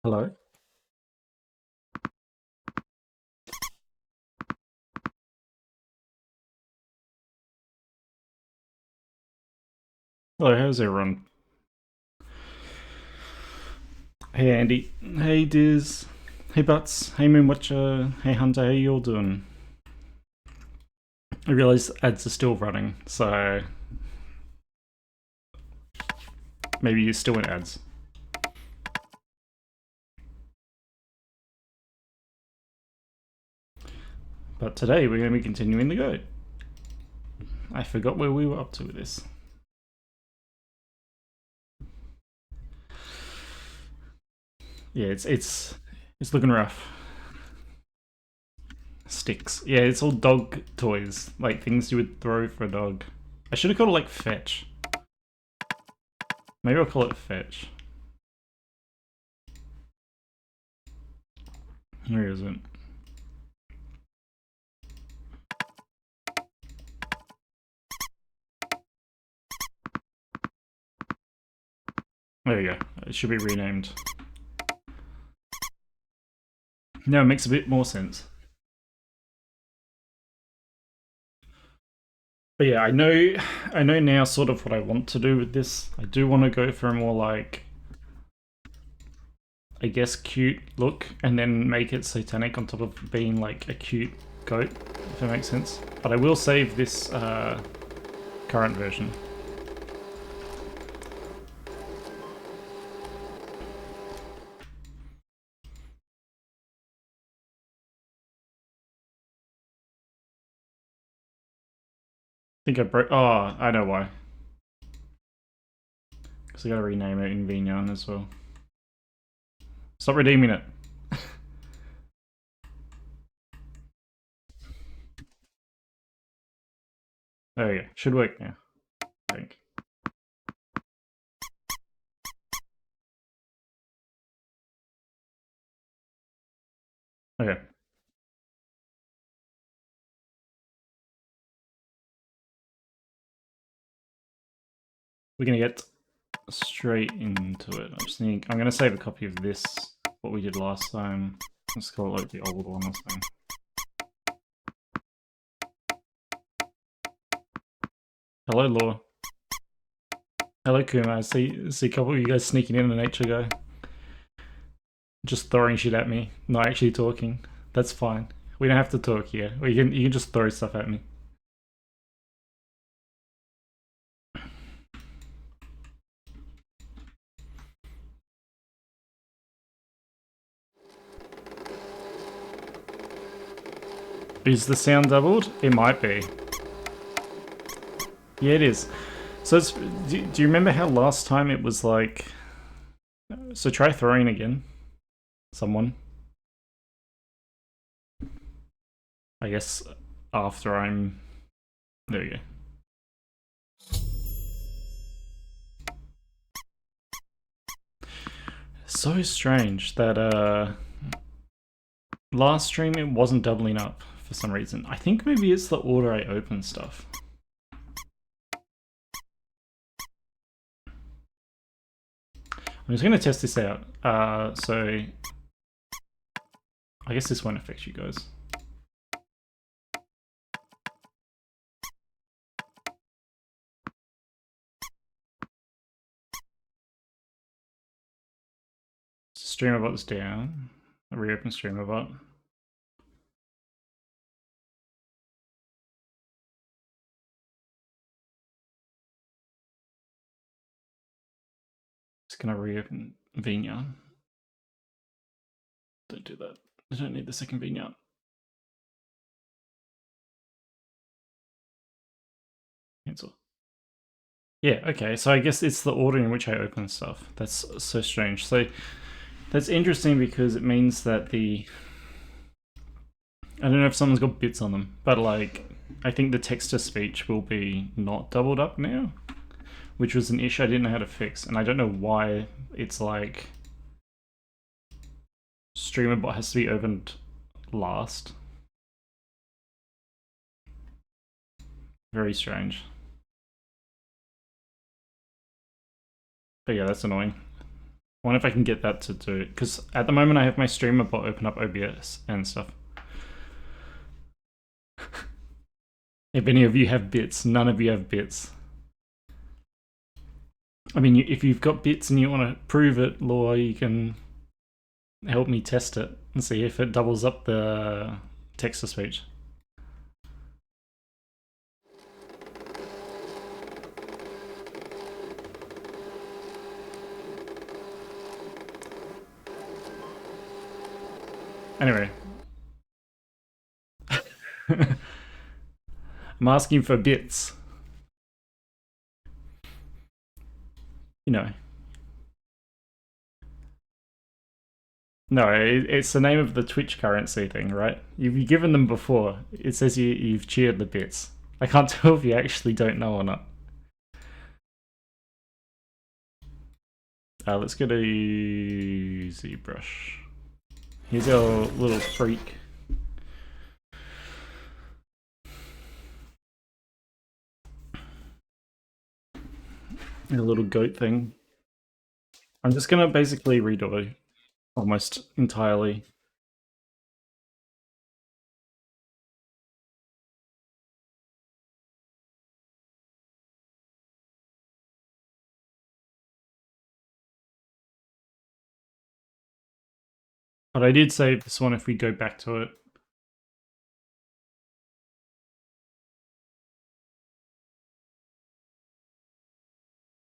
Hello. Hello, how's everyone? Hey Andy. Hey Diz. Hey Butts. Hey Moonwatcher. Hey Hunter, how you all doing? I realise ads are still running, so maybe you're still in ads. But today we're going to be continuing the go. I forgot where we were up to with this. Yeah, it's looking rough. Sticks. Yeah, it's all dog toys, like things you would throw for a dog. I should have called it like fetch. Maybe I'll call it fetch. Where is it? There you go. It should be renamed. No, it makes a bit more sense. But yeah, I know now sort of what I want to do with this. I do want to go for a more like, I guess, cute look, and then make it satanic on top of being like a cute goat, if that makes sense. But I will save this current version. I think I broke. Oh, I know why. Because I gotta rename it in Vignon as well. Stop redeeming it. There we go. Should work now, I think. Okay. We're gonna get straight into it. I'm gonna save a copy of this, what we did last time. Let's call it like the old one or something. Hello, Law. Hello, Kuma. I see a couple of you guys sneaking in the nature guy. Just throwing shit at me, not actually talking. That's fine. We don't have to talk here. You can just throw stuff at me. Is the sound doubled? It might be. Yeah, it is. So do you remember how last time it was like... So try throwing again. Someone. I guess after I'm... There we go. So strange that last stream it wasn't doubling up for some reason. I think maybe it's the order I open stuff. I'm just going to test this out. So I guess this won't affect you guys. StreamerBot's down. I reopen StreamerBot. Just gonna reopen Vignon. Don't do that. I don't need the second Vignon. Cancel. Yeah, okay, so I guess it's the order in which I open stuff. That's so strange. So that's interesting because it means that the... I don't know if someone's got bits on them, but like, I think the text-to-speech will be not doubled up now, which was an issue I didn't know how to fix, and I don't know why it's like StreamerBot has to be opened last. Very strange. But yeah, that's annoying. wonder if I can get that to do it, because at the moment I have my streamer bot open up OBS and stuff. If any of you have bits, none of you have bits. I mean, if you've got bits and you want to prove it, Law, you can help me test it and see if it doubles up the text-to-speech. Anyway. I'm asking for bits. You know. No, it's the name of the Twitch currency thing, right? You've given them before. It says you've cheered the bits. I can't tell if you actually don't know or not. Let's go to ZBrush. Here's our little freak. A little goat thing. I'm just gonna basically redo it almost entirely. But I did save this one if we go back to it.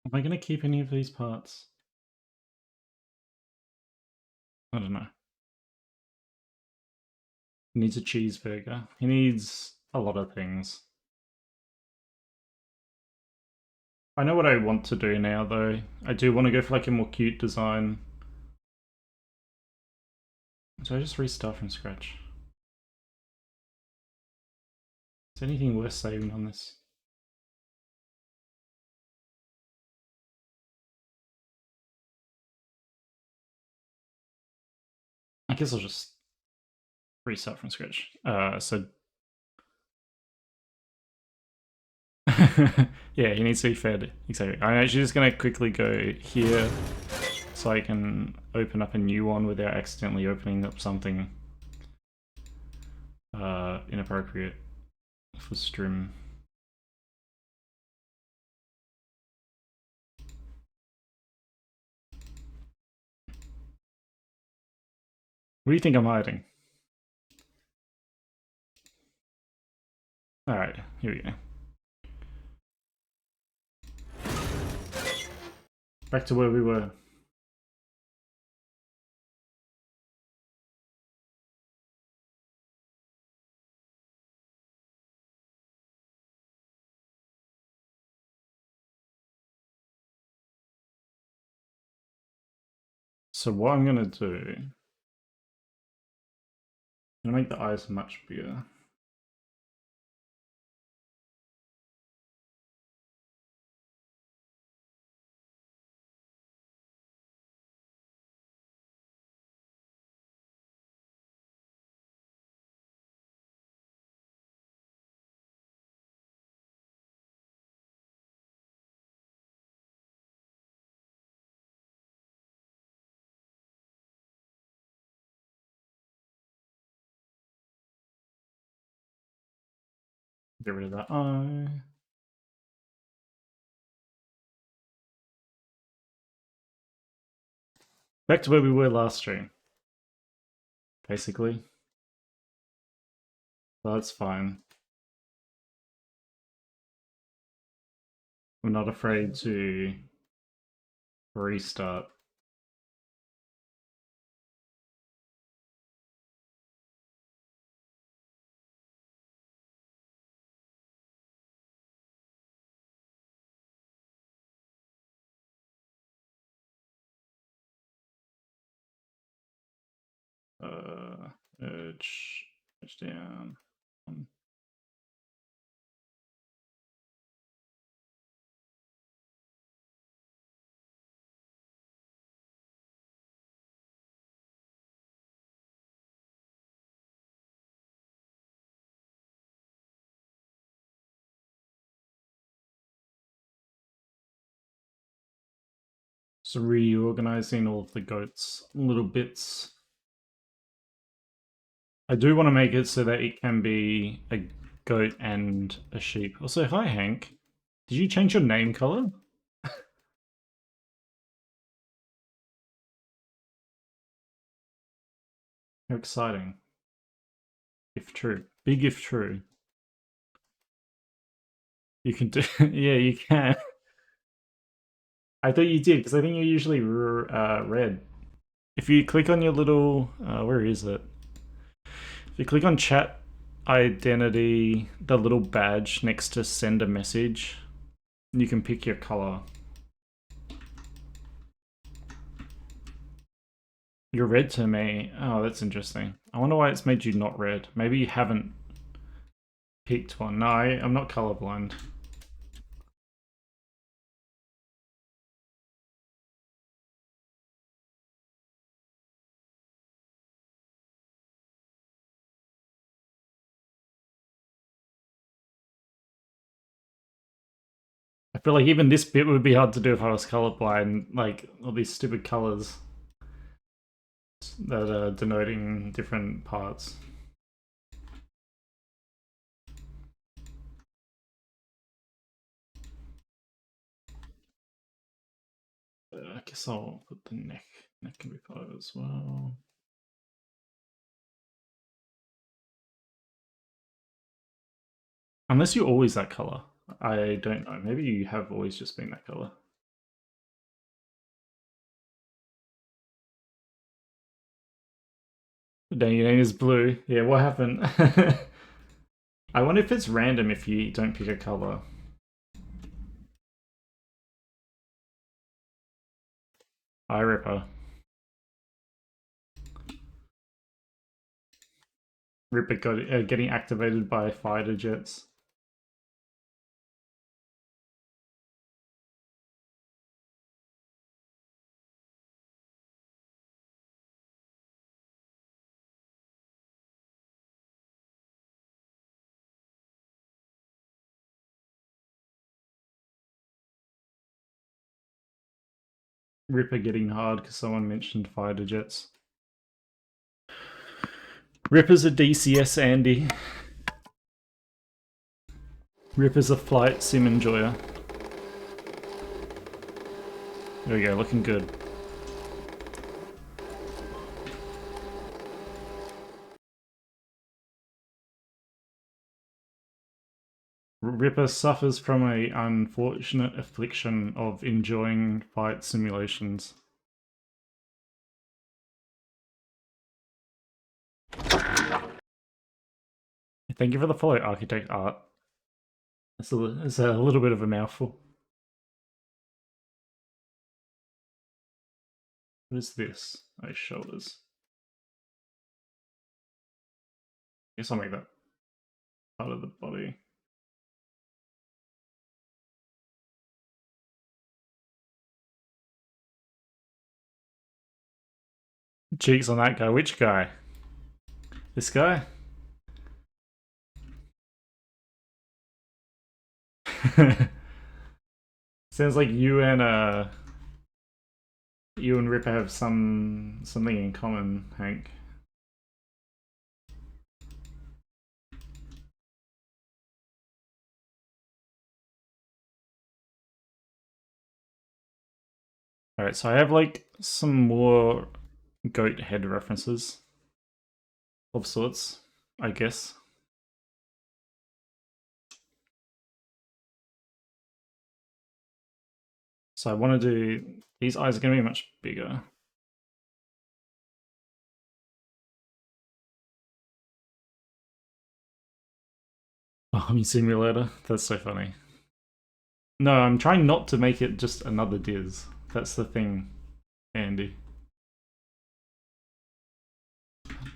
Am I gonna keep any of these parts? I don't know. He needs a cheeseburger. He needs a lot of things. I know what I want to do now, though. I do want to go for like a more cute design. So I just restart from scratch. Is anything worth saving on this? I guess I'll just restart from scratch. So yeah, he needs to be fed. Exactly. I'm actually just gonna quickly go here so I can open up a new one without accidentally opening up something inappropriate for stream. What do you think I'm hiding? Alright, here we go. Back to where we were. So what I'm gonna do, I'm gonna make the eyes much bigger. Get rid of that eye. Back to where we were last stream, basically. So that's fine. I'm not afraid to restart. Edge down. Just reorganizing all of the goats, little bits. I do want to make it so that it can be a goat and a sheep. Also, hi Hank. Did you change your name color? How exciting. If true. Big if true. You can do yeah, you can. I thought you did, because I think you're usually red. If you click on your little where is it? If you click on chat identity, the little badge next to send a message, you can pick your color. You're red to me. Oh, that's interesting. I wonder why it's made you not red. Maybe you haven't picked one. No, I'm not colorblind. I feel like even this bit would be hard to do if I was colorblind. Like all these stupid colors that are denoting different parts. I guess I'll put the neck. Neck can be part of it as well. Unless you're always that color. I don't know. Maybe you have always just been that color. Dang, your name is blue. Yeah, what happened? I wonder if it's random if you don't pick a color. Eye Ripper. Ripper got getting activated by fighter jets. Ripper getting hard because someone mentioned fighter jets. Ripper's a DCS Andy. Ripper's a flight sim enjoyer. There we go, looking good. Ripper suffers from a unfortunate affliction of enjoying fight simulations. Thank you for the follow, Architect Art. It's a little bit of a mouthful. What is this? Oh, shoulders. Guess I'll make that part of the body. Cheeks on that guy. Which guy? This guy? Sounds like you and Ripper have something in common, Hank. Alright, so I have like some more goat head references of sorts, I guess. So I want to do, these eyes are going to be much bigger. Army Simulator, that's so funny. No, I'm trying not to make it just another Diz. That's the thing, Andy.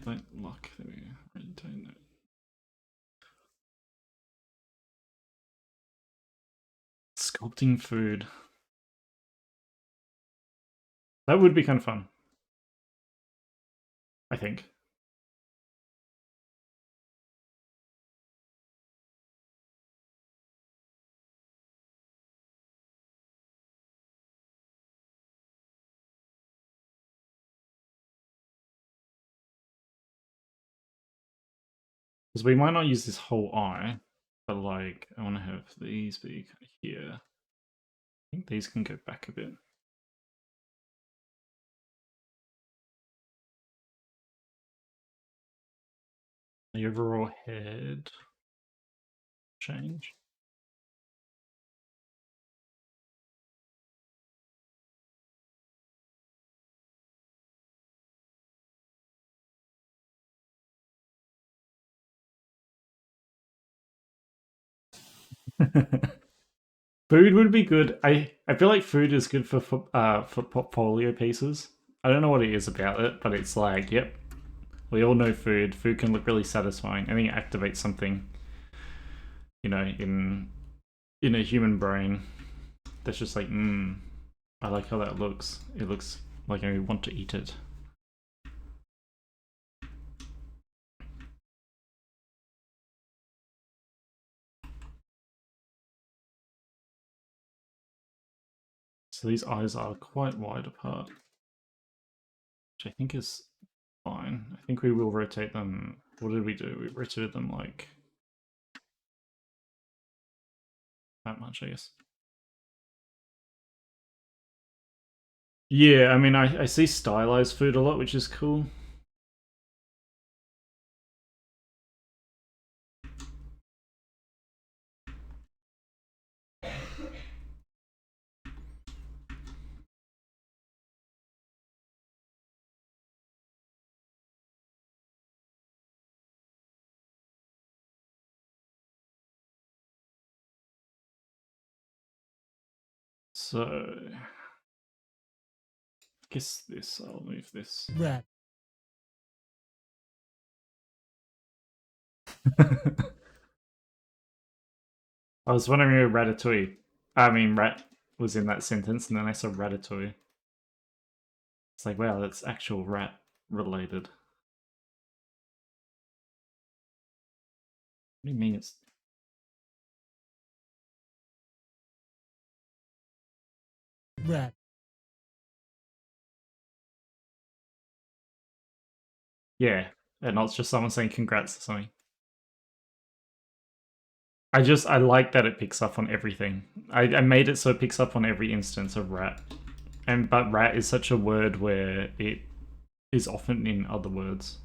Don't lock, there we go. Retain that. Sculpting food. That would be kind of fun. I think. Because we might not use this whole eye, but like, I want to have these be here. I think these can go back a bit. The overall head change. Food would be good. I feel like food is good for portfolio pieces. I don't know what it is about it, but it's like, yep, we all know food. Food can look really satisfying. I think it activates something, in a human brain that's just like, I like how that looks. It looks like I want to eat it. So these eyes are quite wide apart, which I think is fine. I think we will rotate them. What did we do? We rotated them like that much, I guess. Yeah, I mean, I see stylized food a lot, which is cool. So, I guess this, I'll move this. Rat. I was wondering if Ratatouille, I mean, rat was in that sentence, and then I saw Ratatouille. It's like, wow, that's actual rat related. What do you mean it's. Rat. Yeah, and not just someone saying congrats or something. I like that it picks up on everything. I made it so it picks up on every instance of rat. But rat is such a word where it is often in other words.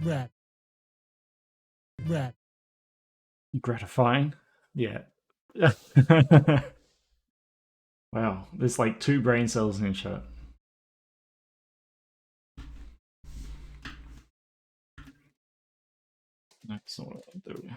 Rat. Rat. Gratifying. Yeah. Wow, there's like 2 brain cells in chat. That's not what I do.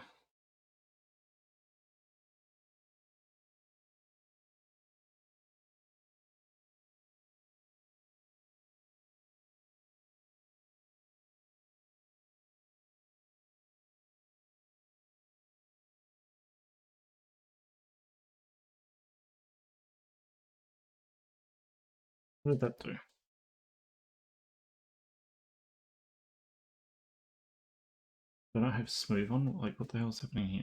What did that do? Did I have smooth on? Like, what the hell's happening here?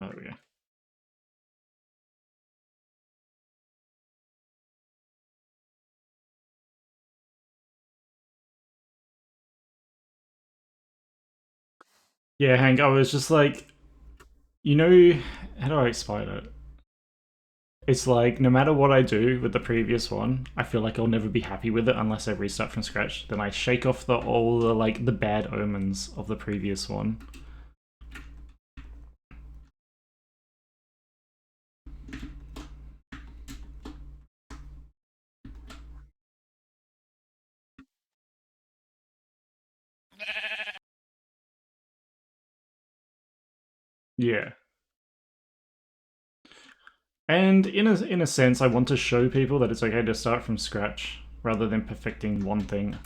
Oh, there we go. Yeah, Hank, I was just like, how do I explain it? It's like, no matter what I do with the previous one, I feel like I'll never be happy with it unless I restart from scratch. Then I shake off all the like the bad omens of the previous one. Yeah. And in a sense, I want to show people that it's okay to start from scratch rather than perfecting one thing,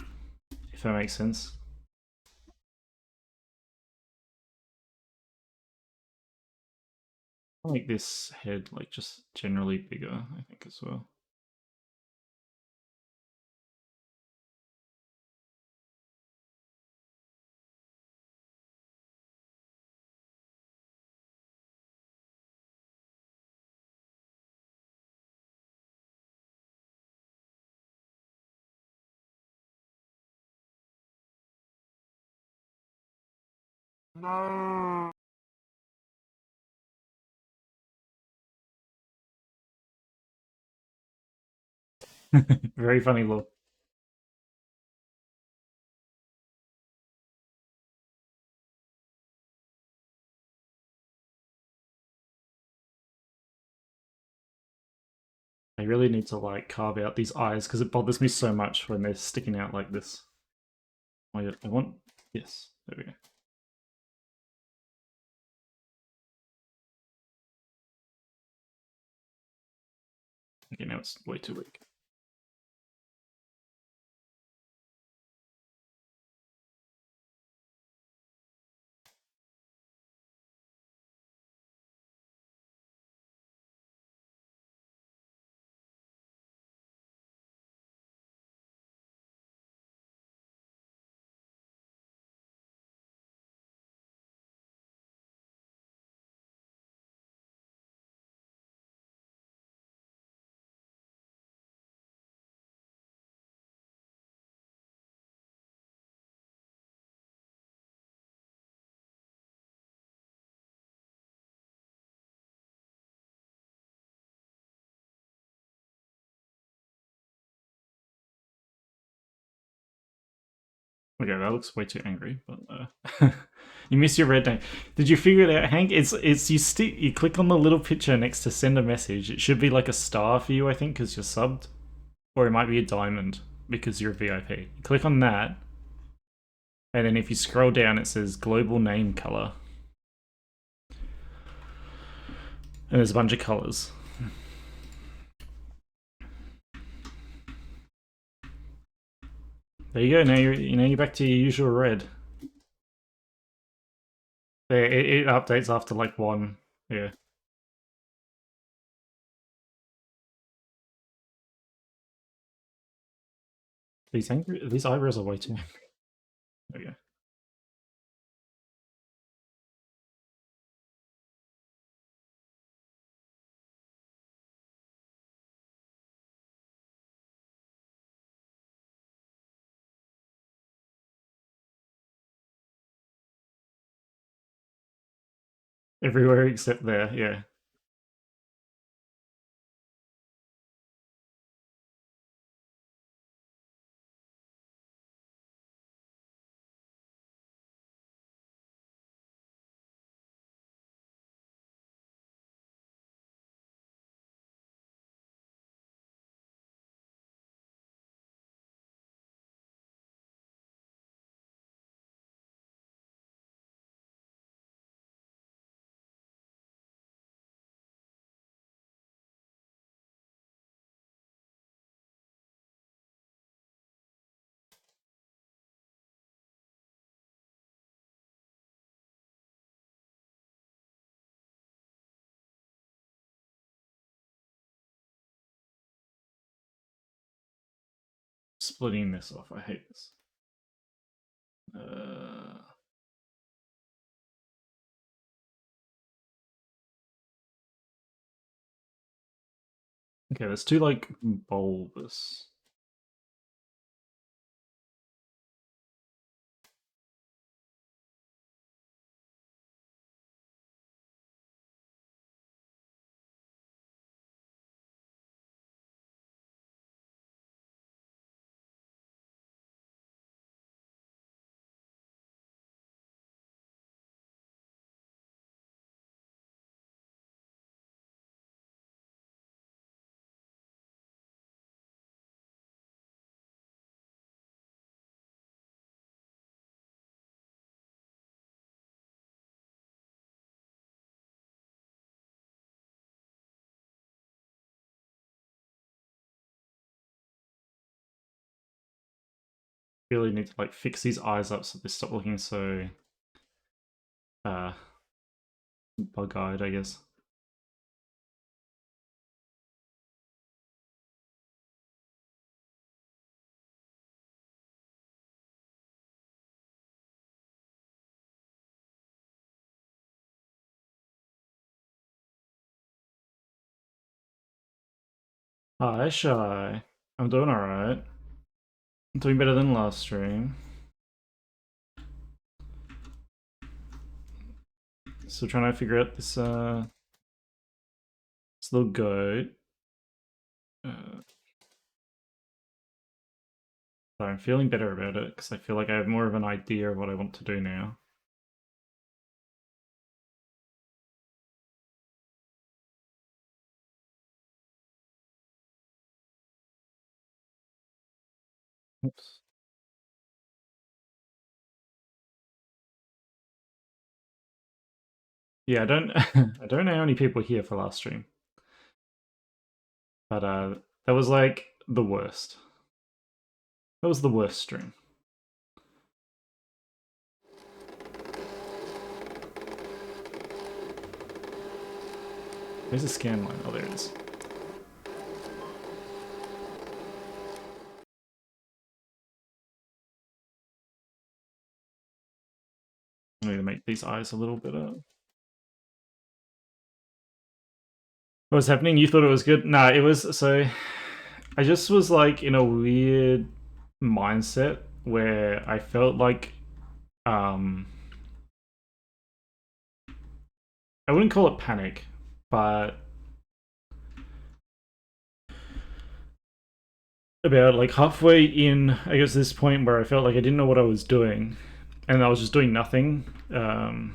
if that makes sense. I like this head like just generally bigger, I think, as well. Very funny look. I really need to like carve out these eyes because it bothers me so much when they're sticking out like this. I want yes. There we go. Okay, now it's way too weak. Okay, that looks way too angry, but you missed your red name. Did you figure it out, Hank? It's you click on the little picture next to send a message. It should be like a star for you, I think, because you're subbed, or it might be a diamond because you're a VIP. You click on that, and then if you scroll down, it says global name color, and there's a bunch of colors. There you go. Now you're back to your usual red. There, it updates after like one. Yeah. These eyebrows are way too angry. There we go. Everywhere except there. Yeah. Splitting this off. I hate this. Okay, let's do like bulbous. Really need to like fix these eyes up so they stop looking so uh bug-eyed, I guess. Hi, Shy. I'm doing alright. I'm doing better than last stream. Still trying to figure out this this little goat. So I'm feeling better about it because I feel like I have more of an idea of what I want to do now. Oops. Yeah, I don't I don't know how many people here for last stream, but that was like the worst. That was the worst stream. Where's the scan line? Oh, there it is. I need to make these eyes a little bit What was happening? You thought it was good? Nah, it was so. I just was like in a weird mindset where I felt like um I wouldn't call it panic, but about like halfway in, I guess this point where I felt like I didn't know what I was doing, and I was just doing nothing. It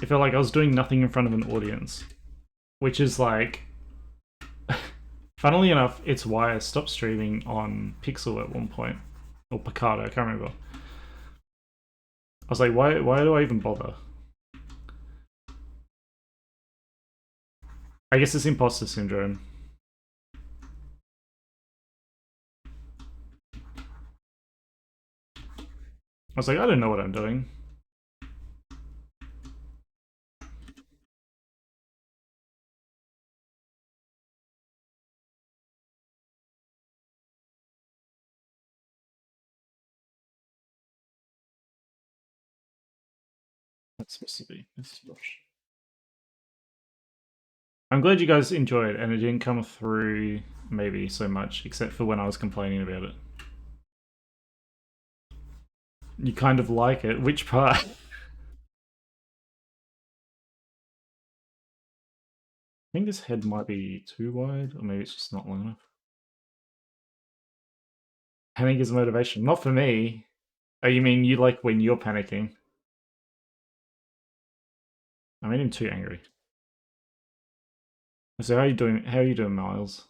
felt like I was doing nothing in front of an audience, which is like, funnily enough, it's why I stopped streaming on Pixel at one point, or Picardo, I can't remember. I was like, why do I even bother? I guess it's imposter syndrome. I was like, I don't know what I'm doing. That's supposed to be this brush. I'm glad you guys enjoyed, and it didn't come through maybe so much, except for when I was complaining about it. You kind of like it. Which part? I think this head might be too wide, or maybe it's just not long enough. Panic is motivation. Not for me. Oh, you mean you like when you're panicking? I made him too angry. So how are you doing? How are you doing, Miles?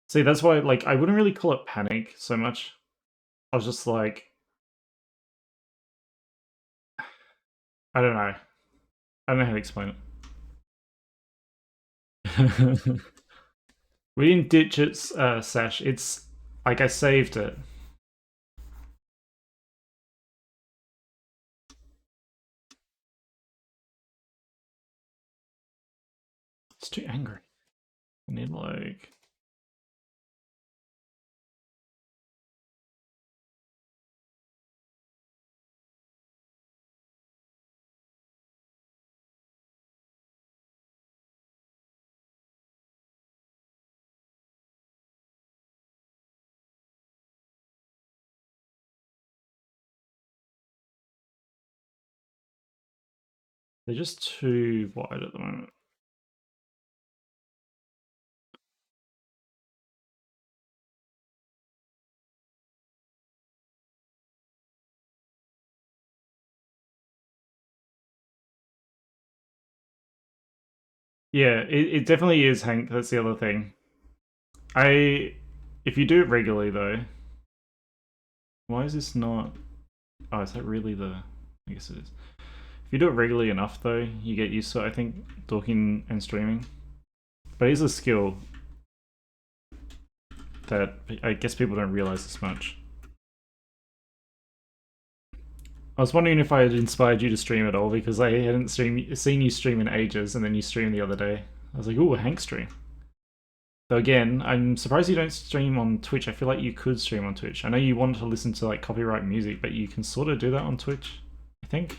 See, that's why like I wouldn't really call it panic so much. I was just like, I don't know. I don't know how to explain it. We didn't ditch its Sash. It's like I saved it. It's too angry. I need like. They're just too wide at the moment. Yeah, it definitely is, Hank. That's the other thing. If you do it regularly though, why is this not? Oh, is that really the? I guess it is. If you do it regularly enough though, you get used to it. I think talking and streaming, but it is a skill that I guess people don't realize as much. I was wondering if I had inspired you to stream at all because I hadn't seen you stream in ages, and then you streamed the other day. I was like, "Ooh, a Hank stream." Though again, I'm surprised you don't stream on Twitch. I feel like you could stream on Twitch. I know you wanted to listen to like copyright music, but you can sort of do that on Twitch, I think.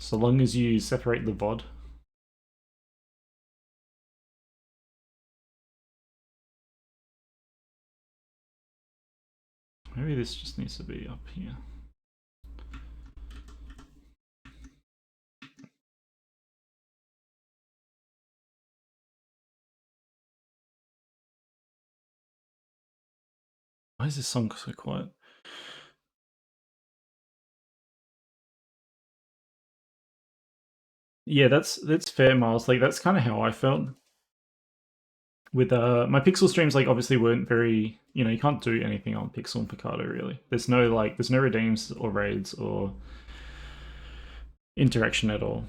So long as you separate the VOD. Maybe this just needs to be up here. Why is this song so quiet? Yeah, that's fair, Miles. Like that's kind of how I felt with my Pixel streams. Like obviously weren't very, you can't do anything on Pixel and Picardo really. There's no redeems or raids or interaction at all.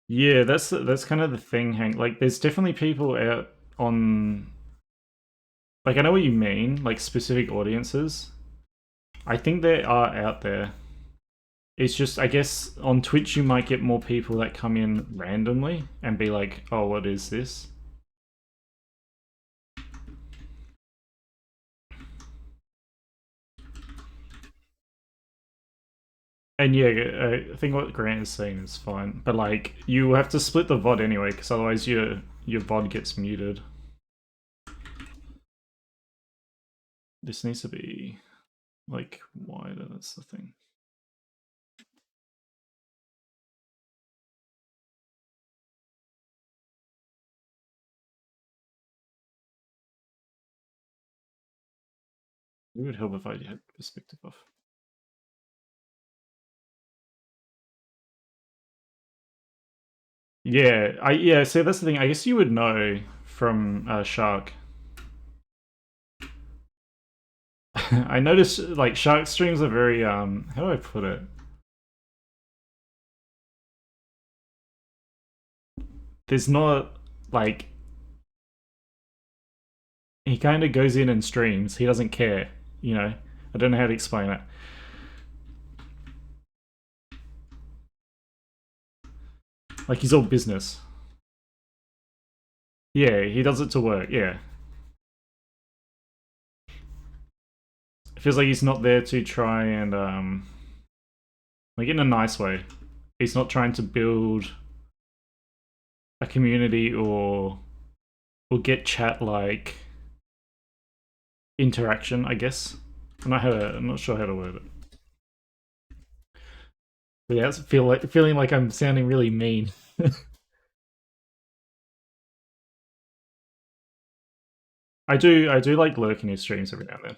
Yeah, that's kind of the thing, Hank. Like there's definitely people out on, like I know what you mean, like specific audiences. I think they are out there. It's just, I guess, on Twitch you might get more people that come in randomly and be like, "Oh, what is this?" And yeah, I think what Grant is saying is fine, but like you have to split the VOD anyway, because otherwise your VOD gets muted. This needs to be like wider. That's the thing. It would help if I had perspective off. Yeah. See, that's the thing. I guess you would know from Shark. I noticed like Shark streams are very How do I put it? There's not like he kind of goes in and streams. He doesn't care. You know. I don't know how to explain it. Like he's all business. Yeah, he does it to work. Yeah, it feels like he's not there to try and like in a nice way. He's not trying to build a community or get chat like interaction. I guess I'm not sure how to word it. But yeah, it's feeling like I'm sounding really mean. I do like lurking his streams every now and then.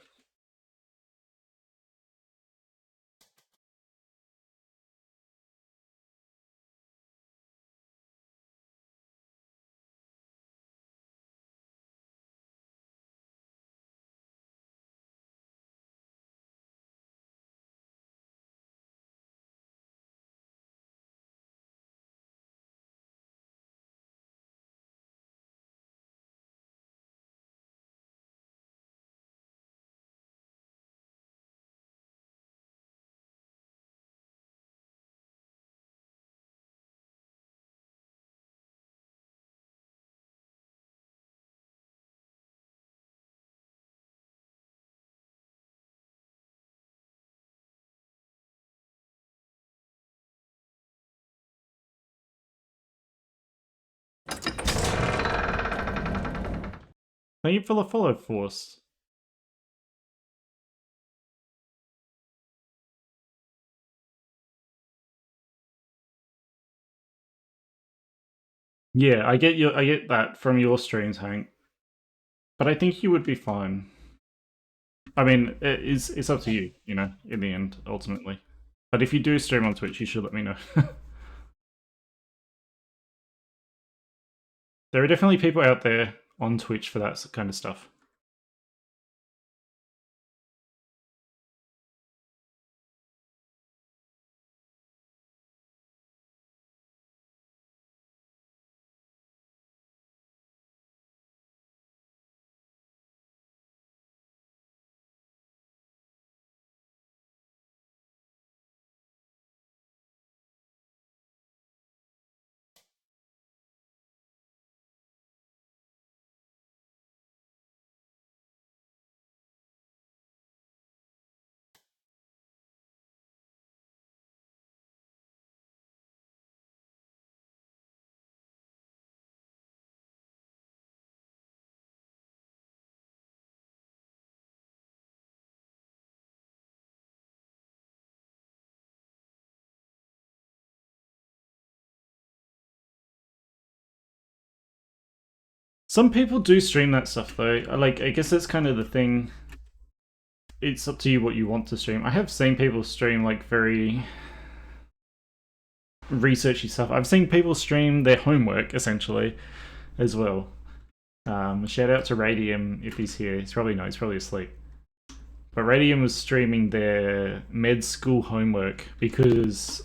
Thank you for the follow, Force. Yeah, I get that from your streams, Hank. But I think you would be fine. I mean, it's up to you, in the end, ultimately. But if you do stream on Twitch, you should let me know. There are definitely people out there on Twitch for that kind of stuff. Some people do stream that stuff though. Like, I guess that's kind of the thing. It's up to you what you want to stream. I have seen people stream like very researchy stuff. I've seen people stream their homework essentially as well. Shout out to Radium if he's here. He's probably no, he's probably asleep. But Radium was streaming their med school homework because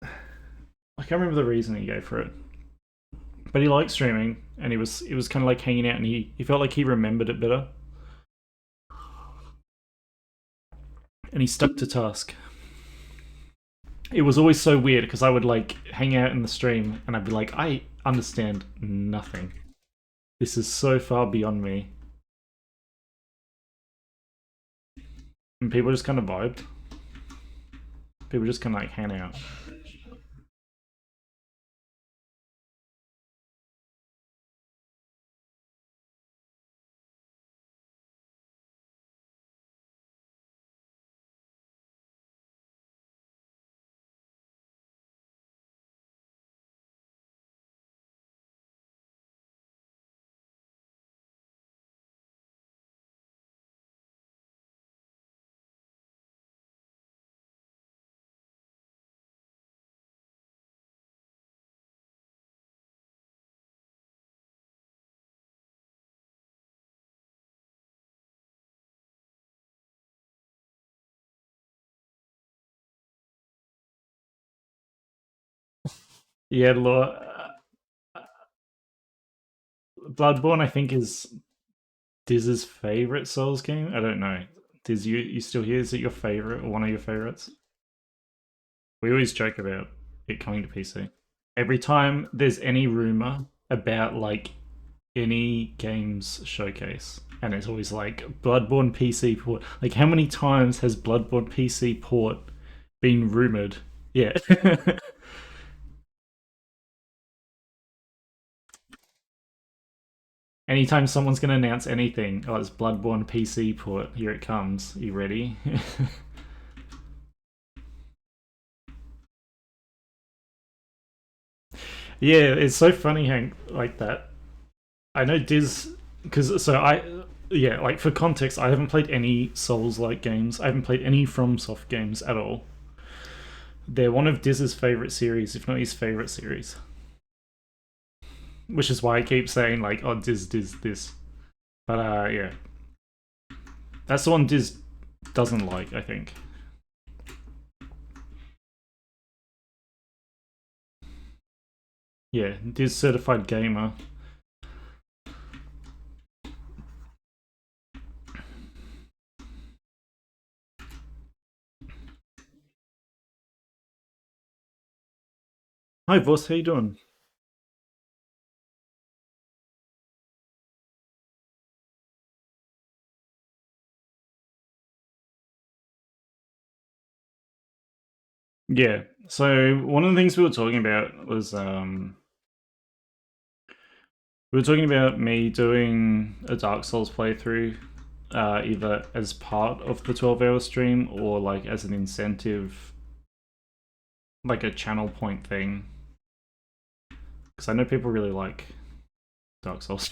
I can't remember the reason he gave for it. But he liked streaming and he was kind of like hanging out and he felt like he remembered it better. And he stuck to task. It was always so weird because I would like hang out in the stream and I'd be like, I understand nothing. This is so far beyond me. And people just kind of vibed. People just kind of like hang out. Yeah, Law. Bloodborne, I think, is Diz's favorite Souls game. I don't know. Diz, you still here? Is it your favorite or one of your favorites? We always joke about it coming to PC. Every time there's any rumor about like any games showcase, and it's always like Bloodborne PC port. Like, how many times has Bloodborne PC port been rumored? Yeah. Anytime someone's going to announce anything, oh, it's Bloodborne PC port. Here it comes. You ready? Yeah, it's so funny, Hank, like that. I know Diz, because yeah, like for context, I haven't played any Souls-like games. I haven't played any FromSoft games at all. They're one of Diz's favorite series, if not his favorite series. Which is why I keep saying like, oh, Diz. But yeah, that's the one Diz doesn't like, I think. Yeah, Diz certified gamer. Hi, Voss, how you doing? Yeah. So one of the things we were talking about was we were talking about me doing a Dark Souls playthrough, either as part of the 12-hour stream or like as an incentive, like a channel point thing. Because I know people really like Dark Souls.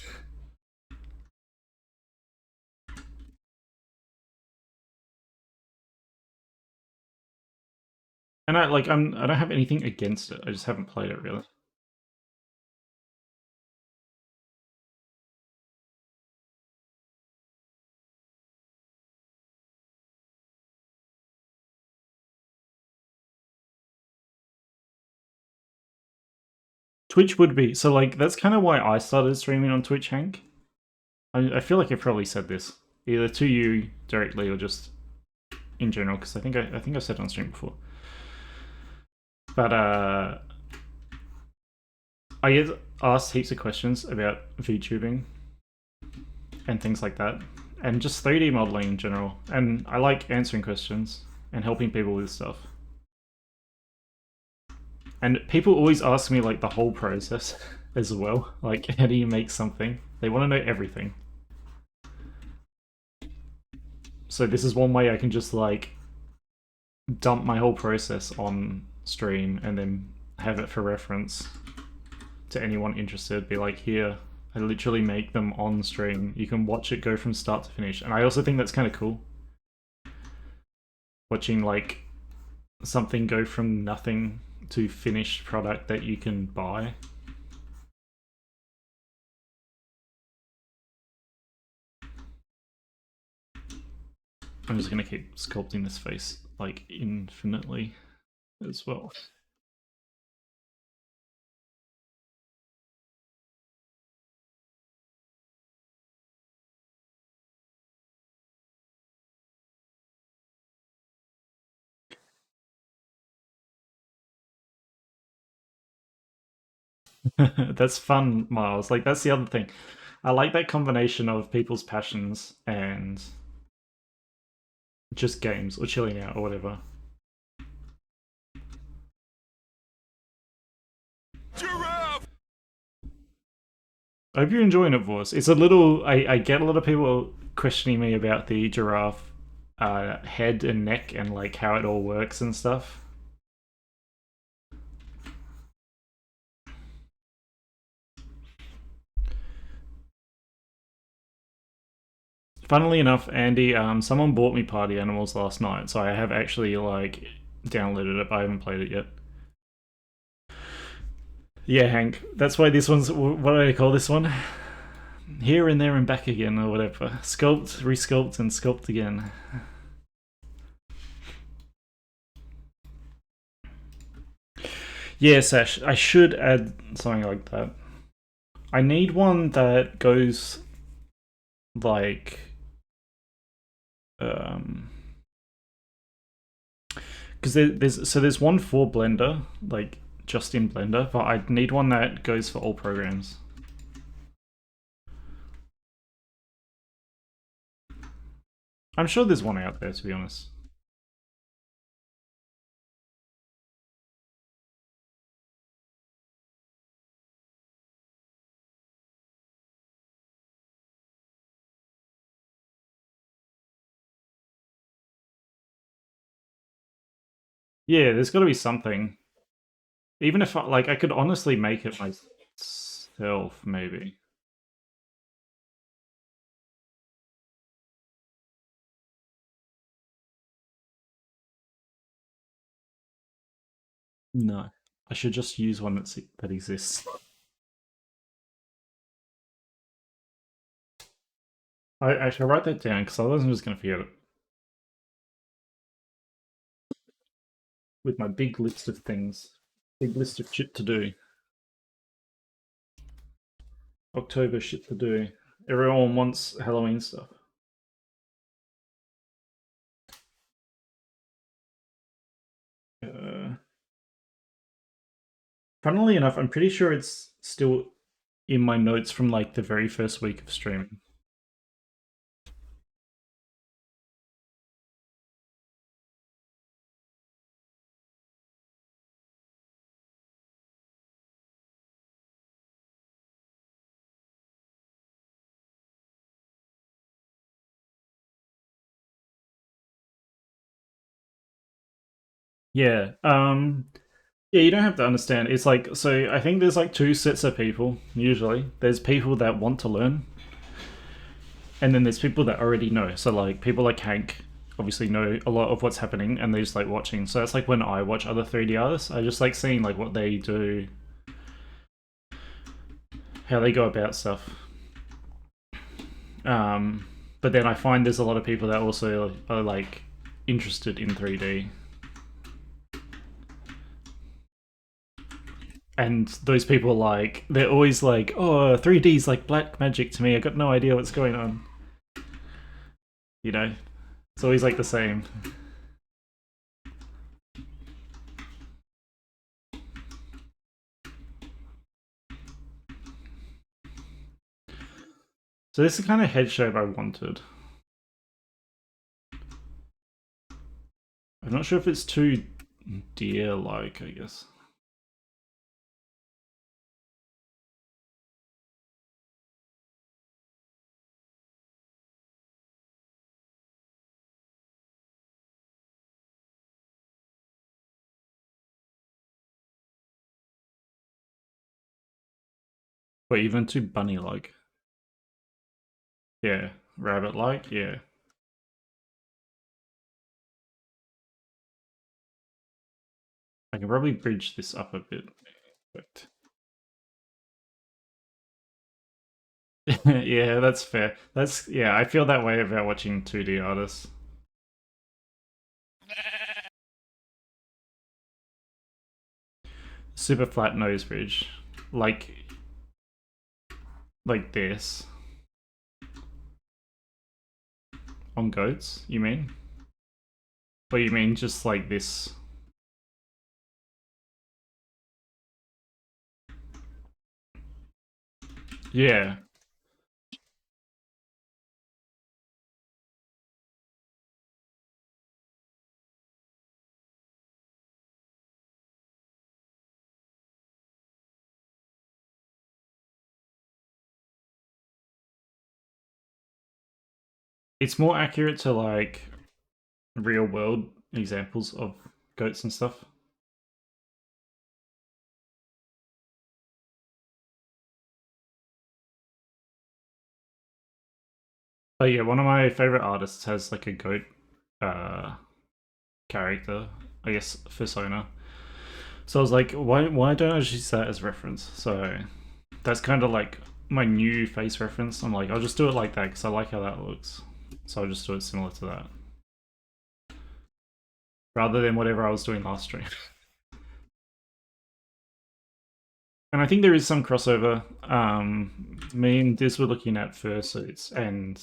And I don't have anything against it. I just haven't played it really. Twitch would be so like that's kind of why I started streaming on Twitch, Hank. I feel like I probably said this either to you directly or just in general because I think I said it on stream before. But I get asked heaps of questions about VTubing and things like that, and just 3D modeling in general. And I like answering questions and helping people with stuff. And people always ask me like the whole process as well. Like, how do you make something? They want to know everything. So this is one way I can just like dump my whole process on stream and then have it for reference to anyone interested. Be like, here, I literally make them on stream. You can watch it go from start to finish, and I also think that's kind of cool. Watching like something go from nothing to finished product that you can buy. I'm just gonna keep sculpting this face like infinitely as well. That's fun, Miles. Like that's the other thing. I like that combination of people's passions and just games or chilling out or whatever. Giraffe! I hope you're enjoying it, Voice. It's a little. I get a lot of people questioning me about the giraffe head and neck and like how it all works and stuff. Funnily enough, Andy, someone bought me Party Animals last night, so I have actually like downloaded it, but I haven't played it yet. Yeah, Hank. That's why this one's. What do I call this one? Here and there and back again, or whatever. Sculpt, resculpt, and sculpt again. Yeah, Sash. I should add something like that. I need one that goes like because there's one for Blender, like just in Blender, but I need one that goes for all programs. I'm sure there's one out there, to be honest. Yeah, there's got to be something. Even if like I could honestly make it myself, maybe. No, I should just use one that exists. I should write that down because otherwise I'm just gonna forget it. With my big list of things, big list of shit to do. October shit to do. Everyone wants Halloween stuff. Uh, Funnily enough, I'm pretty sure it's still in my notes from like the very first week of streaming. Yeah. Yeah, you don't have to understand. It's like so I think there's like two sets of people usually. There's people that want to learn, and then there's people that already know. So like people like Hank obviously know a lot of what's happening and they just like watching. So that's like when I watch other 3D artists, I just like seeing like what they do, how they go about stuff. But then I find there's a lot of people that also are like interested in 3D. And those people like they're always like, oh, 3D's like black magic to me. I got no idea what's going on. You know, it's always like the same. So this is the kind of head shape I wanted. I'm not sure if it's too deer-like, I guess. Or even too bunny-like. Yeah, rabbit-like, yeah. I can probably bridge this up a bit, but yeah, that's fair. That's yeah, I feel that way about watching 2D artists. Super flat nose bridge, like this on goats. You mean? Or you mean just like this? Yeah, it's more accurate to like real world examples of goats and stuff. But yeah, one of my favorite artists has like a goat uh character, I guess persona. So I was like, why don't I just use that as reference? So that's kind of like my new face reference. I'm like, I'll just do it like that because I like how that looks. So I'll just do it similar to that. Rather than whatever I was doing last stream. And I think there is some crossover. Me and Diz were looking at fursuits, and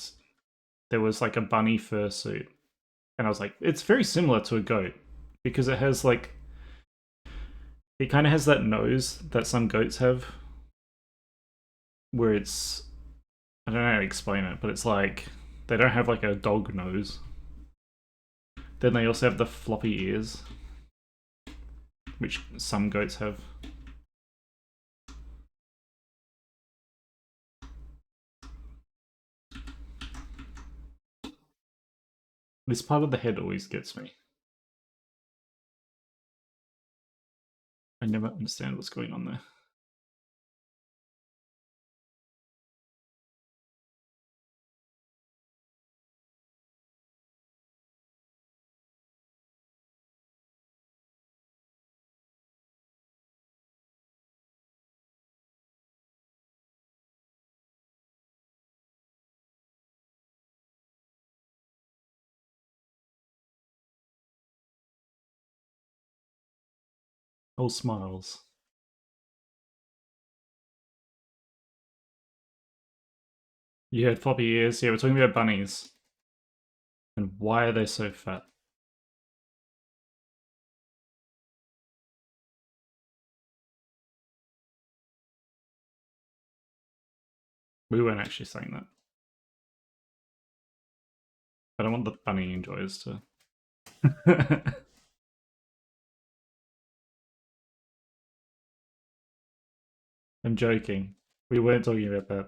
there was like a bunny fursuit, and I was like, it's very similar to a goat because it has like it kind of has that nose that some goats have, where it's I don't know how to explain it, but it's like they don't have like a dog nose. Then they also have the floppy ears, which some goats have. This part of the head always gets me. I never understand what's going on there. All smiles. You heard floppy ears. Yeah, we're talking about bunnies. And why are they so fat? We weren't actually saying that. I don't want the bunny enjoyers to. I'm joking. We weren't talking about that.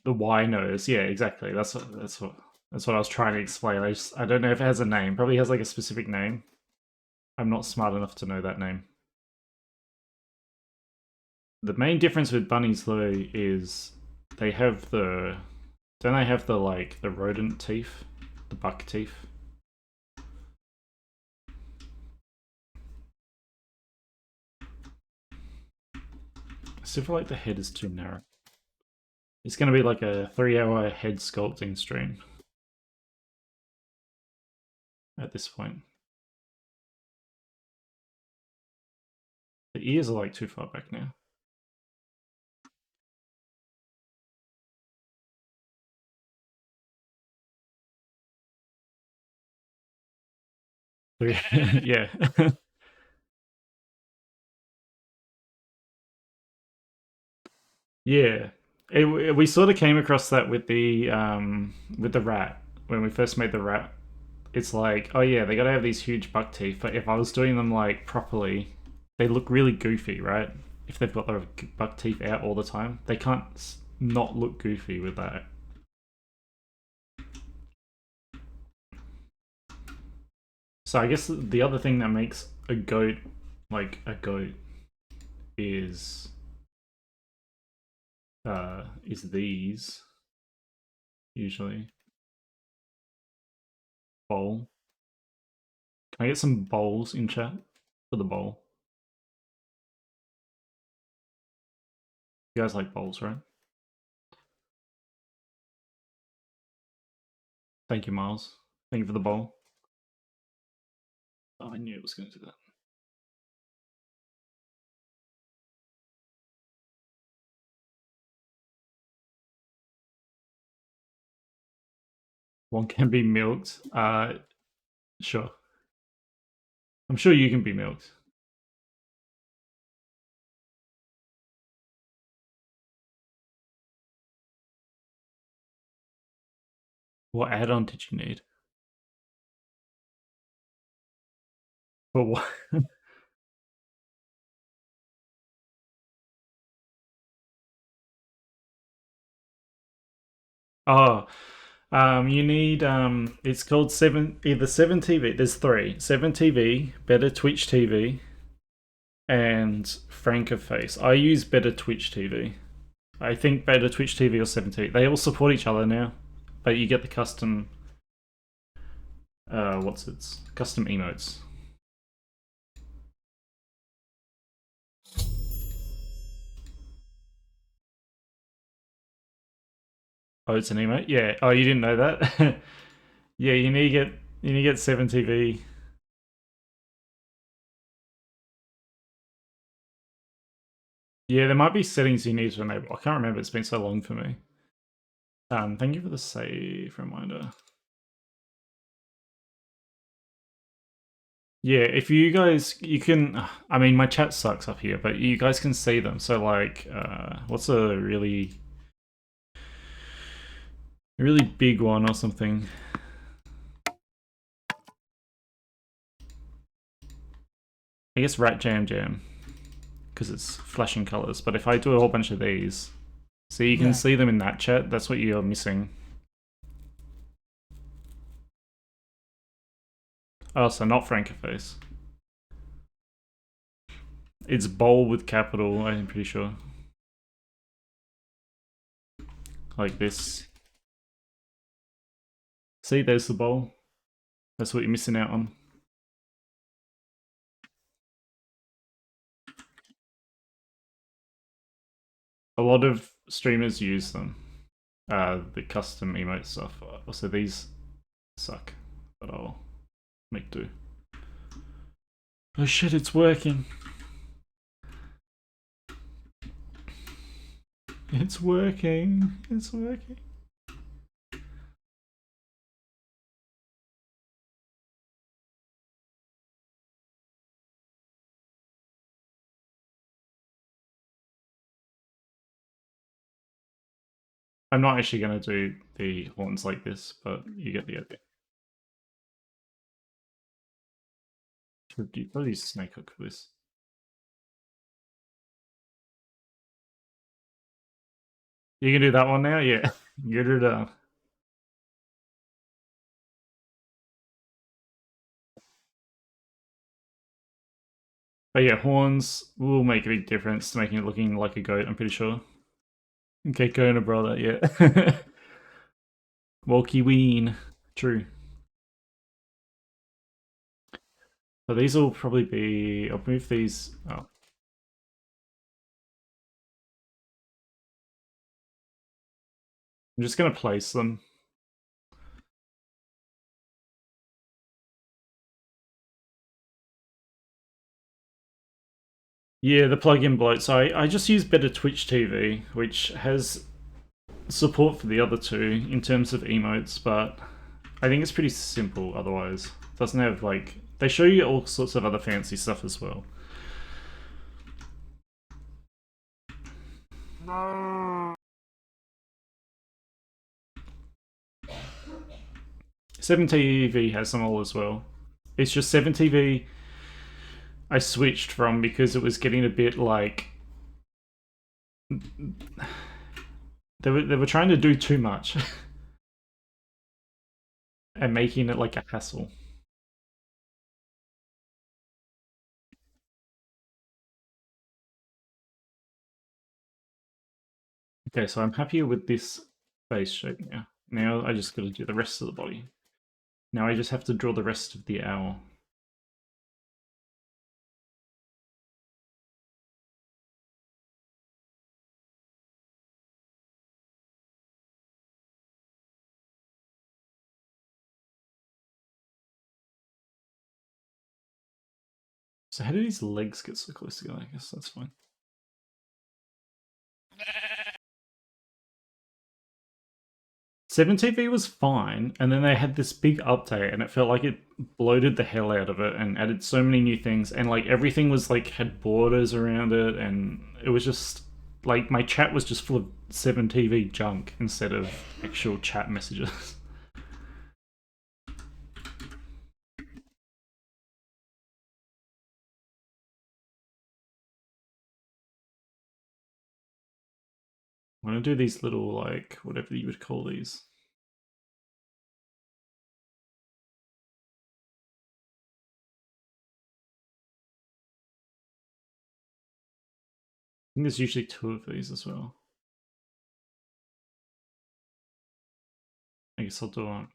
The Y nose. Yeah, exactly. That's what I was trying to explain. I don't know if it has a name. Probably has like a specific name. I'm not smart enough to know that name. The main difference with bunnies though is they have the don't they have the like the rodent teeth, the buck teeth. I still feel like the head is too narrow. It's going to be like a 3-hour head sculpting stream at this point. The ears are like too far back now. Yeah. Yeah. We sort of came across that with the rat when we first made the rat. It's like, oh yeah, they got to have these huge buck teeth, but if I was doing them like properly, they look really goofy, right? If they've got their buck teeth out all the time, they can't not look goofy with that. So I guess the other thing that makes a goat like a goat is these usually. Bowl. Can I get some bowls in chat for the bowl? You guys like bowls, right? Thank you, Miles. Thank you for the bowl. Oh, I knew it was going to do that. One can be milked. Sure. I'm sure you can be milked. What add-on did you need? For what? Oh, you need it's called either 7TV. There's three: 7TV, Better Twitch TV, and Franker Face. I use Better Twitch TV. I think Better Twitch TV or 7TV. They all support each other now, but you get the custom. What's its custom emotes? Oh, it's an emote. Yeah. Oh, you didn't know that? Yeah, you need to get 7TV. Yeah, there might be settings you need to enable. I can't remember. It's been so long for me. Thank you for the save reminder. Yeah, if you guys, you can. I mean, my chat sucks up here, but you guys can see them. So, like, what's a really big one or something? I guess Rat Jam Jam, because it's flashing colors. But if I do a whole bunch of these, so you can see them in that chat. That's what you're missing. Oh, so not Frankerface. It's bowl with capital, I'm pretty sure. Like this. See, there's the bowl. That's what you're missing out on. A lot of streamers use them. The custom emote stuff. Also, these suck, but I'll make do. Oh shit, it's working. It's working. It's working. I'm not actually going to do the horns like this, but you get the idea. Should probably use snake hook for this. You can do that one now? Yeah. Get it done. But yeah, horns will make a big difference to making it looking like a goat, I'm pretty sure. Okay, Kona brother, yeah. Wolke ween. True. So these will probably be. I'll move these. Oh. I'm just going to place them. Yeah, the plugin bloat. So I just use Better Twitch TV, which has support for the other two in terms of emotes, but I think it's pretty simple otherwise. It doesn't have like. They show you all sorts of other fancy stuff as well. No. 7TV has them all as well. It's just 7TV I switched from because it was getting a bit like they were trying to do too much and making it like a hassle. Okay, so I'm happier with this face shape now. Now I just gotta do the rest of the body. Now I just have to draw the rest of the owl. So how do these legs get so close together? I guess that's fine. Seven TV was fine, and then they had this big update, and it felt like it bloated the hell out of it and added so many new things, and like everything was like had borders around it, and it was just like my chat was just full of 7TV junk instead of actual chat messages. I'm gonna do these little like whatever you would call these. I think there's usually two of these as well. I guess I'll do it.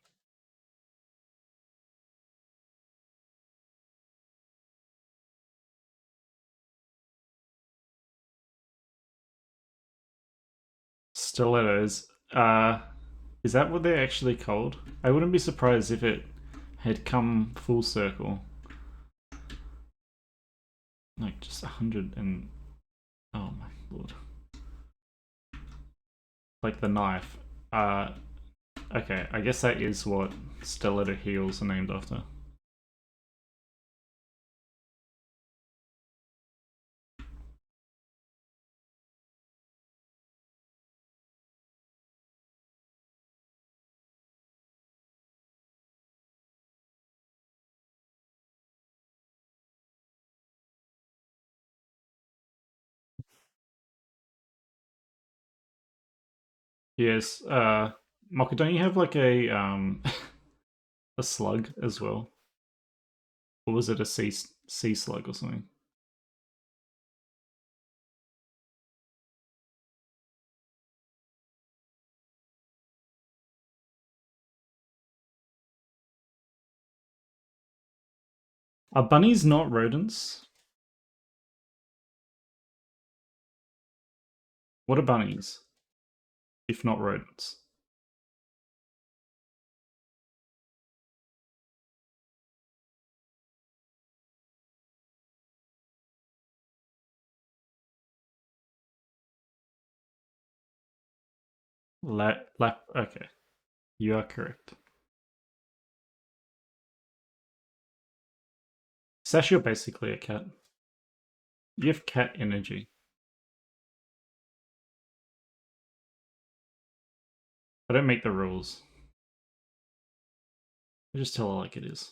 Stilettos. Is that what they're actually called? I wouldn't be surprised if it had come full circle. Like just 100 and oh my lord. Like the knife. Okay, I guess that is what stiletto heels are named after. Yes, Mocha, don't you have like a a slug as well? Or was it a sea slug or something? Are bunnies not rodents? What are bunnies, if not rodents? Lap, okay. You are correct. Sash, you're basically a cat. You have cat energy. I don't make the rules. I just tell her like it is.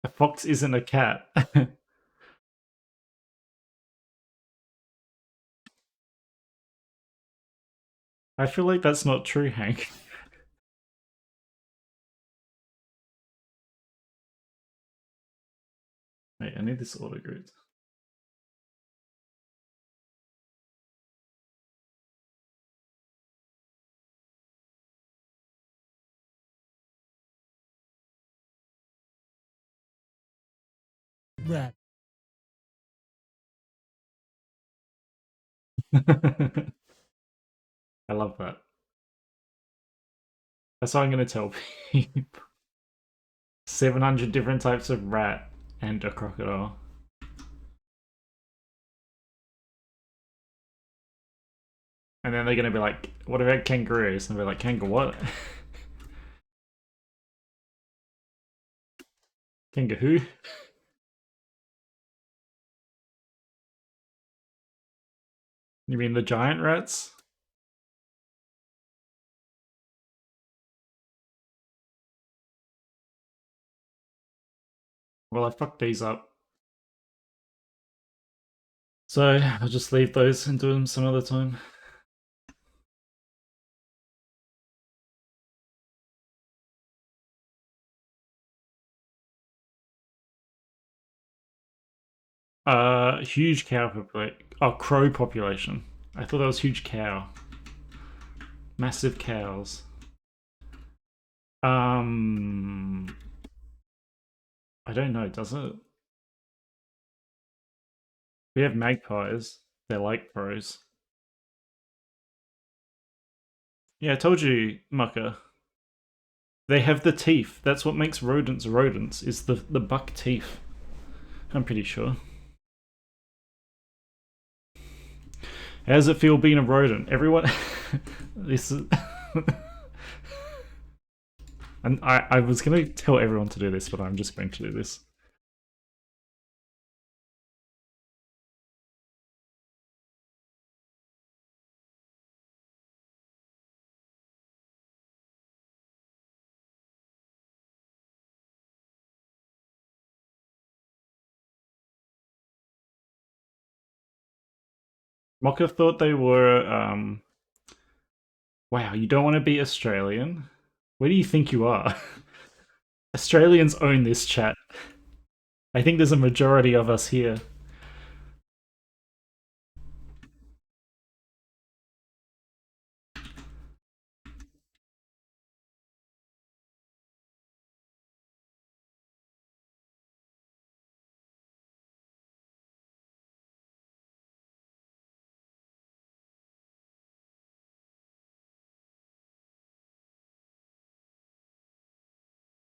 A fox isn't a cat. I feel like that's not true, Hank. Wait, I need this auto grid. Rat. I love that. That's what I'm going to tell people. 700 different types of rat and a crocodile. And then they're going to be like, what about kangaroos? And they're like, kangaroo what? Kangaroo? You mean the giant rats? Well, I fucked these up. So I'll just leave those and do them some other time. Huge cow population. Oh, crow population. I thought that was huge cow. Massive cows. Um, I don't know. Does it? We have magpies. They're like crows. Yeah, I told you, Mucker. They have the teeth. That's what makes rodents rodents. Is the buck teeth. I'm pretty sure. How does it feel being a rodent? Everyone. This is. And I was going to tell everyone to do this, but I'm just going to do this. Mocha thought they were. Wow, you don't want to be Australian? Where do you think you are? Australians own this chat. I think there's a majority of us here.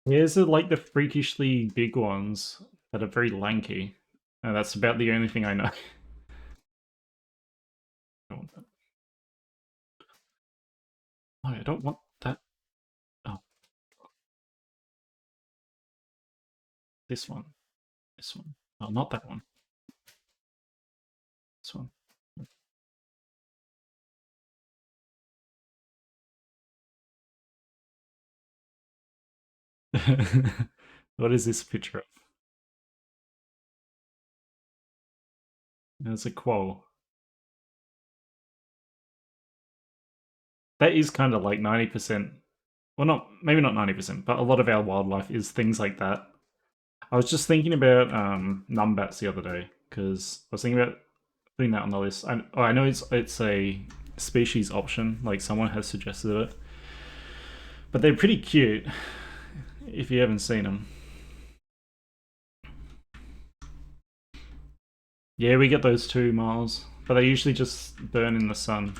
Here's like the freakishly big ones that are very lanky. And that's about the only thing I know. Oh, I don't want that. Oh, this one. This one. Oh, not that one. This one. What is this picture of? There's a quoll. That is kind of like 90%. Well, not maybe not 90%, but a lot of our wildlife is things like that. I was just thinking about numbats the other day because I was thinking about putting that on the list. I know it's a species option, like someone has suggested it, but they're pretty cute if you haven't seen them. Yeah, we get those too, Miles, but they usually just burn in the sun.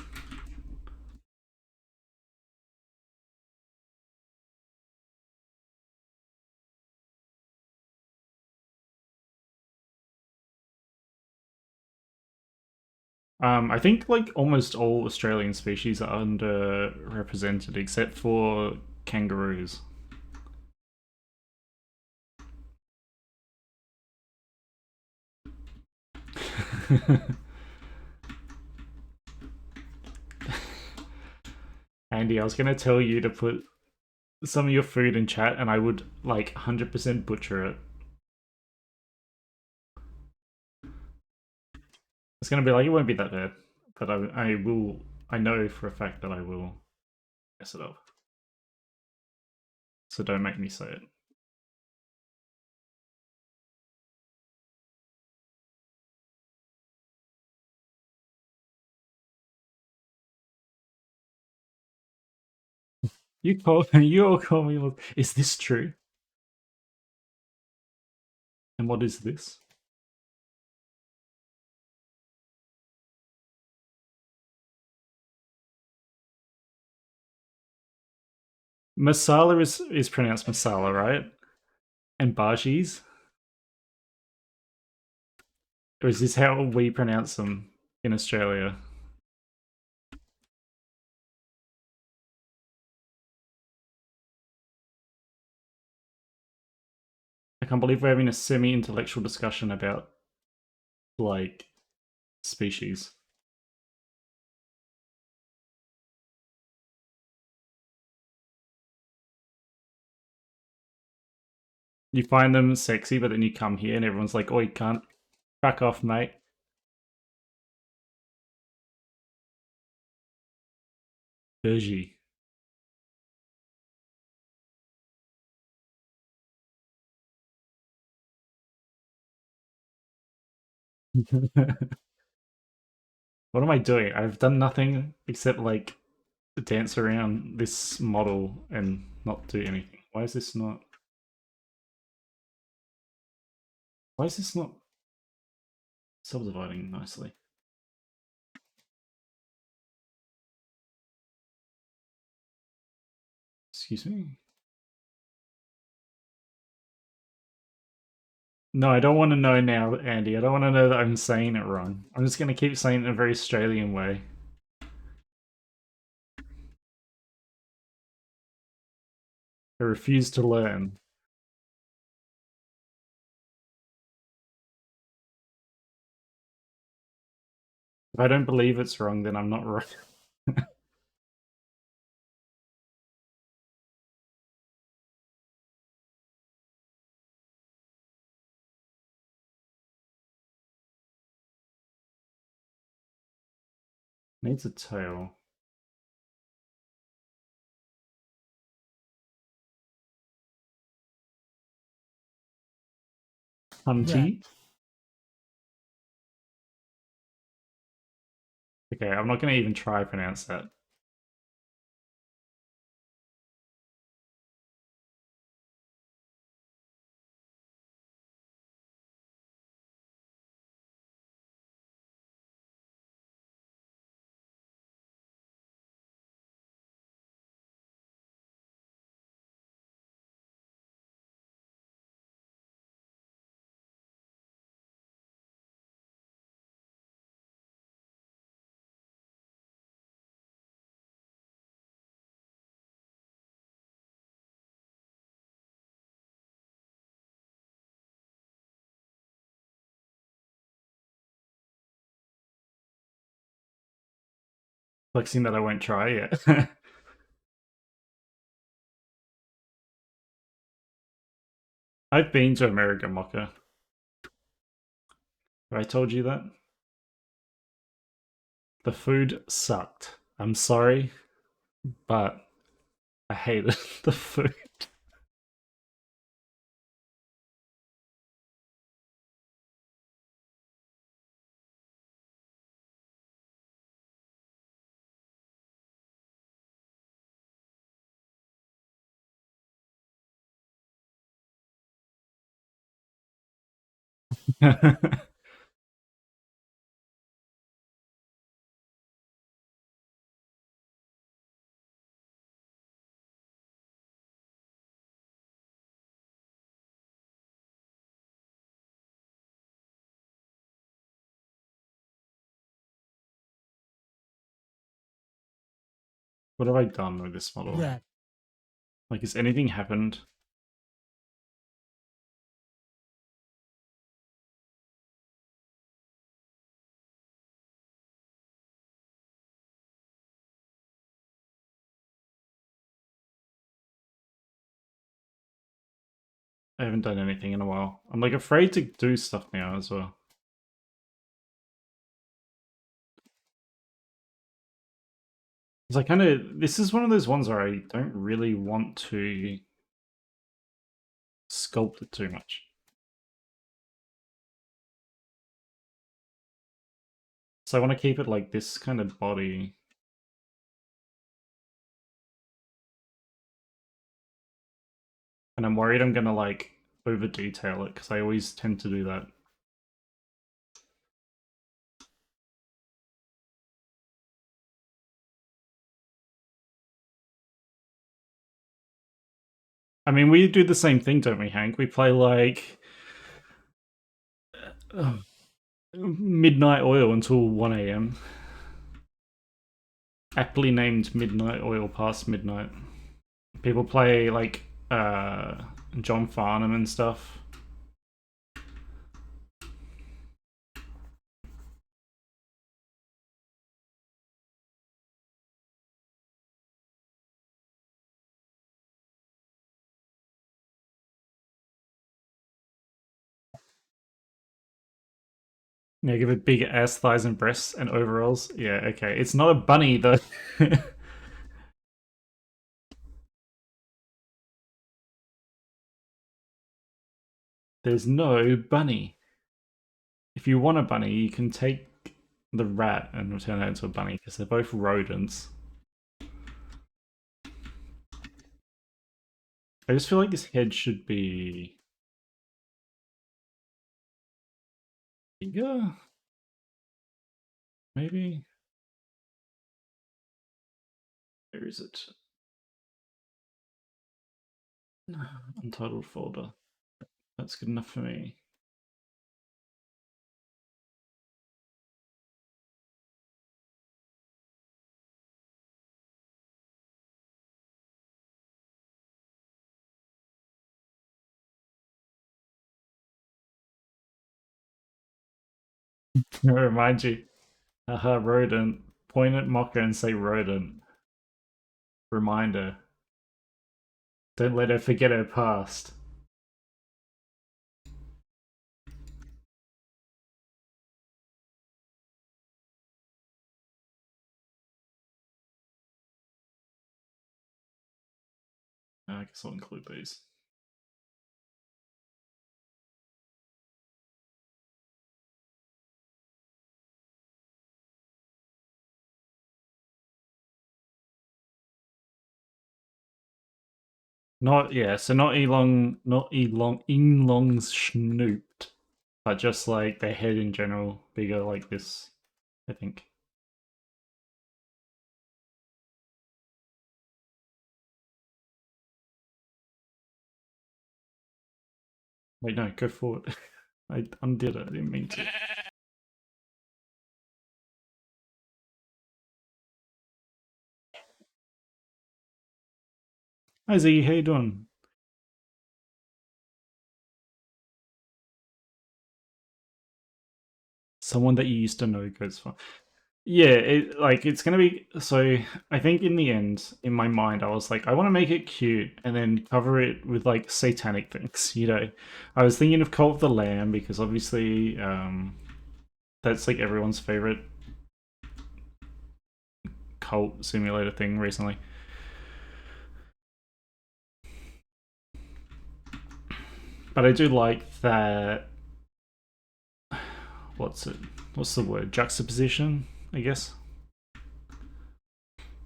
I think like almost all Australian species are underrepresented except for kangaroos. Andy, I was gonna tell you to put some of your food in chat, and I would like 100% butcher it. It's gonna be like it won't be that bad, but I will. I know for a fact that I will mess it up. So don't make me say it. You all call me. Is this true? And what is this? Masala is pronounced masala, right? And bhajis, or is this how we pronounce them in Australia? I can't believe we're having a semi-intellectual discussion about like species. You find them sexy, but then you come here and everyone's like, "Oh, you can't back off, mate." Bergie. What am I doing? I've done nothing except like dance around this model and not do anything. Why is this not? Why is this not subdividing nicely? Excuse me? No, I don't want to know now, Andy. I don't want to know that I'm saying it wrong. I'm just going to keep saying it in a very Australian way. I refuse to learn. If I don't believe it's wrong, then I'm not right. Needs a tail. Rat. Hunty? Okay, I'm not going to even try to pronounce that. Flexing that I won't try yet. I've been to America, Mocha. Have I told you that? The food sucked. I'm sorry, but I hated the food. What have I done with this model? Rat. Like, has anything happened? I haven't done anything in a while. I'm like afraid to do stuff now as well. It's like this is one of those ones where I don't really want to sculpt it too much. So I want to keep it like this kind of body. And I'm worried I'm gonna like over detail it because I always tend to do that. I mean, we do the same thing, don't we, Hank? We play like midnight oil until 1 a.m. Aptly named midnight oil past midnight. People play like John Farnham and stuff. Yeah, give it big ass, thighs, and breasts and overalls. Yeah, okay. It's not a bunny though. There's no bunny. if you want a bunny, you can take the rat and turn that into a bunny because they're both rodents. I just feel like this head should be bigger, maybe. Where is it? Untitled folder. That's good enough for me. Remind you. Haha, rodent. Point at Mocha and say rodent. Reminder. Don't let her forget her past. I guess I'll include these. Not yeah, so not Elong's snooped, but just like their head in general, bigger like this, I think. Wait, no, go forward. I undid it, I didn't mean to. Hi Z, how you doing? Someone that you used to know goes for. Yeah, it's gonna be so. I think in the end, in my mind, I was like, I want to make it cute and then cover it with like satanic things. You know, I was thinking of Cult of the Lamb because obviously, that's like everyone's favorite cult simulator thing recently. But I do like that. What's it? What's the word? Juxtaposition, I guess.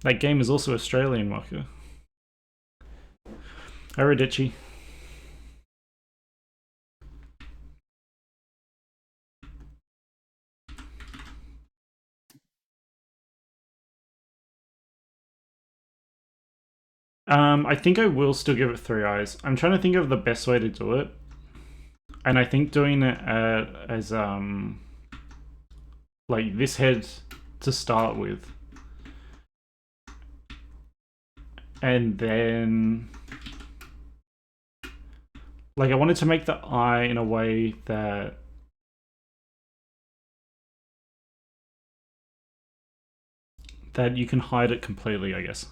That game is also Australian, Marco. Aradici. I think I will still give it 3 eyes. I'm trying to think of the best way to do it, and I think doing it as like this head to start with, and then like I wanted to make the eye in a way that you can hide it completely, I guess.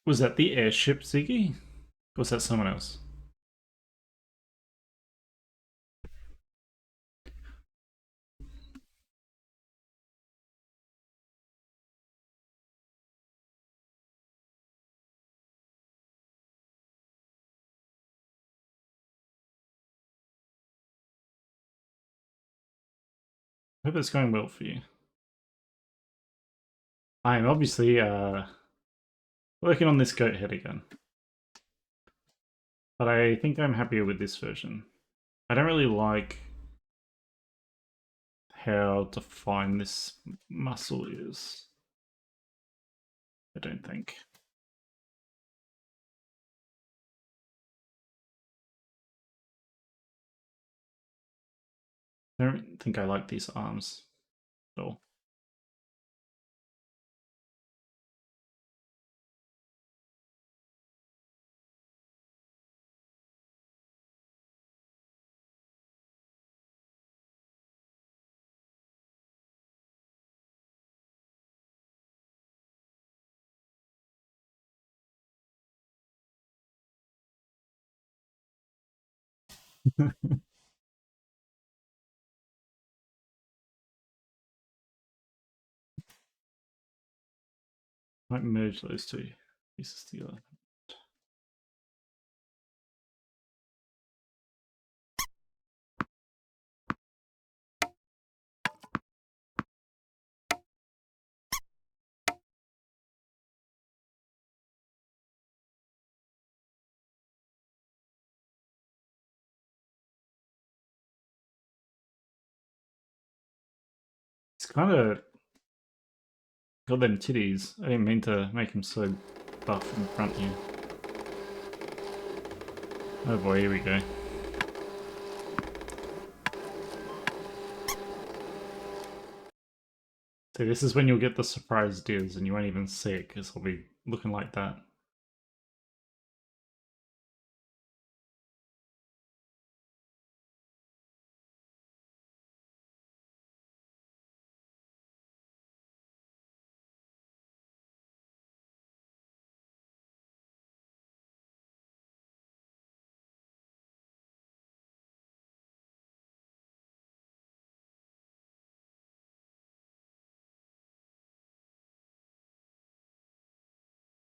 Was that the airship, Ziggy? Or was that someone else? I hope it's going well for you. I'm obviously working on this goat head again. but I think I'm happier with this version. I don't really like how defined this muscle is. I don't think. I don't think I like these arms at all. Might merge those two pieces together. It's kind of got them titties. I didn't mean to make him so buff in front here. Oh boy, here we go. So this is when you'll get the surprise diz and you won't even see it because I'll be looking like that.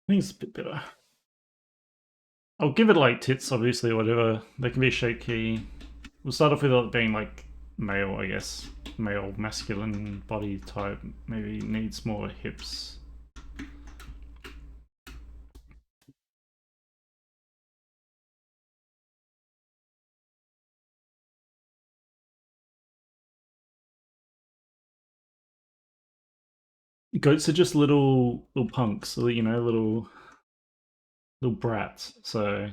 I think it's a bit better. I'll give it like tits, obviously, or whatever. They can be shaky. We'll start off with it being like male, I guess. Male, masculine body type. Maybe needs more hips. Goats are just little punks, you know, little brats. So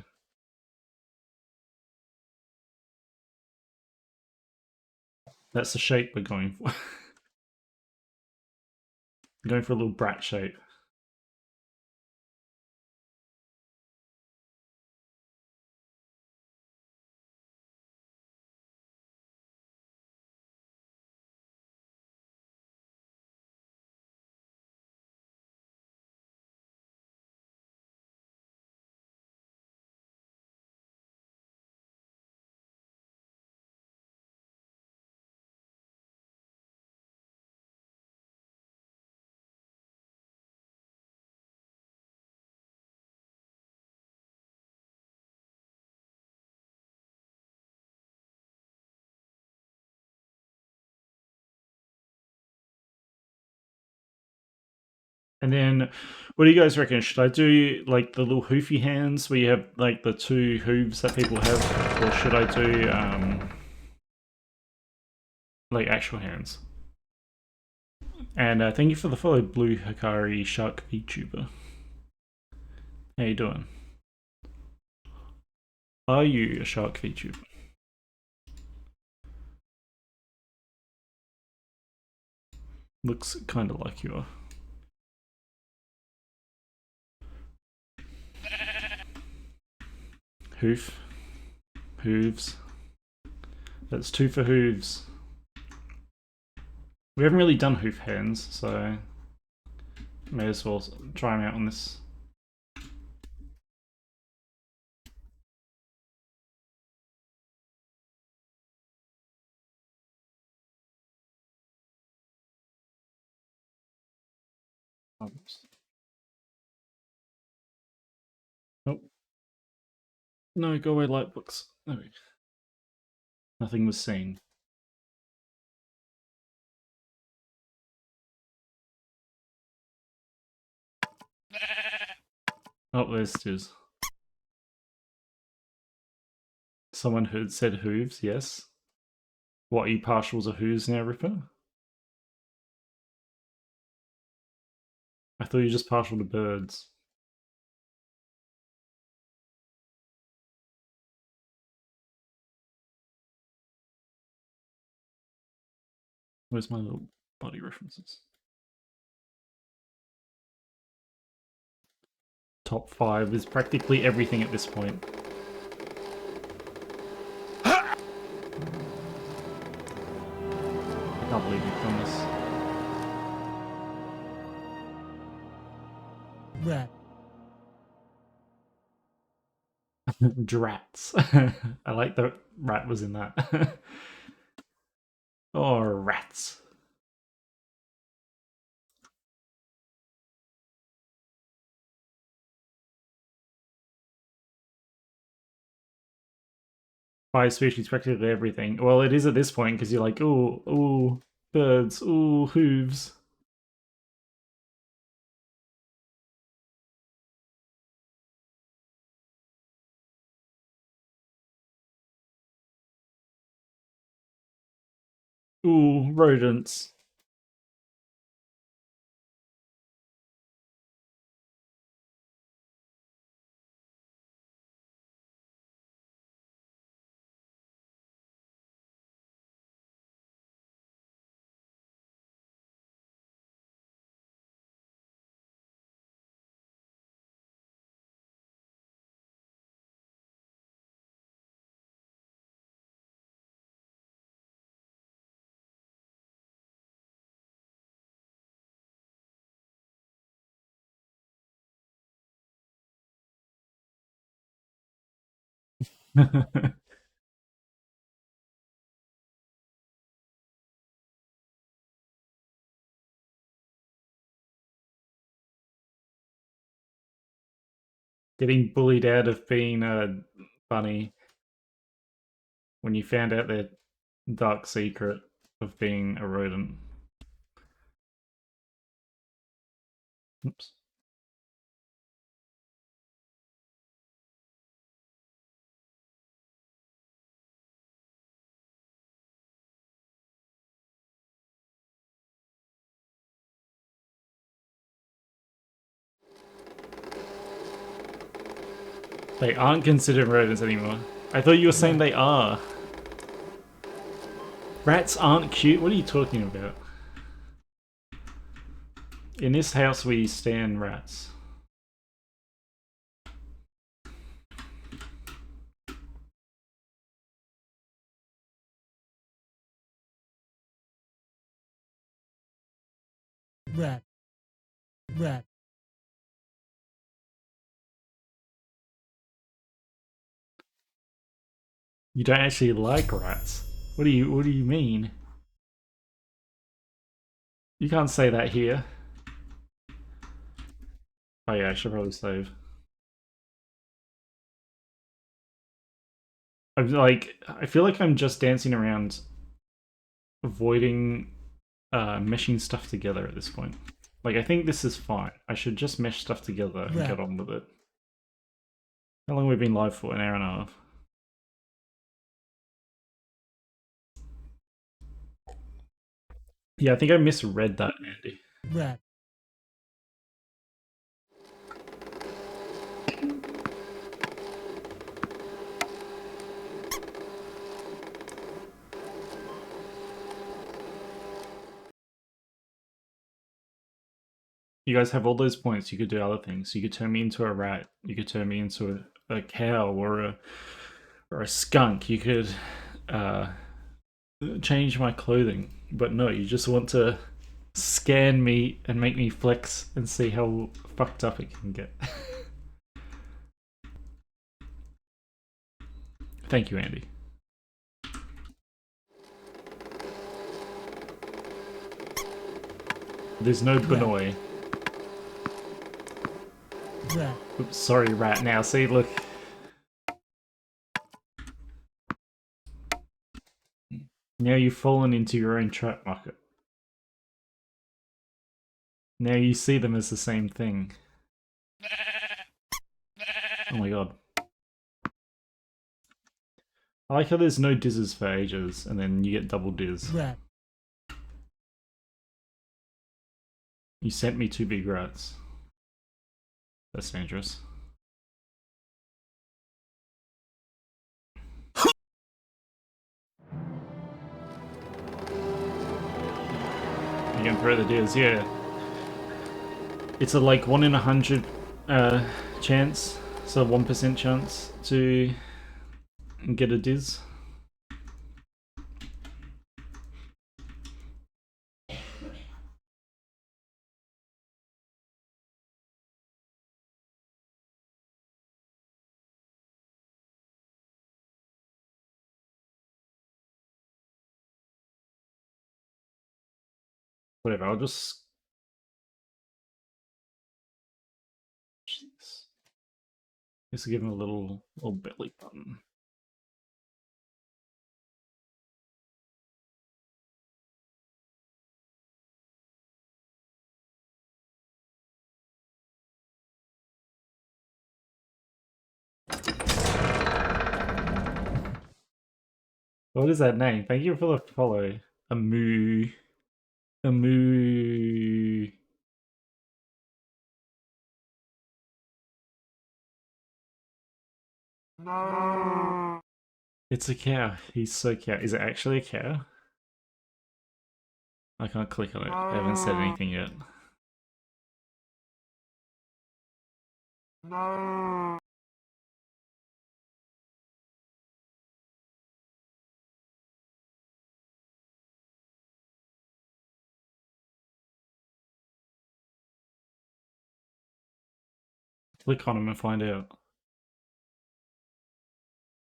that's the shape we're going for. Going for a little brat shape. And then, what do you guys reckon? Should I do like the little hoofy hands where you have like the two hooves that people have, or should I do like actual hands? And thank you for the follow, Blue Hikari Shark VTuber. How you doing? Are you a shark VTuber? Looks kind of like you are. Hoof. Hooves. That's two for hooves. We haven't really done hoof hands, so may as well try them out on this. Oops. Nope. No, go away, Lightbooks. There we go. Nothing was seen. Oh, there's Stiz. Someone had said hooves, yes. What, are you partial to hooves now, Ripper? I thought you were just partial to birds. Where's my little body references? Top 5 is practically everything at this point. I can't believe you've done this. Rat. Drats. I like that rat was in that. Oh, rats. Five species, practically everything. Well, it is at this point because you're like, ooh, ooh, birds, ooh, hooves. Ooh, rodents. Getting bullied out of being funny when you found out their dark secret of being a rodent. Oops. They aren't considered rodents anymore. I thought you were saying they are. Rats aren't cute. What are you talking about? In this house, we stand rats. Rat. Rat. You don't actually like rats. What do you mean? You can't say that here. Oh yeah, I should probably save. I'm like, I feel like I'm just dancing around, avoiding meshing stuff together at this point. Like, I think this is fine. I should just mesh stuff together and get on with it. How long have we been live for? An hour and a half. Yeah, I think I misread that, Andy. Rat. You guys have all those points. You could do other things. You could turn me into a rat. You could turn me into a cow or a skunk. You could change my clothing. But no, you just want to scan me and make me flex and see how fucked up it can get. Thank you, Andy. There's no Benoy. Rat. Oops, sorry, rat. Now, see, look. Now you've fallen into your own trap, Market. Now you see them as the same thing. Oh my god. I like how there's no dizzes for ages, and then you get double diz. Rat. You sent me 2 big rats. That's dangerous. You can throw the diz, yeah. It's a like 1 in 100 chance, so 1% chance to get a diz. Whatever, I'll just... Jeez. Just give him a little belly button. What is that name? Thank you for the follow. A moo. A moo. No. It's a cow. He's so cow. Is it actually a cow? I can't click on it. I haven't said anything yet. No. Click on him and find out.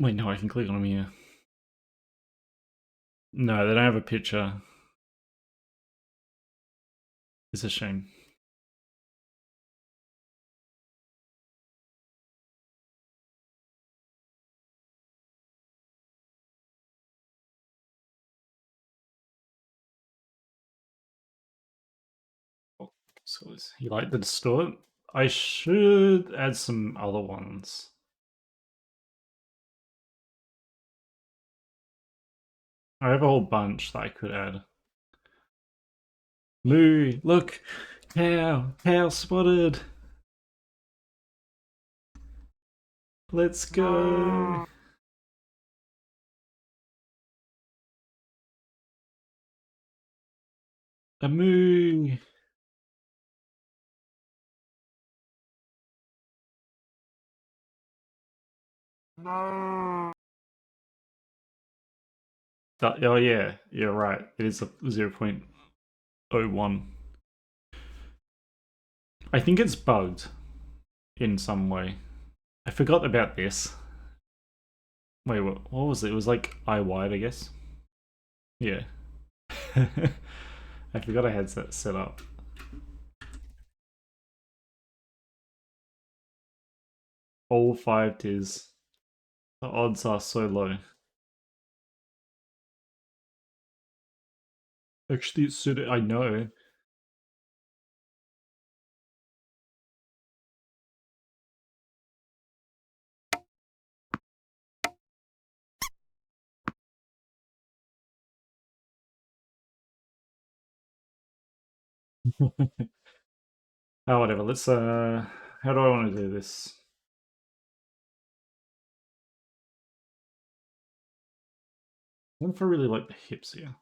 Wait, no, I can click on him here. No, they don't have a picture. It's a shame. Oh, so you like the distort? I should add some other ones. I have a whole bunch that I could add. Moo! Look! Cow! Cow spotted! Let's go! A moo! No. Oh yeah, you're right. It is a 0.01. I think it's bugged in some way. I forgot about this. Wait, what was it? It was like eye wide, I guess. Yeah. I forgot I had that set up. All 5 tiers. The odds are so low. Actually, it's suited. I know. Oh, whatever. Let's, how do I want to do this? I don't really like the hips here.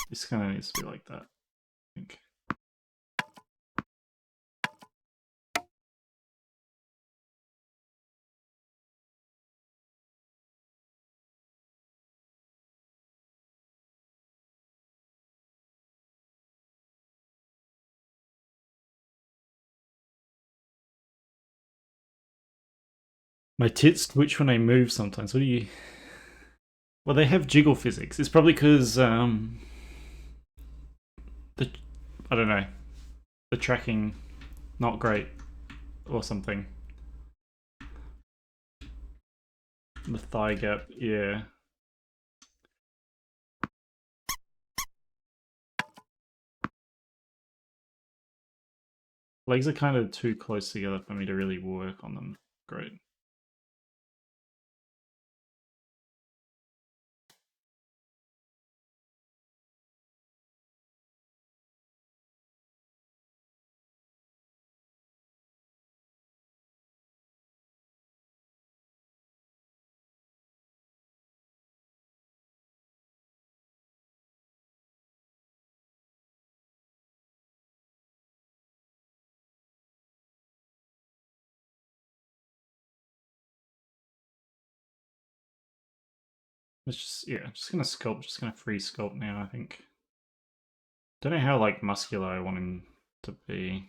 This kind of needs to be like that, I think. My tits twitch when I move sometimes. What do you... Well, they have jiggle physics. It's probably because, the... I don't know. The tracking, not great. Or something. The thigh gap, yeah. Legs are kind of too close together for me to really work on them. Great. Let's just, yeah, just gonna sculpt, just gonna free sculpt now, I think. Don't know how, like, muscular I want him to be.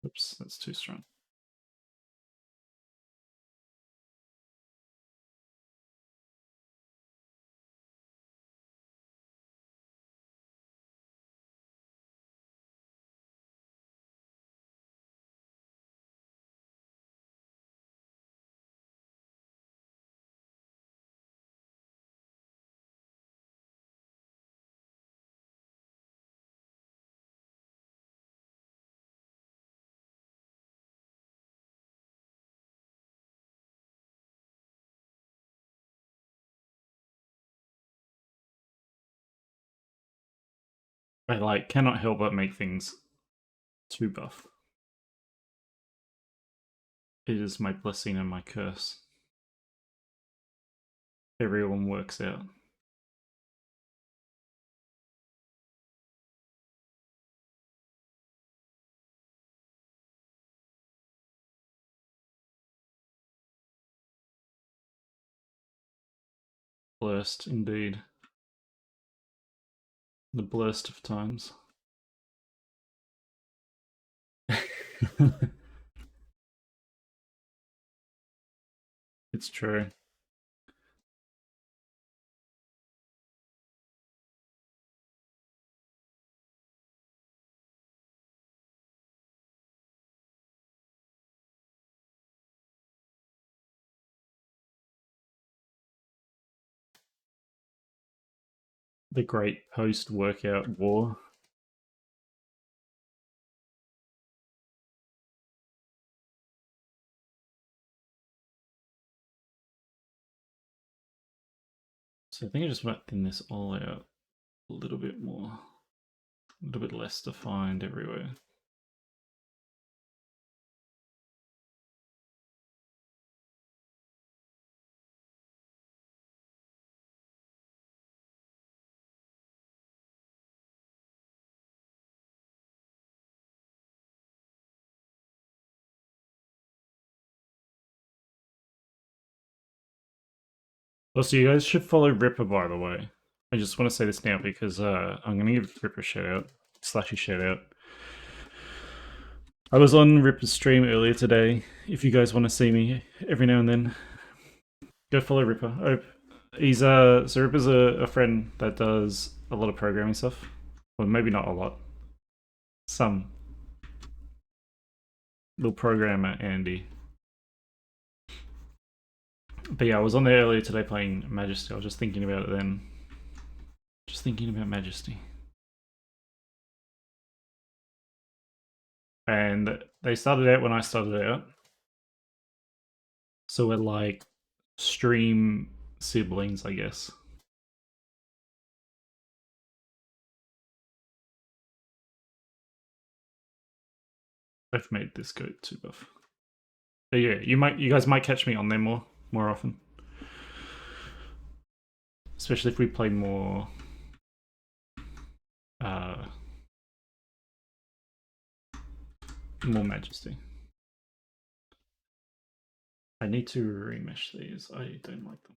Oops, that's too strong. I, like, cannot help but make things too buff. It is my blessing and my curse. Everyone works out. Blessed, indeed. The blessed of times. It's true. The great post-workout war. So I think I just want to thin this all out a little bit more. A little bit less defined everywhere. Also, you guys should follow Ripper, by the way. I just want to say this now because I'm going to give Ripper a shout out. Slashy shout out. I was on Ripper's stream earlier today. If you guys want to see me every now and then, go follow Ripper. He's so Ripper's a friend that does a lot of programming stuff. Well, maybe not a lot. Some little programmer Andy. But yeah, I was on there earlier today playing Majesty. I was just thinking about it then. Just thinking about Majesty. And they started out when I started out. So we're like stream siblings, I guess. I've made this goat too buff. But yeah, you guys might catch me on there more often. Especially if we play more uh more Majesty. I need to remesh these. I don't like them.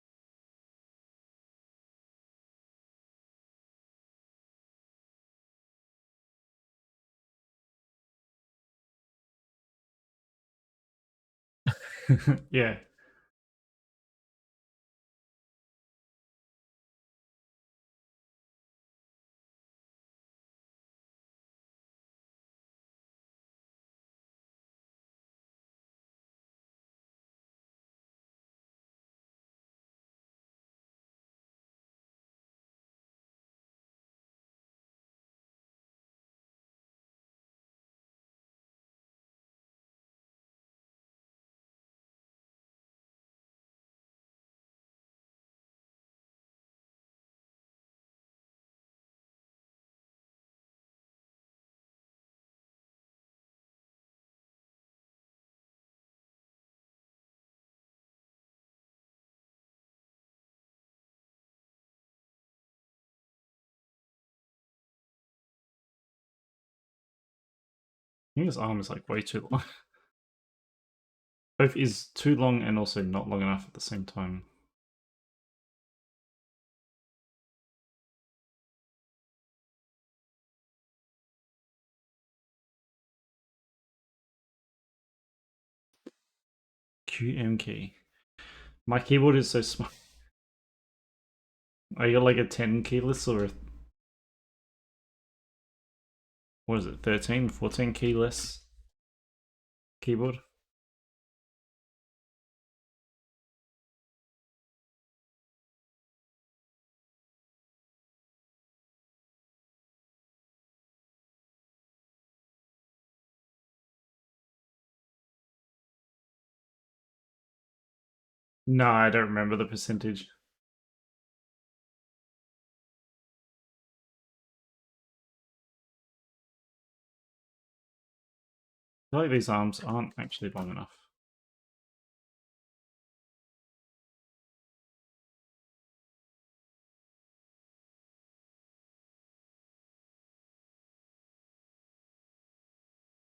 Yeah. I think this arm is like way too long. Both is too long and also not long enough at the same time. QM key. My keyboard is so small. I got like a 10 keyless or a, what is it, 13, 14 keyless keyboard? No, I don't remember the percentage. I feel like these arms aren't actually long enough.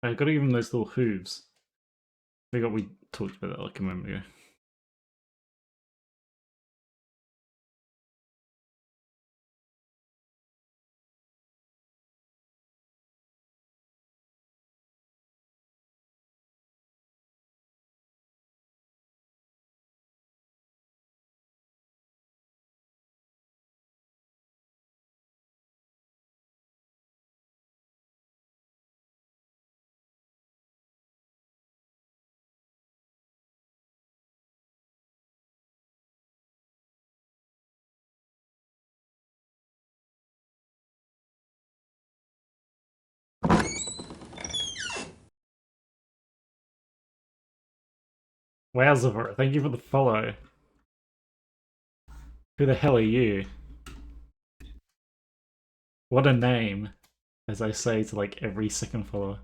I gotta give them those little hooves. We talked about that like a moment ago. Wowza, thank you for the follow. Who the hell are you? What a name, as I say to like every second follower.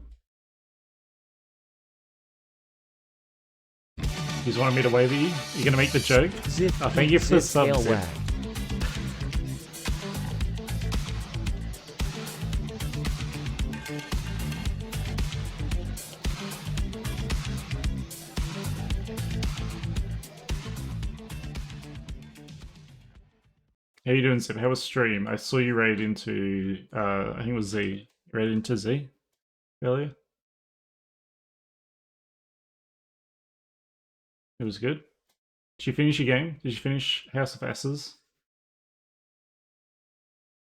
You just wanted me to wave at you? You're gonna make the joke? Zip, Oh, thank you for the zip, tail sub, Zip. wag. How you doing, Zip? How was stream? I saw you raid into, I think it was Z. Raid into Z earlier? It was good. Did you finish your game? Did you finish House of Asses?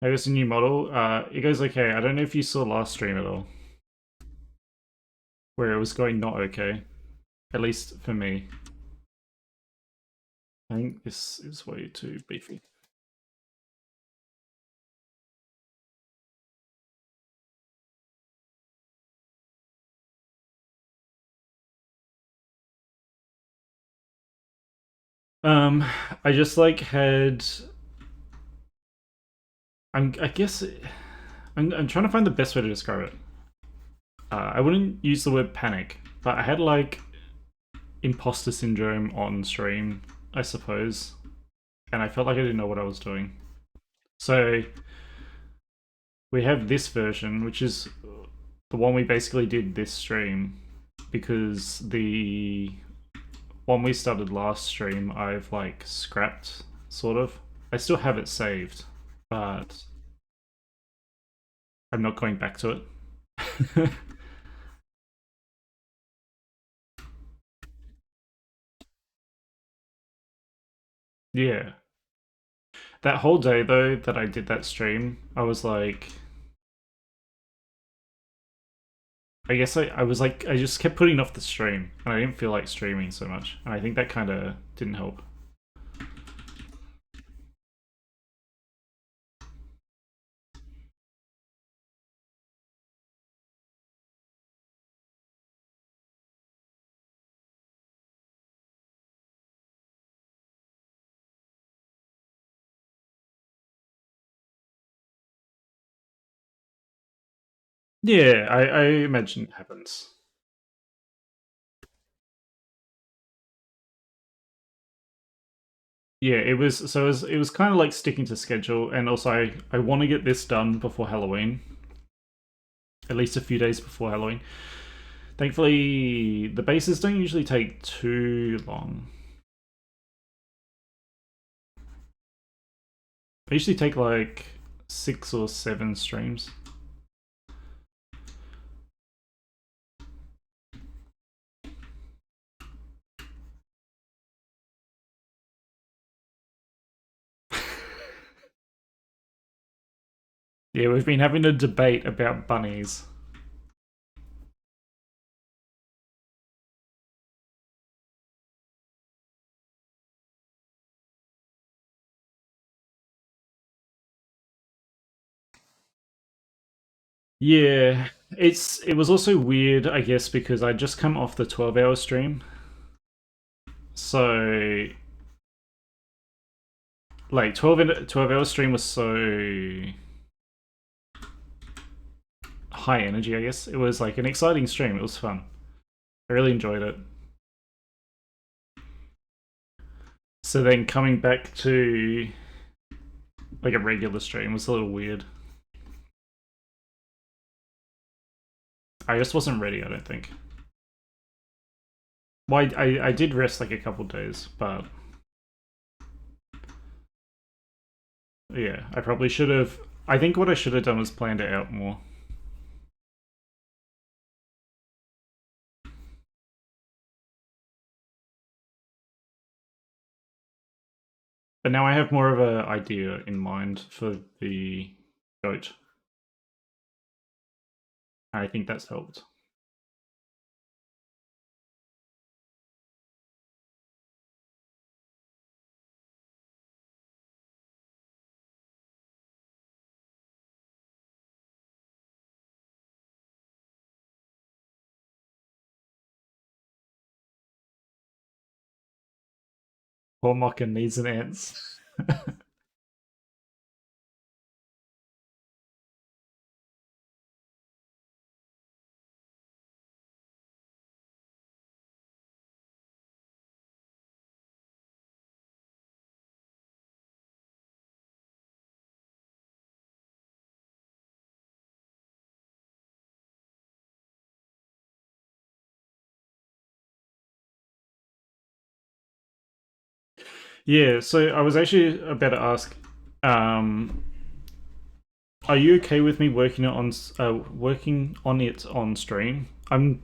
I guess a new model. It goes okay. I don't know if you saw last stream at all. Where it was going not okay. At least for me. I think this is way too beefy. I just like had. I guess I'm trying to find the best way to describe it. I wouldn't use the word panic, but I had like imposter syndrome on stream, I suppose, and I felt like I didn't know what I was doing. So we have this version, which is the one we basically did this stream, because the one we started last stream I've like scrapped, sort of. I still have it saved, but I'm not going back to it. Yeah. That whole day though that I did that stream, I was like, I guess I was like, I just kept putting off the stream and I didn't feel like streaming so much. And I think that kind of didn't help. Yeah, I imagine it happens. Yeah, it was kind of like sticking to schedule, and also I want to get this done before Halloween, at least a few days before Halloween. Thankfully, the bases don't usually take too long. They usually take like 6 or 7 streams. Yeah, we've been having a debate about bunnies. Yeah, it was also weird, I guess, because I just come off the 12-hour stream. So like 12-hour stream was so high energy, I guess. It was like an exciting stream. It was fun. I really enjoyed it. So then coming back to like a regular stream was a little weird. I just wasn't ready, I don't think. Well, I did rest like a couple days, but yeah, I probably should have. I think what I should have done was planned it out more. But now I have more of an idea in mind for the goat. I think that's helped. Poor Mocken needs an ants. Yeah, so I was actually about to ask, um, are you okay with me working it on stream? I'm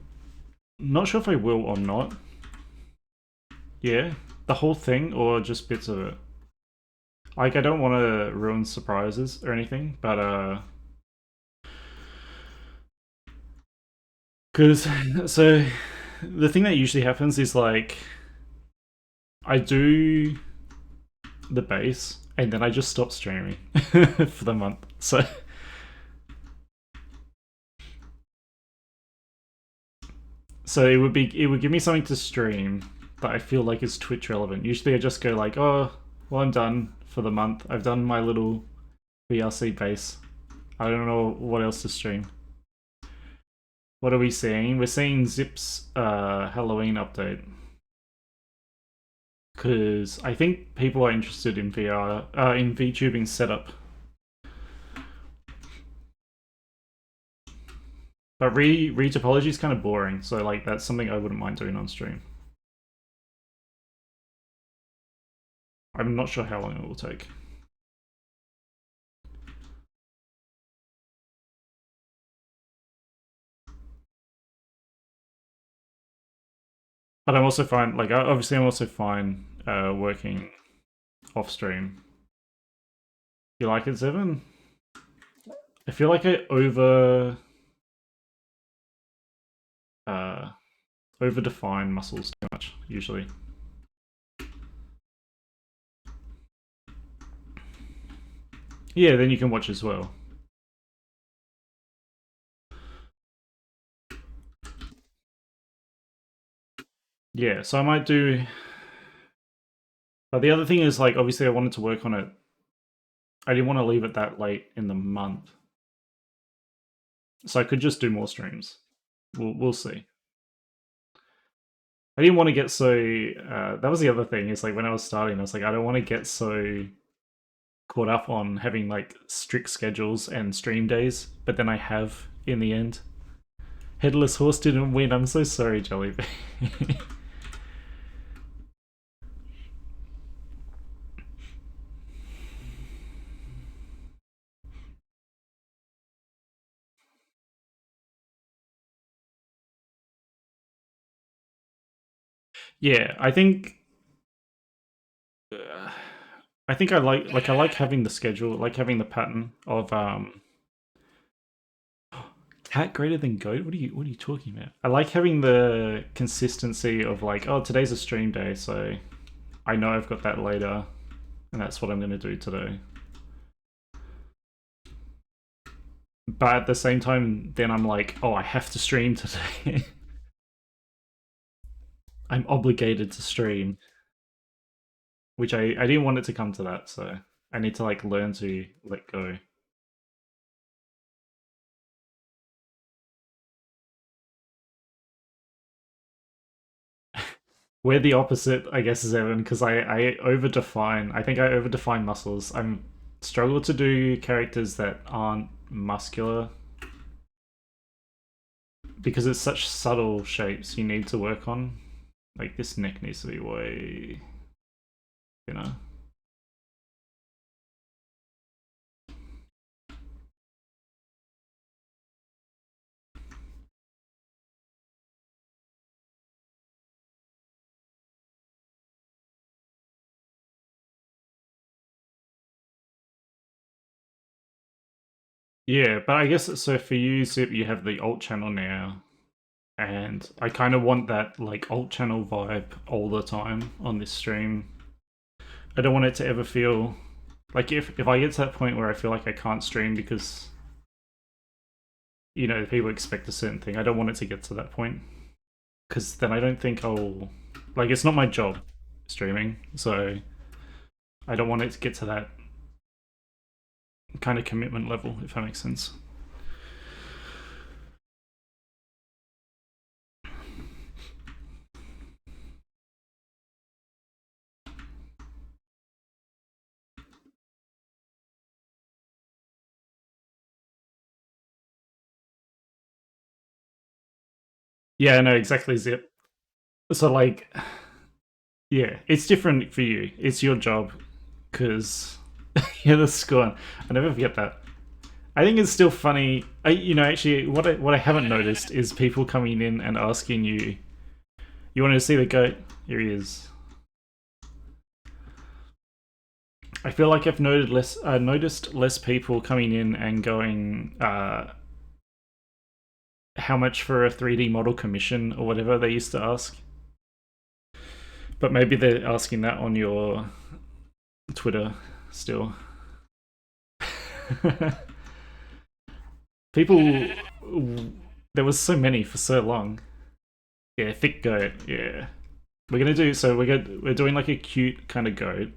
not sure if I will or not. Yeah, the whole thing or just bits of it. Like, I don't want to ruin surprises or anything, but because so the thing that usually happens is like I do the base and then I just stop streaming for the month. So it would give me something to stream that I feel like is Twitch relevant. Usually I just go like, oh, well, I'm done for the month. I've done my little VRC base. I don't know what else to stream. What are we seeing? We're seeing Zip's Halloween update. Because I think people are interested in in VTubing setup. But re-topology is kind of boring, so like that's something I wouldn't mind doing on stream. I'm not sure how long it will take. But I'm also fine, like obviously I'm also fine working off stream. You like it, Seven? I feel like I over define muscles too much, usually. Yeah, then you can watch as well. Yeah, so I might do... But the other thing is, like, obviously I wanted to work on it. I didn't want to leave it that late in the month. So I could just do more streams. We'll see. I didn't want to get so... that was the other thing, is like when I was starting, I was like, I don't want to get so caught up on having like strict schedules and stream days, but then I have in the end. Headless Horse didn't win. I'm so sorry, Jellybean. Yeah, uh, I think I like having the schedule, like having the pattern of cat greater than goat. What are you talking about? I like having the consistency of like, oh, today's a stream day, so I know I've got that later, and that's what I'm going to do today. But at the same time, then I'm like, oh, I have to stream today. I'm obligated to stream, which I didn't want it to come to that, so I need to like learn to let go. We're the opposite, I guess, is Evan, because I overdefine. I think I overdefine muscles. I'm struggle to do characters that aren't muscular because it's such subtle shapes you need to work on. Like this neck needs to be way, you know. Yeah, but I guess so for you, Zip, you have the alt channel now, and I kind of want that like alt channel vibe all the time on this stream. I don't want it to ever feel like if I get to that point where I feel like I can't stream because people expect a certain thing. I don't want it to get to that point because then I don't think I'll like it's not my job streaming, so I don't want it to get to that kind of commitment level, if that makes sense. Yeah, no, exactly, Zip. So like, yeah, it's different for you. It's your job because yeah, the score. I never forget that. I think it's still funny. Actually, what I haven't noticed is people coming in and asking you, "You want to see the goat? Here he is." I feel like I've noticed less people coming in and going, "How much for a 3D model commission?" or whatever they used to ask. But maybe they're asking that on your Twitter still. People, there was so many for so long. Yeah, thick goat. Yeah, we're gonna do so. We're doing like a cute kind of goat,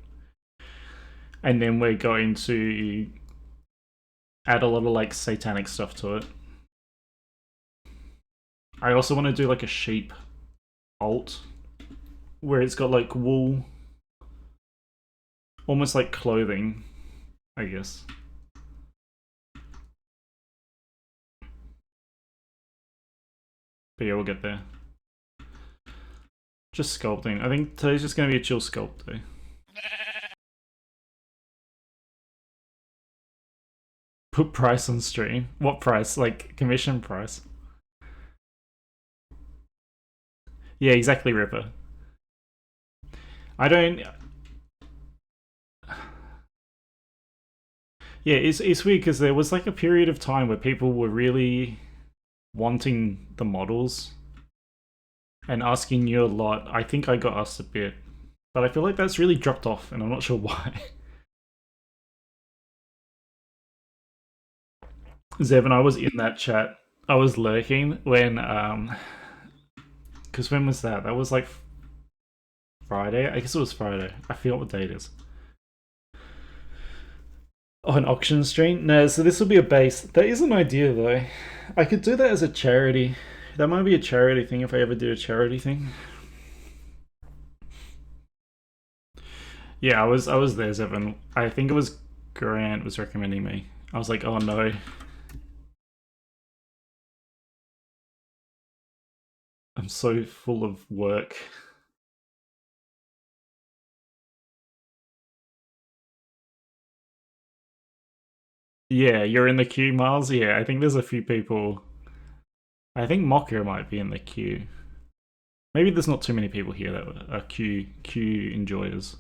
and then we're going to add a lot of like satanic stuff to it. I also want to do like a sheep alt where it's got like wool, almost like clothing, I guess. But yeah, we'll get there. Just sculpting. I think today's just going to be a chill sculpt day. Put price on stream. What price? Like commission price? Yeah, exactly, Ripper. I don't. Yeah, it's weird because there was like a period of time where people were really wanting the models and asking you a lot. I think I got asked a bit, but I feel like that's really dropped off, and I'm not sure why. Zevin, I was in that chat. I was lurking when because when was that? That was like Friday. I guess it was Friday. I forgot what day it is. Oh, an auction stream? No, so this will be a base. That is an idea though. I could do that as a charity. That might be a charity thing if I ever do a charity thing. Yeah, I was there, Zevin. I think it was Grant was recommending me. I was like, oh no. I'm so full of work. Yeah, you're in the queue, Miles. Yeah, I think there's a few people. I think Mocker might be in the queue. Maybe there's not too many people here that are queue enjoyers,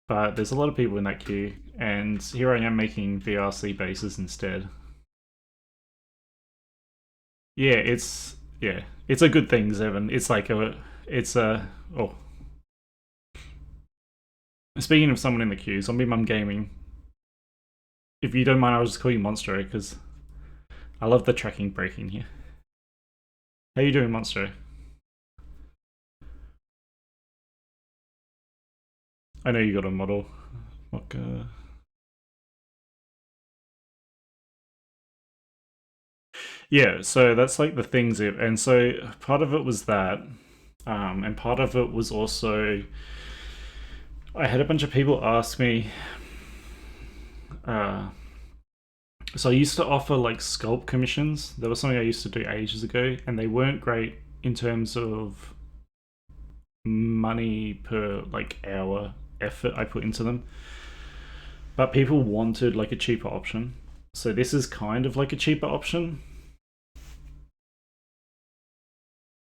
but there's a lot of people in that queue, and here I am making VRC bases instead. Yeah, it's a good thing, Zevin. It's a oh. Speaking of someone in the queue, Zombie Mum Gaming. If you don't mind, I'll just call you Monstro because I love the tracking breaking here. How you doing, Monstro? I know you got a model. Wolke. Yeah, so that's like the things, and so part of it was that, and part of it was also I had a bunch of people ask me. Uh, so I used to offer like sculpt commissions. That was something I used to do ages ago, and they weren't great in terms of money per like hour effort I put into them. But people wanted like a cheaper option. So this is kind of like a cheaper option.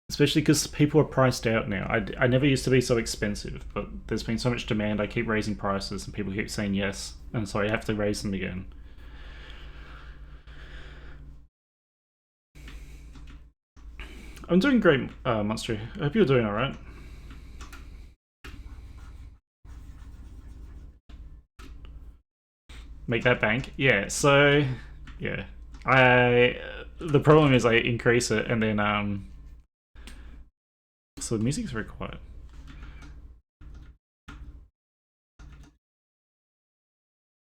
Especially because people are priced out now. I never used to be so expensive, but there's been so much demand. I keep raising prices, and people keep saying yes, and so I have to raise them again. I'm doing great, Monster. I hope you're doing all right. Make that bank. Yeah. So, yeah. I the problem is I increase it and then So the music's very quiet.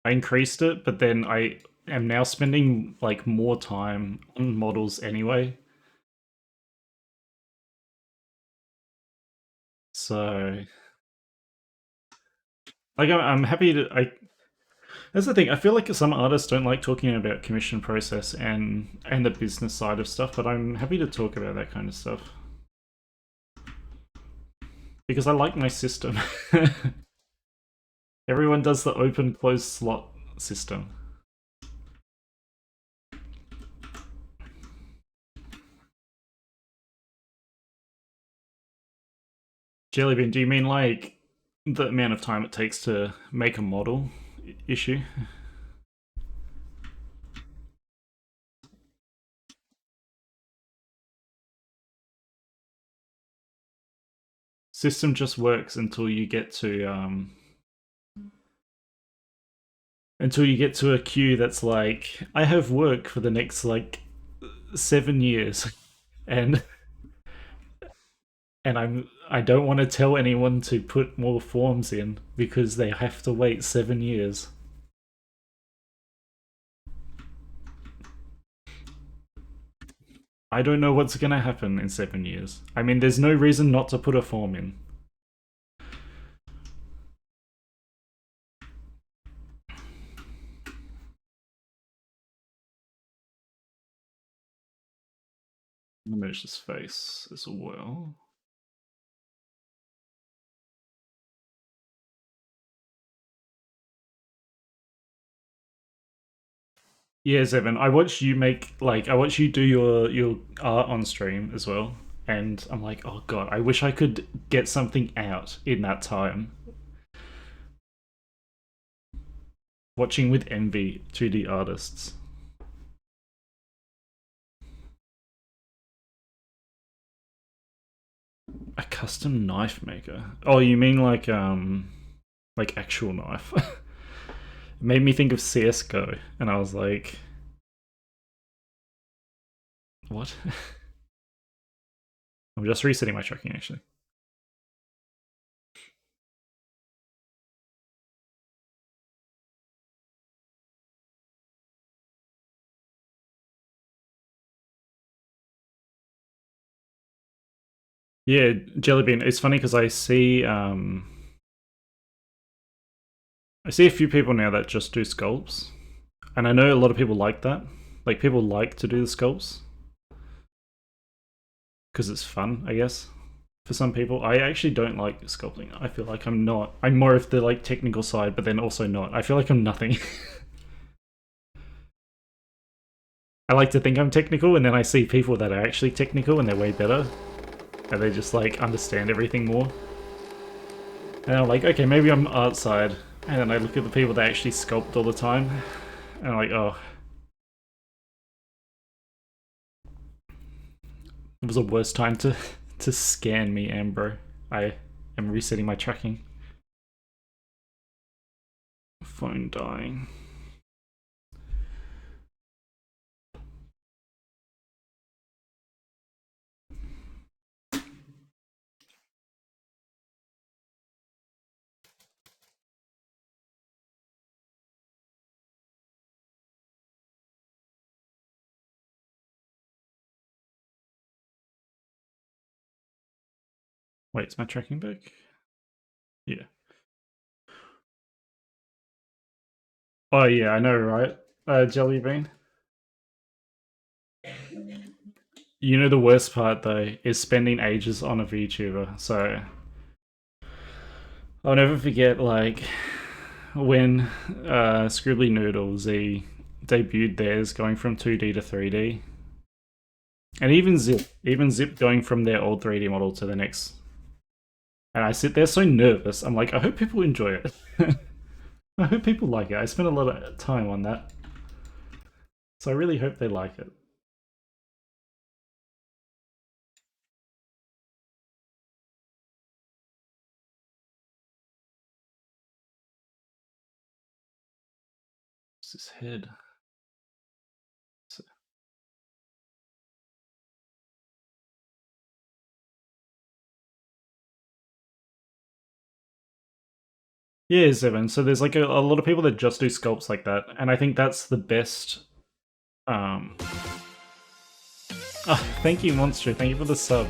I increased it, but then I am now spending like more time on models anyway. So like I'm happy to I that's the thing. I feel like some artists don't like talking about commission process and the business side of stuff, but I'm happy to talk about that kind of stuff because I like my system. Everyone does the open closed slot system. Jellybean, do you mean like the amount of time it takes to make a model issue? System just works until you get to a queue that's like I have work for the next like 7 years, and I don't want to tell anyone to put more forms in because they have to wait 7 years. I don't know what's gonna happen in 7 years. I mean, there's no reason not to put a form in. Image this face as well. Yeah, Evan. I watch you do your art on stream as well, and I'm like, oh god, I wish I could get something out in that time. Watching with envy 2D artists. A custom knife maker. Oh, you mean like actual knife? It made me think of CS:GO, and I was like, what? I'm just resetting my tracking actually. Yeah, Jellybean. It's funny because I see a few people now that just do sculpts, and I know a lot of people like that. Like people like to do the sculpts. because it's fun, I guess. For some people, I actually don't like sculpting. I feel like I'm not. I'm more of the like technical side, but then also not. I feel like I'm nothing. I like to think I'm technical, and then I see people that are actually technical and they're way better, and they just like understand everything more. And I'm like, okay, maybe I'm art side, and then I look at the people that actually sculpt all the time, and I'm like, oh, it was the worst time to scan me, Ambro. I am resetting my tracking. Phone dying. Wait, is my tracking back? Yeah. Oh yeah, I know, right? Jellybean. You know the worst part though is spending ages on a VTuber. So I'll never forget like when Scribbly Noodles they debuted theirs going from 2D to 3D. And even Zip going from their old 3D model to the next. And I sit there so nervous. I'm like, I hope people enjoy it. I hope people like it. I spent a lot of time on that. So I really hope they like it. What's his head? So, yeah, Zevin. So there's like a lot of people that just do sculpts like that, and I think that's the best. Oh, thank you, Monster. Thank you for the sub.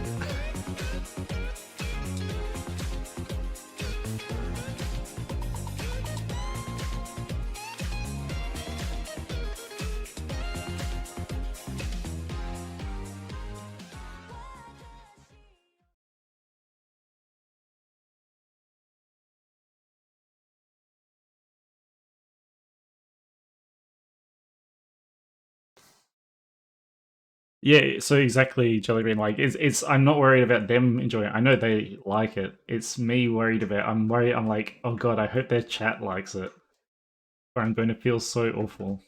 Yeah, so exactly, Jellybean. Like, it's. I'm not worried about them enjoying it. I know they like it. It's me worried about. I'm worried. I'm like, oh god, I hope their chat likes it, or I'm going to feel so awful.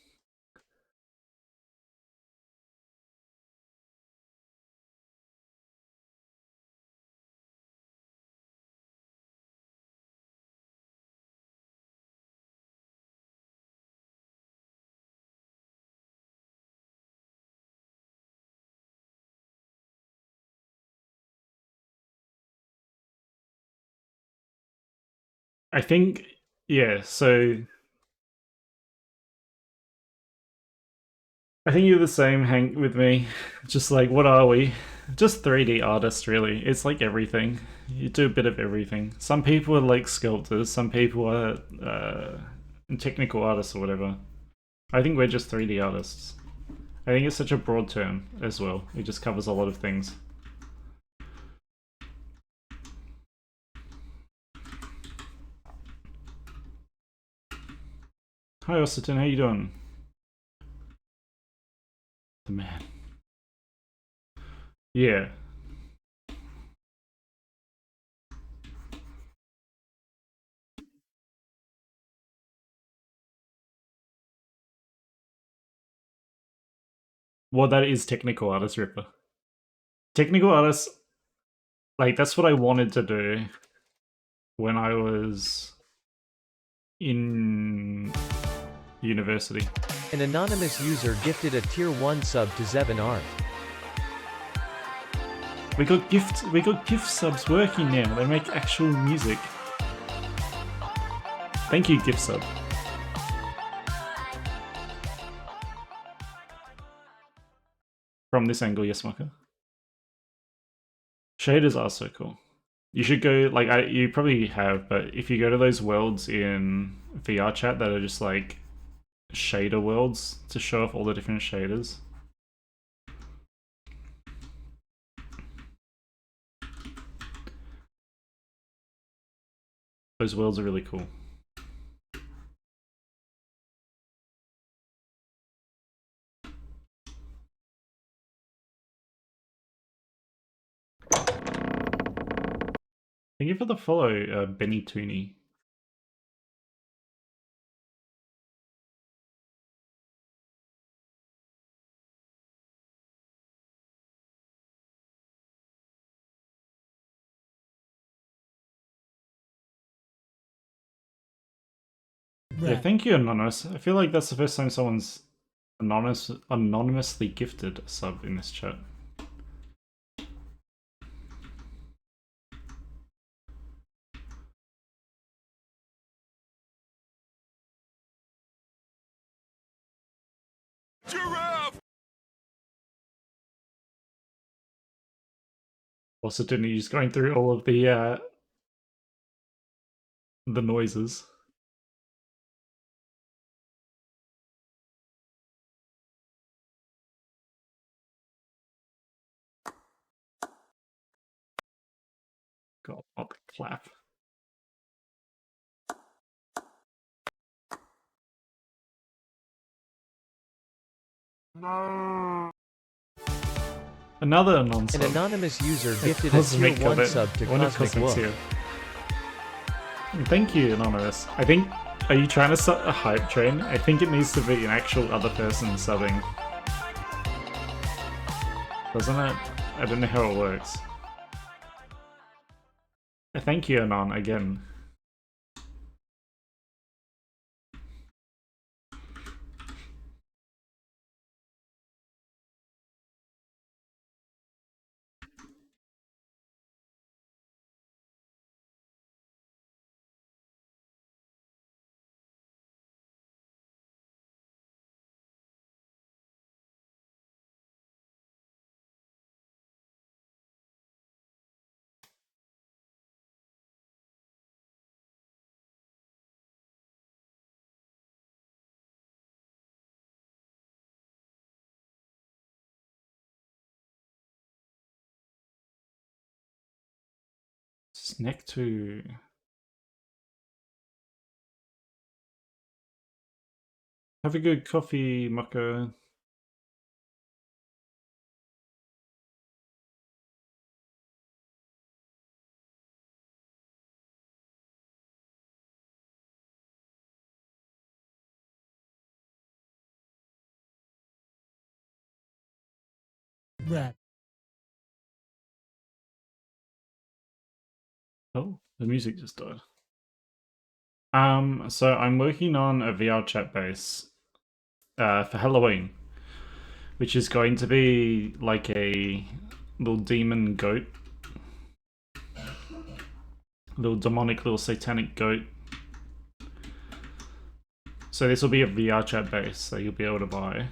I think, yeah. So I think you're the same, Hank, with me. Just like, what are we? Just 3D artists, really. It's like everything. You do a bit of everything. Some people are like sculptors. Some people are technical artists or whatever. I think we're just 3D artists. I think it's such a broad term as well. It just covers a lot of things. Hi, Osterton. How you doing? The man. Yeah. Well, that is technical artist, Ripper. Technical artists, like, that's what I wanted to do when I was in university. An anonymous user gifted a tier 1 sub to Zevin Art. We got gift subs working now. They make actual music. Thank you, gift sub. From this angle, yes, Maka. Shaders are so cool. You should go, like, you probably have, but if you go to those worlds in VR chat that are just like shader worlds to show off all the different shaders. Those worlds are really cool. Thank you for the follow, Benny Tooney. Yeah, Red. thank you, Anonymous. I feel like that's the first time someone's anonymously gifted a sub in this chat. Giraffe! Also, didn't he just going through all of the noises? God, not the clap. No. Another non An sub. anonymous user gifted a tier 1 sub to Cosmic Wolke. Here. Thank you, Anonymous. I think. Are you trying to start a hype train? I think it needs to be an actual other person subbing. Doesn't it? I don't know how it works. Thank you, Anon, again. Snack to. Have a good coffee, Mucko. Red. Oh, the music just died. So I'm working on a VR chat base for Halloween, which is going to be like a little demon goat, little demonic, little satanic goat. So this will be a VR chat base that you'll be able to buy.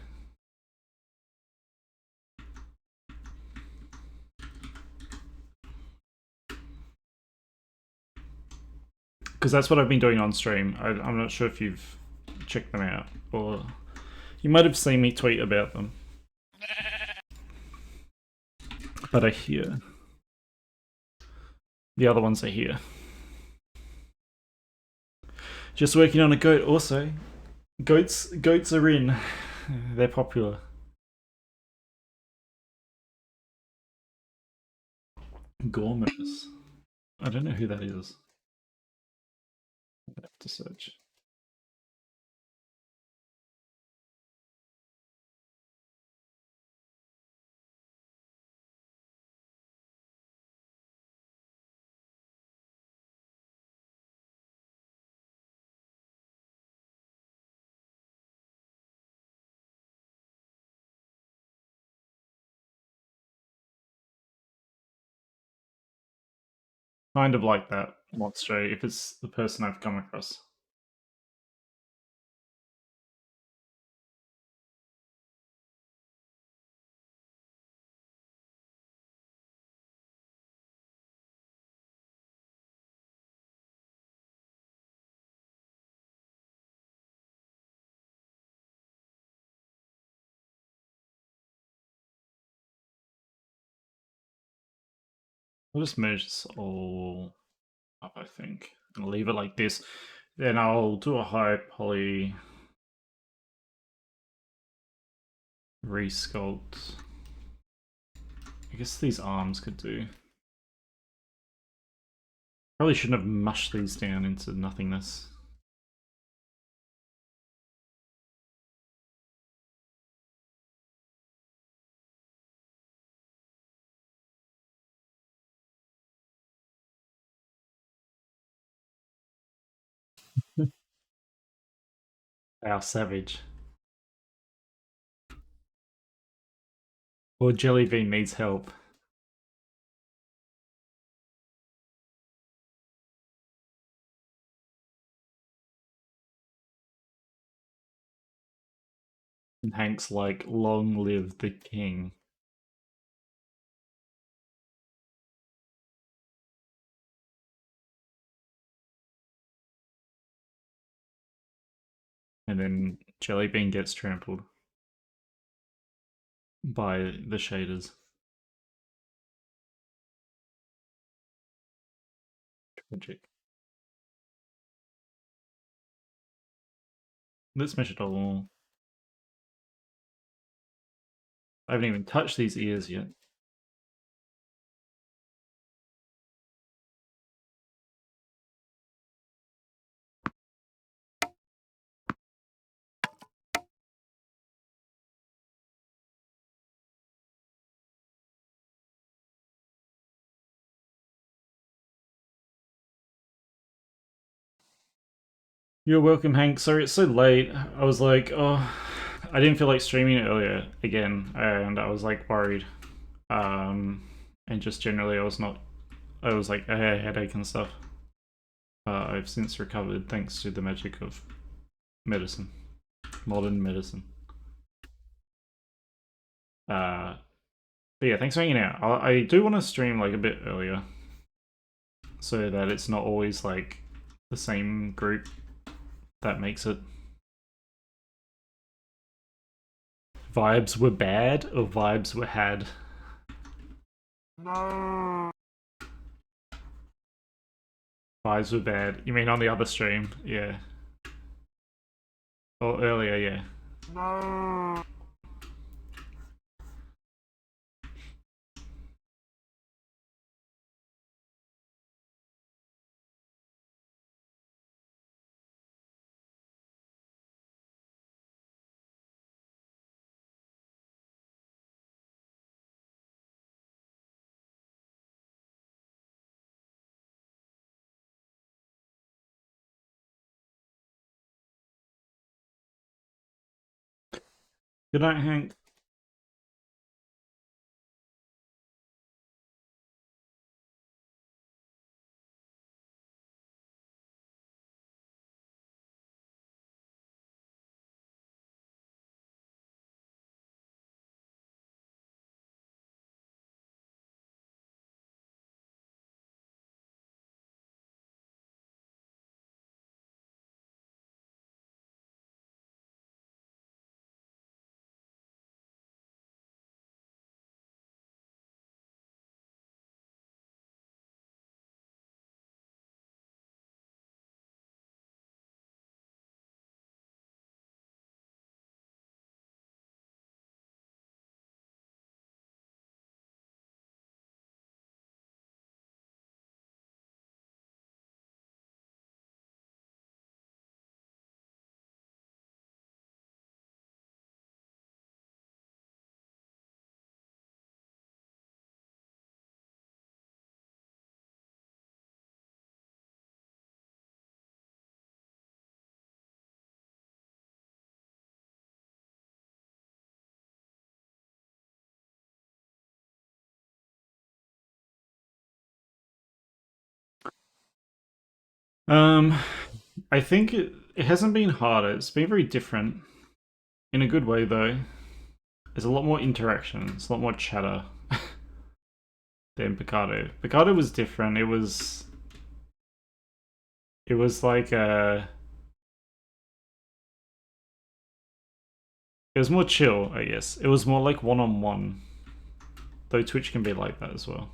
Because that's what I've been doing on stream. I'm not sure if you've checked them out, or you might have seen me tweet about them. But I hear the other ones are here. Just working on a goat also. Goats are in. They're popular. Gormers. I don't know who that is. I have to search. Kind of like that monster, if it's the person I've come across. I'll just merge this all up, I think. I'll leave it like this. Then I'll do a high poly resculpt. I guess these arms could do. Probably shouldn't have mushed these down into nothingness. How savage. Or Jellybean needs help. And Hank's like, long live the king. And then Jellybean gets trampled by the shaders. Tragic. Let's measure it all. I haven't even touched these ears yet. You're welcome, Hank. Sorry it's so late. I was like, oh, I didn't feel like streaming it earlier again, and I was like worried. And just generally, I was like, I had a headache and stuff. I've since recovered thanks to the magic of medicine, modern medicine. But yeah, thanks for hanging out. I do want to stream like a bit earlier, so that it's not always like the same group that makes it. Vibes were bad or vibes were had? No. Vibes were bad. You mean on the other stream? Yeah. Or earlier, yeah. No. Good night, Hank. I think it hasn't been harder. It's been very different. In a good way, though. There's a lot more interaction. It's a lot more chatter than Picardo. Picardo was different. It was like it was more chill, I guess. It was more like one-on-one. Though Twitch can be like that as well.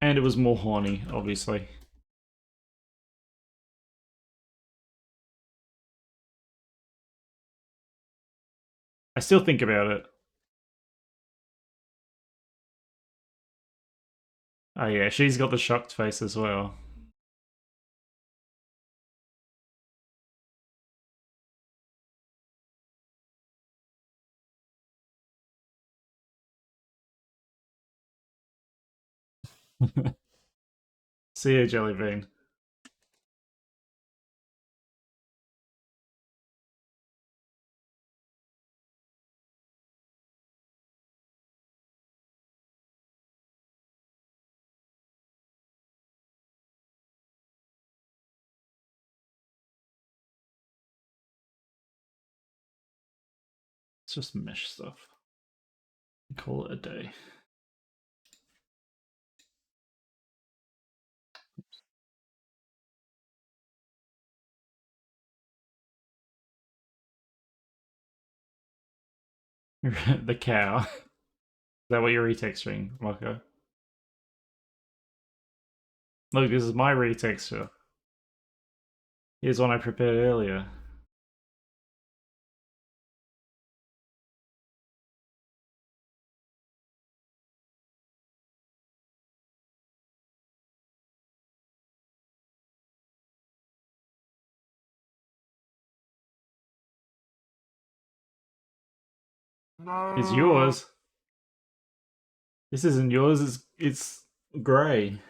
And it was more horny, obviously. I still think about it. Oh yeah, she's got the shocked face as well. See ya, Jellybean. It's just mesh stuff. Call it a day. The cow. Is that what you're retexturing, Marco? Look, this is my retexture. Here's one I prepared earlier. It's yours. This isn't yours, it's grey.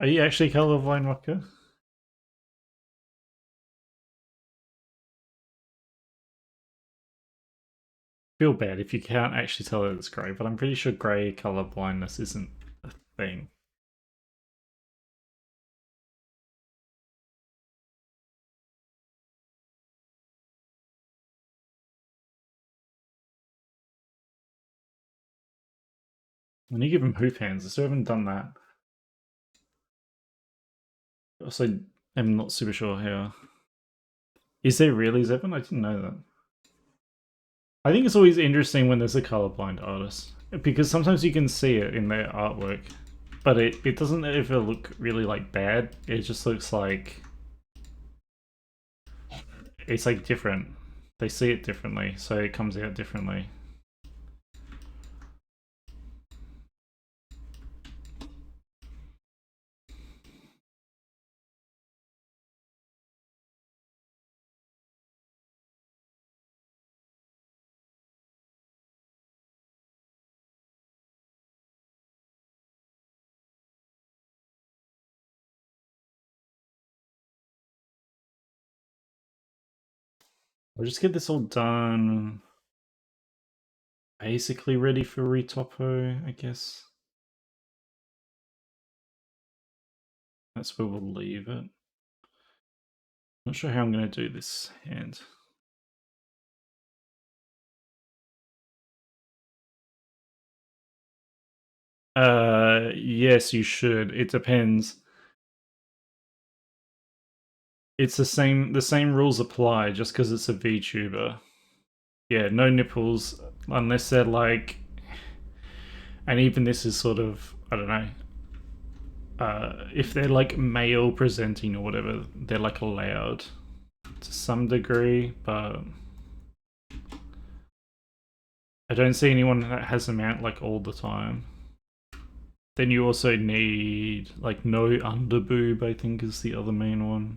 Are you actually colorblind, Marco? Feel bad if you can't actually tell that it's grey, but I'm pretty sure grey color blindness isn't a thing. When you give him hoop hands, I still haven't done that. Also, I'm not super sure how. Is there really Zevin? I didn't know that. I think it's always interesting when there's a colorblind artist, because sometimes you can see it in their artwork, but it doesn't ever look really like bad. It just looks like it's like different. They see it differently, so it comes out differently. We'll just get this all done. Basically ready for retopo, I guess. That's where we'll leave it. Not sure how I'm going to do this hand. Yes, you should. It depends. It's the same rules apply just because it's a VTuber. Yeah, no nipples unless they're like, and even this is sort of, I don't know. If they're like male presenting or whatever, they're like allowed to some degree, but I don't see anyone that has them out like all the time. Then you also need like no underboob, I think is the other main one.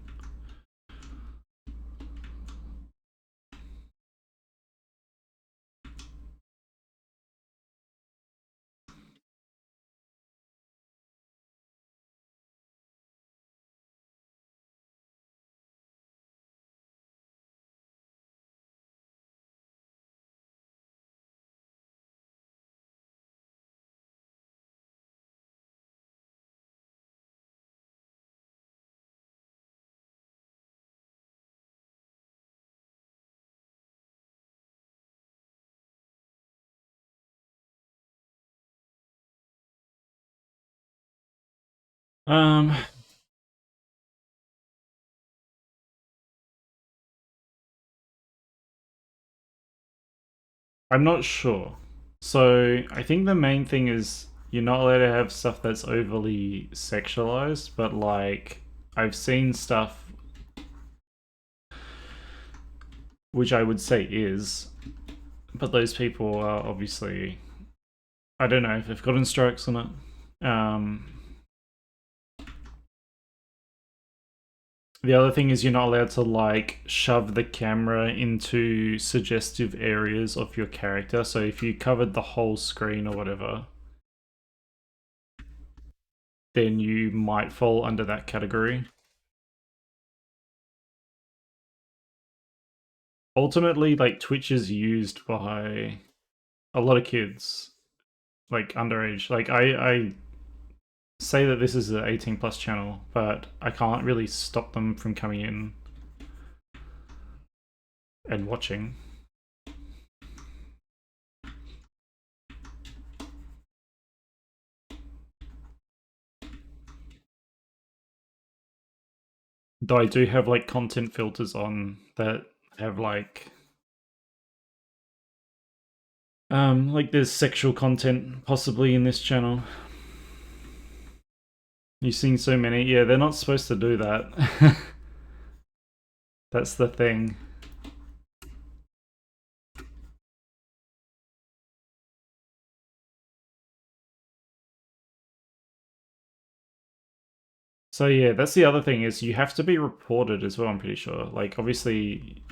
Um, I'm not sure. So I think the main thing is you're not allowed to have stuff that's overly sexualized, but like I've seen stuff which I would say is, but those people are obviously, I don't know if they've gotten strokes on it. The other thing is you're not allowed to like shove the camera into suggestive areas of your character. So if you covered the whole screen or whatever, then you might fall under that category. Ultimately, like Twitch is used by a lot of kids, like underage. Like I say that this is an 18 plus channel, but I can't really stop them from coming in and watching. Though I do have like content filters on that have like there's sexual content possibly in this channel. You've seen so many. Yeah, they're not supposed to do that. That's the thing. So yeah, that's the other thing is you have to be reported as well, I'm pretty sure. Like obviously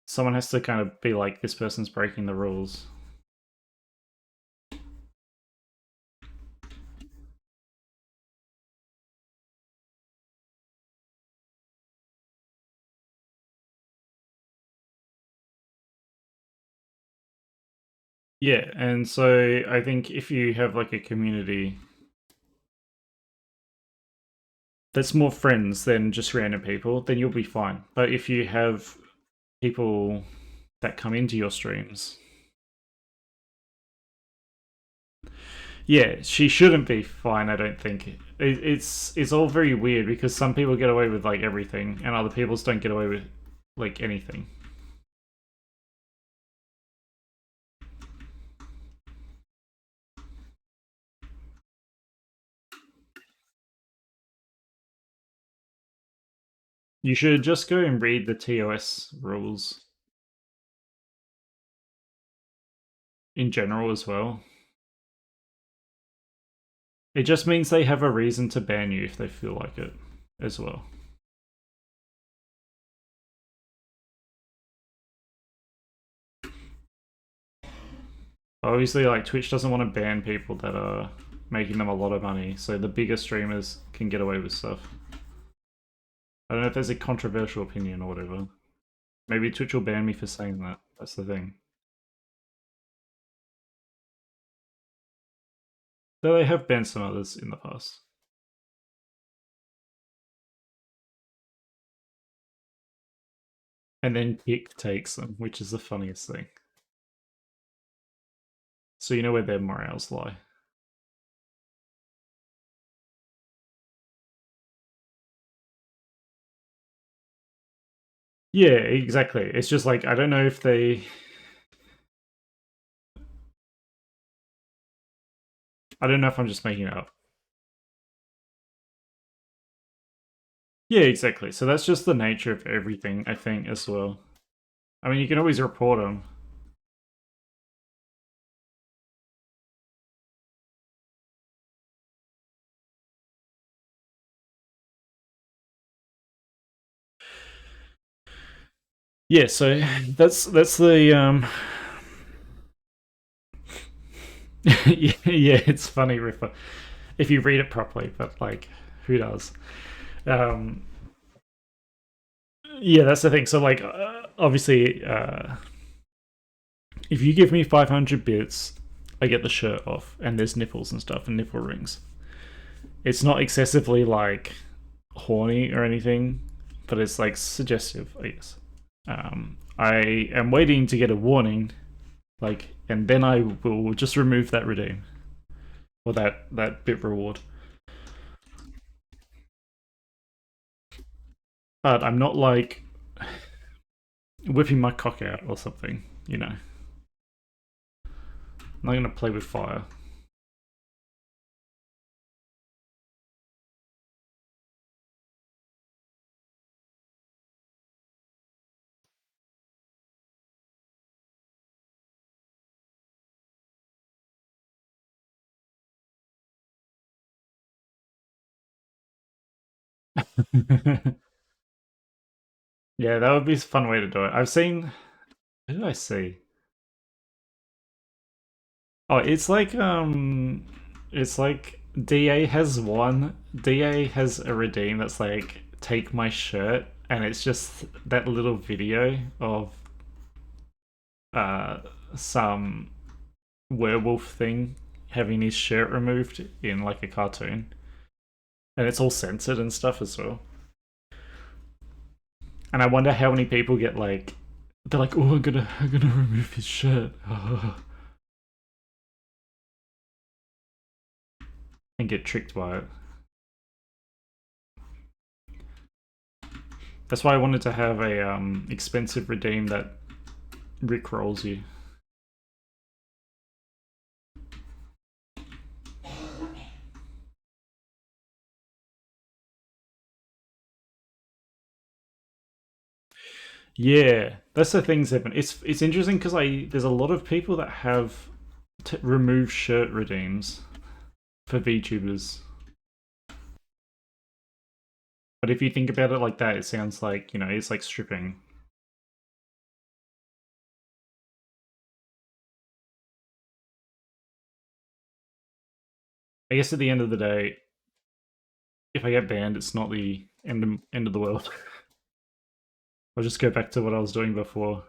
someone has to kind of be like, this person's breaking the rules. Yeah, and so I think if you have like a community that's more friends than just random people, then you'll be fine. But if you have people that come into your streams, yeah, she shouldn't be fine. I don't think it's all very weird because some people get away with like everything, and other people don't get away with like anything. You should just go and read the TOS rules in general as well. It just means they have a reason to ban you if they feel like it as well. Obviously, like Twitch doesn't want to ban people that are making them a lot of money, so the bigger streamers can get away with stuff. I don't know if there's a controversial opinion or whatever. Maybe Twitch will ban me for saying that. That's the thing. Though they have banned some others in the past. And then Kick takes them, which is the funniest thing. So you know where their morals lie. Yeah, exactly. It's just like, I don't know if they... I don't know if I'm just making it up. Yeah, exactly. So that's just the nature of everything, I think, as well. I mean, you can always report them. Yeah, so that's the yeah, it's funny if you read it properly, but like who does? Um yeah, that's the thing. So like obviously if you give me 500 bits, I get the shirt off and there's nipples and stuff and nipple rings. It's not excessively like horny or anything, but it's like suggestive, I guess. I am waiting to get a warning, like, and then I will just remove that redeem. or that bit reward. But I'm not like whipping my cock out or something, you know. I'm not gonna play with fire. Yeah, that would be a fun way to do it. I've seen. What did I see? Oh, it's like DA has one. DA has a redeem that's like take my shirt, and it's just that little video of uh some werewolf thing having his shirt removed in like a cartoon, and it's all censored and stuff as well. And I wonder how many people get like, they're like, oh, I'm gonna remove his shirt, and get tricked by it. That's why I wanted to have a expensive redeem that rickrolls you. Yeah, that's the thing, Zepin. It's interesting because there's a lot of people that have remove shirt redeems for VTubers. But if you think about it like that, it sounds like, you know, it's like stripping. I guess at the end of the day, if I get banned, it's not the end of the world. I'll just go back to what I was doing before.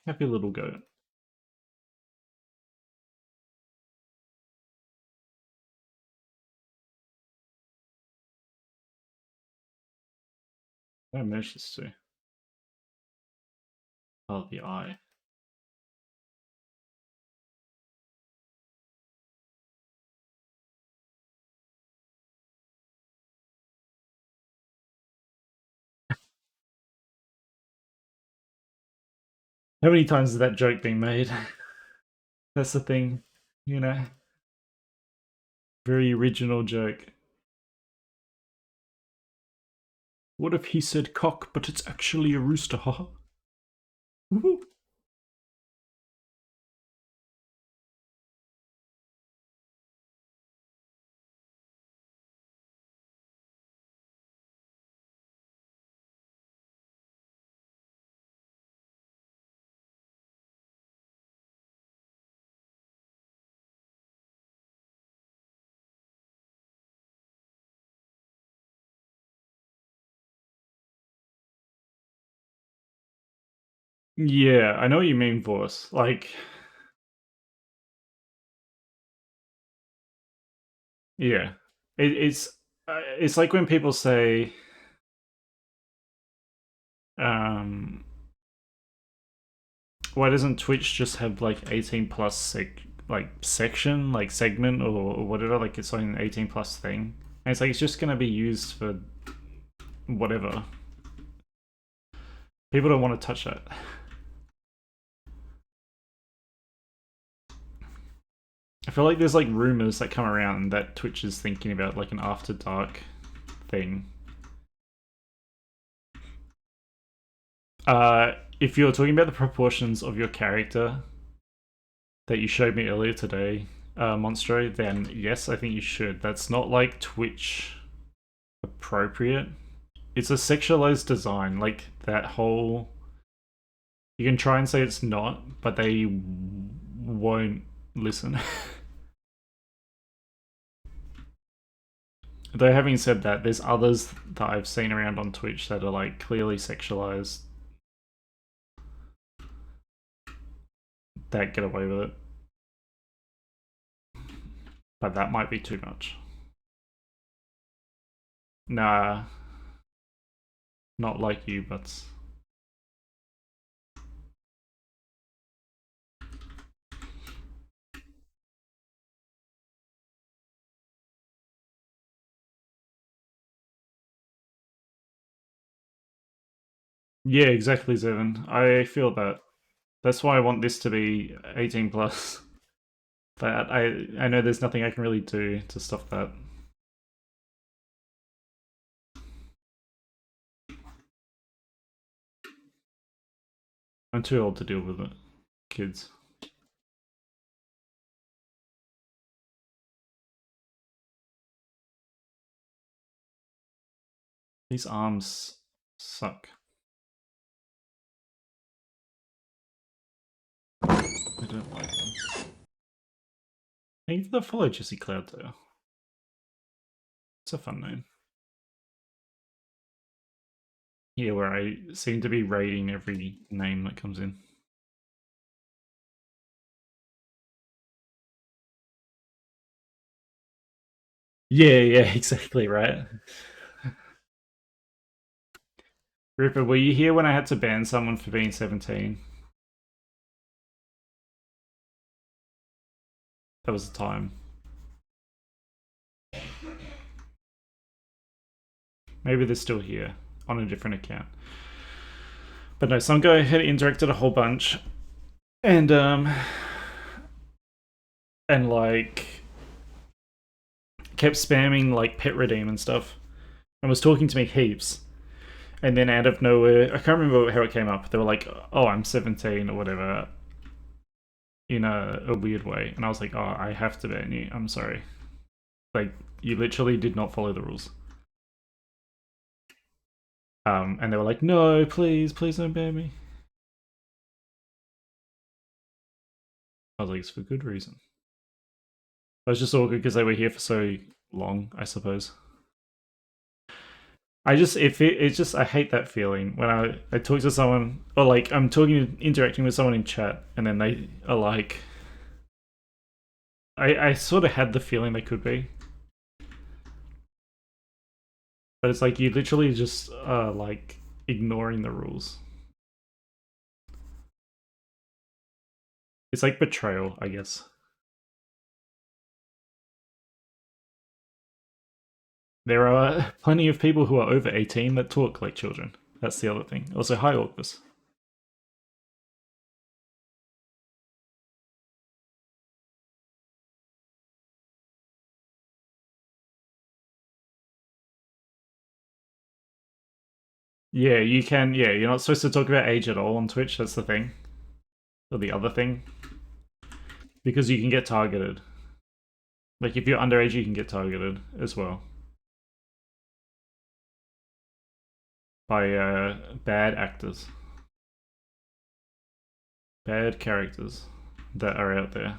Happy little goat. I managed this too. Oh, the eye. How many times has that joke been made? That's the thing, you know. Very original joke. What if he said cock, but it's actually a rooster, haha? Yeah, I know what you mean, Voss. Like, yeah, it's like when people say, um, why doesn't Twitch just have like 18 plus like section, like segment or whatever, like its own 18 plus thing? And it's like it's just gonna be used for whatever. People don't want to touch that. I feel like there's like rumors that come around that Twitch is thinking about like an after dark thing. If you're talking about the proportions of your character that you showed me earlier today, Monstro, then yes, I think you should. That's not like Twitch appropriate. It's a sexualized design, like that whole. You can try and say it's not, but they won't listen. Though having said that, there's others that I've seen around on Twitch that are like clearly sexualized that get away with it. But that might be too much. Nah, not like you, but yeah, exactly, Zevin. I feel that. That's why I want this to be 18 plus. But I know there's nothing I can really do to stop that. I'm too old to deal with it. Kids. These arms suck. I don't like them. Thank you for the follow, Jesse Cloud, though. It's a fun name. Yeah, where I seem to be rating every name that comes in. Yeah, exactly, right? Ripper, were you here when I had to ban someone for being 17? That was the time. Maybe they're still here on a different account. But no, some guy had interacted a whole bunch and like kept spamming like pet redeem and stuff and was talking to me heaps. And then out of nowhere, I can't remember how it came up. They were like, "Oh, I'm 17" or whatever, in a weird way, and I was like, "Oh, I have to ban you. I'm sorry. Like, you literally did not follow the rules." And they were like, "No, please don't ban me." I was like, "It's for good reason." I was just awkward because they were here for so long, I suppose. It's just I hate that feeling when I talk to someone or like I'm interacting with someone in chat and then they are like I sort of had the feeling they could be, but it's like you literally just like ignoring the rules. It's like betrayal, I guess. There are plenty of people who are over 18 that talk like children. That's the other thing. Also, hi Orcus. Yeah, you can. Yeah, you're not supposed to talk about age at all on Twitch. That's the thing. Or the other thing. Because you can get targeted. Like, if you're underage, you can get targeted as well. By bad actors. Bad characters that are out there.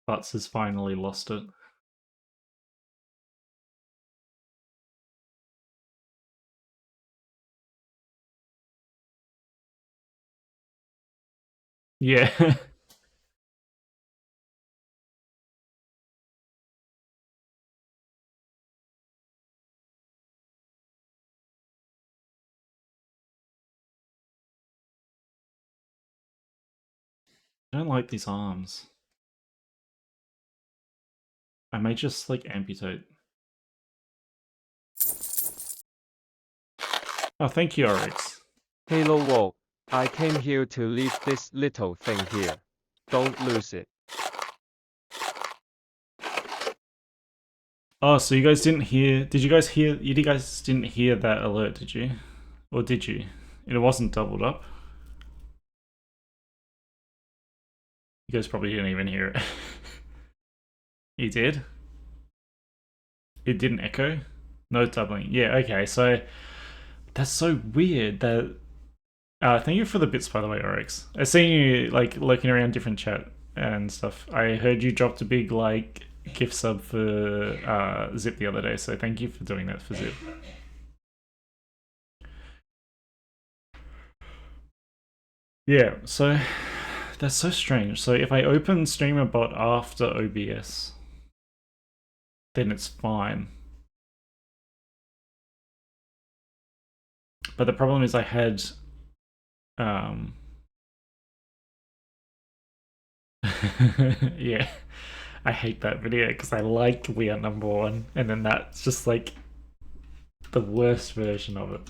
Butts has finally lost it. Yeah. I don't like these arms. I may just like amputate. Oh, thank you, Oryx. Hello Wolke. I came here to leave this little thing here. Don't lose it. Oh, so you guys didn't hear? Did you guys hear? You guys didn't hear that alert, did you? Or did you? It wasn't doubled up. You guys probably didn't even hear it. You did? It didn't echo? No doubling. Yeah, okay, so that's so weird that thank you for the bits by the way, Oryx. I seen you like lurking around different chat and stuff. I heard you dropped a big like gift sub for Zip the other day, so thank you for doing that for Zip. Yeah, so that's so strange. So if I open StreamerBot after OBS, then it's fine. But the problem is I had yeah, I hate that video because I like We Are Number One, and then that's just like the worst version of it.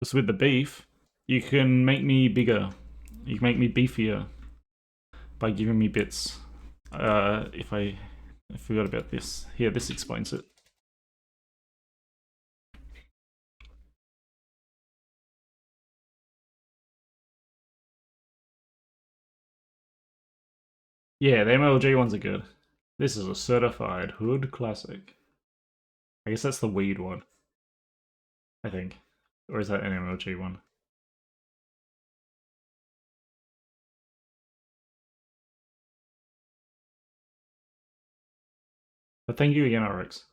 Just with the beef, you can make me bigger. You can make me beefier by giving me bits. If I forgot about this. Here, this explains it. Yeah, the MLG ones are good. This is a certified hood classic. I guess that's the weed one. I think. Or is that an MLG one? But thank you again, RX.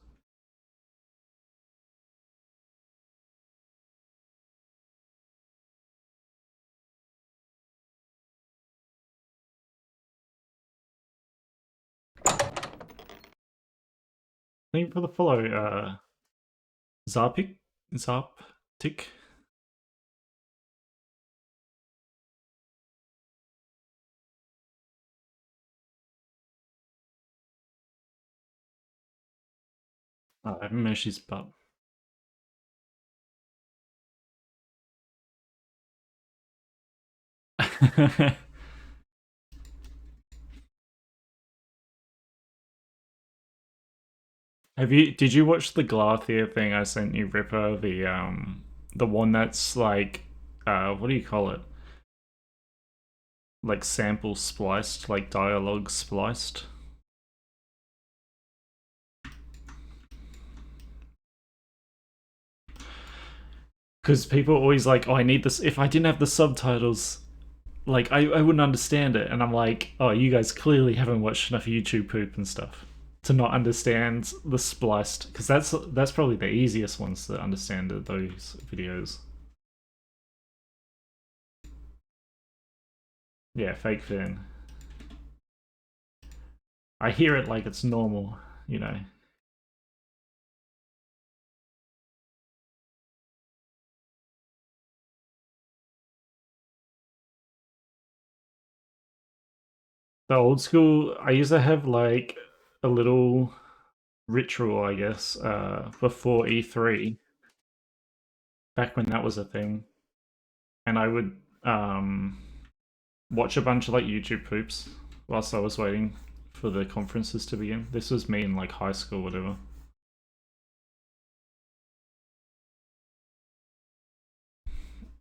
Thank you for the follow, Zarpik? Zarptik? I haven't managed his butt. Did you watch the Glarthia thing I sent you, Ripper? The one that's like what do you call it? Like sample spliced, like dialogue spliced. Because people are always like, oh, I need this. If I didn't have the subtitles, like I wouldn't understand it. And I'm like, oh, you guys clearly haven't watched enough YouTube poop and stuff to not understand the spliced. Because that's probably the easiest ones to understand those videos. Yeah, fake fan. I hear it like it's normal, you know. The old school, I used to have like a little ritual, I guess, before E3, back when that was a thing. And I would watch a bunch of like YouTube poops whilst I was waiting for the conferences to begin. This was me in like high school, whatever.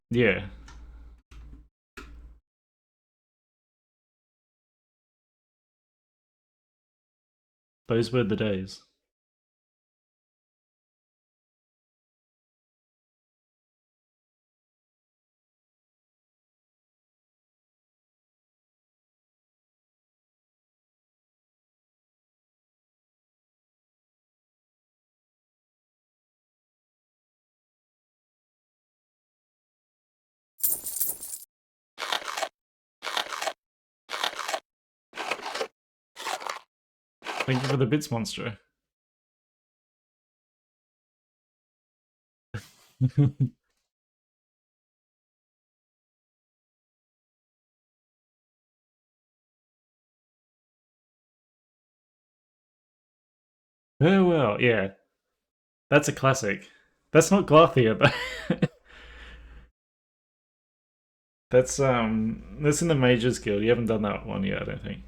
Yeah, those were the days. Thank you for the bits, monster. Farewell, yeah. That's a classic. That's not Glathia, but that's in the Majors Guild. You haven't done that one yet, I don't think.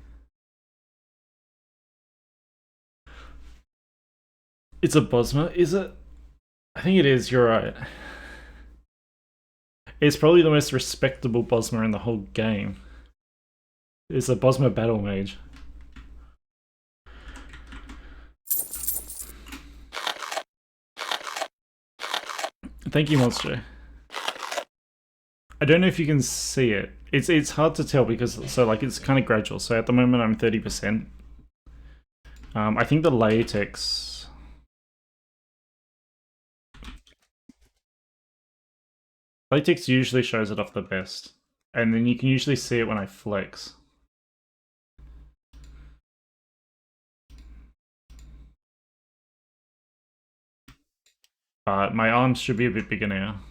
It's a Bosma, is it? I think it is, you're right. It's probably the most respectable Bosma in the whole game. It's a Bosma Battle Mage. Thank you, Monster. I don't know if you can see it. It's hard to tell because so like it's kind of gradual. So at the moment I'm 30%. I think the latex usually shows it off the best, and then you can usually see it when I flex. But my arms should be a bit bigger now.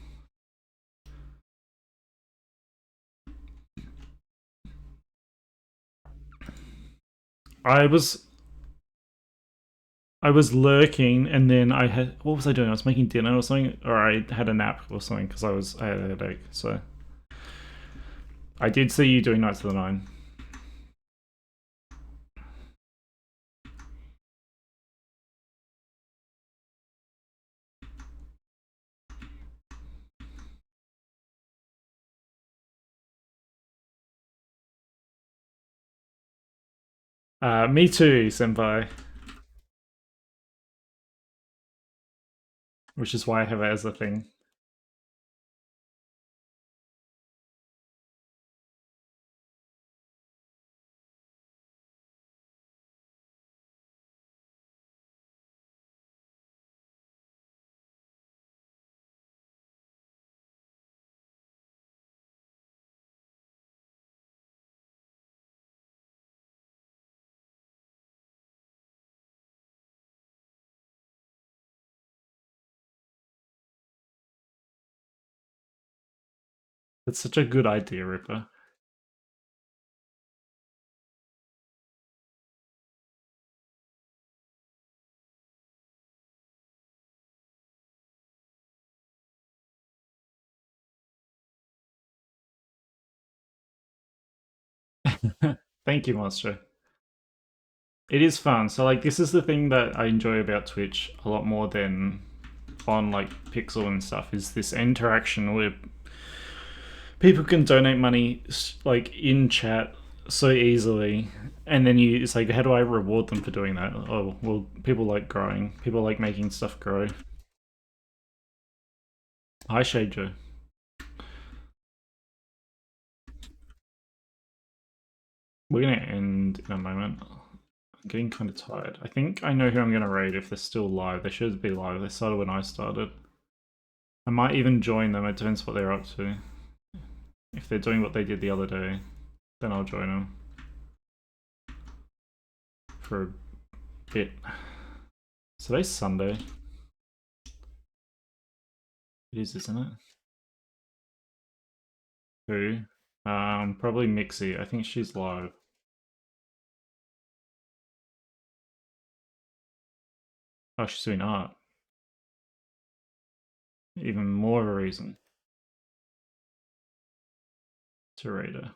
I was I was lurking, and then I had what was I doing? I was making dinner or something, or I had a nap or something because I had a headache. So I did see you doing Knights of the Nine. Me too, senpai. Which is why I have it as a thing. It's such a good idea, Ripper. Thank you, Monster. It is fun. So like this is the thing that I enjoy about Twitch a lot more than on like Pixel and stuff is this interaction where people can donate money like in chat so easily, and then it's like how do I reward them for doing that? Oh well, people like growing, people like making stuff grow. Hi Shade Joe. We're gonna end in a moment. I'm getting kind of tired. I think I know who I'm gonna raid if they're still live. They should be live. They started when I started. I might even join them. It depends what they're up to. If they're doing what they did the other day, then I'll join them for a bit. Today's Sunday. It is, isn't it? Who? Probably Mixie. I think she's live. Oh, she's doing art. Even more of a reason to raid her.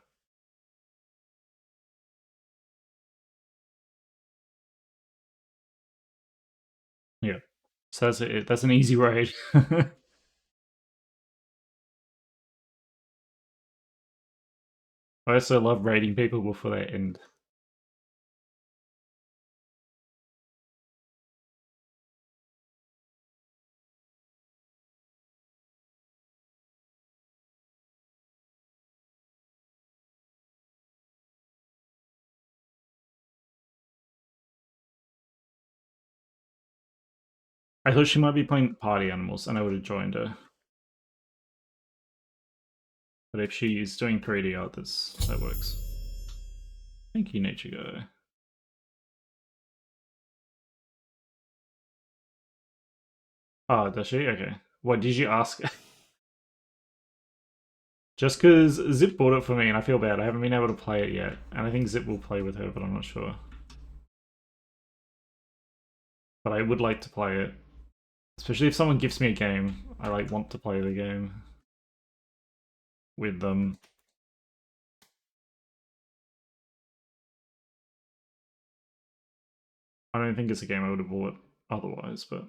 Yeah. So that's it. That's an easy raid. I also love raiding people before they end. I thought she might be playing party animals, and I would have joined her. But if she is doing 3D art, that works. Thank you, Nature Guy. Oh, does she? Okay. What did you ask? Just because Zip bought it for me, and I feel bad. I haven't been able to play it yet, and I think Zip will play with her, but I'm not sure. But I would like to play it, especially if someone gives me a game. I like want to play the game with them. I don't think it's a game I would have bought otherwise, but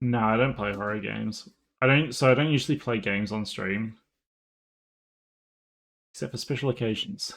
no, I don't play horror games. I don't. So I don't usually play games on stream, except for special occasions.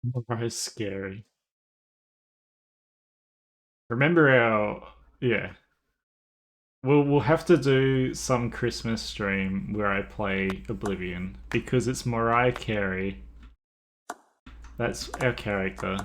Very scary. Remember our yeah. We'll have to do some Christmas stream where I play Oblivion because it's Mariah Carey. That's our character.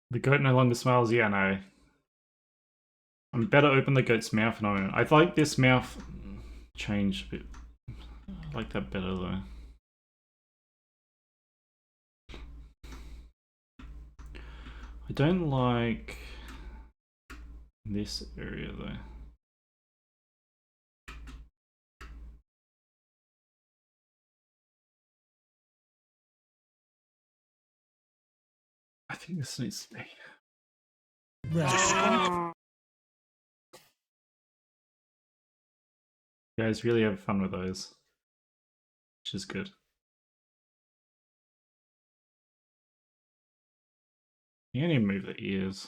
The goat no longer smiles. Yeah, no. I'm better open the goat's mouth now. I like this mouth change a bit. I like that better though. I don't like this area though. I think this needs to be. Rap. You guys really have fun with those, which is good. You can even move the ears.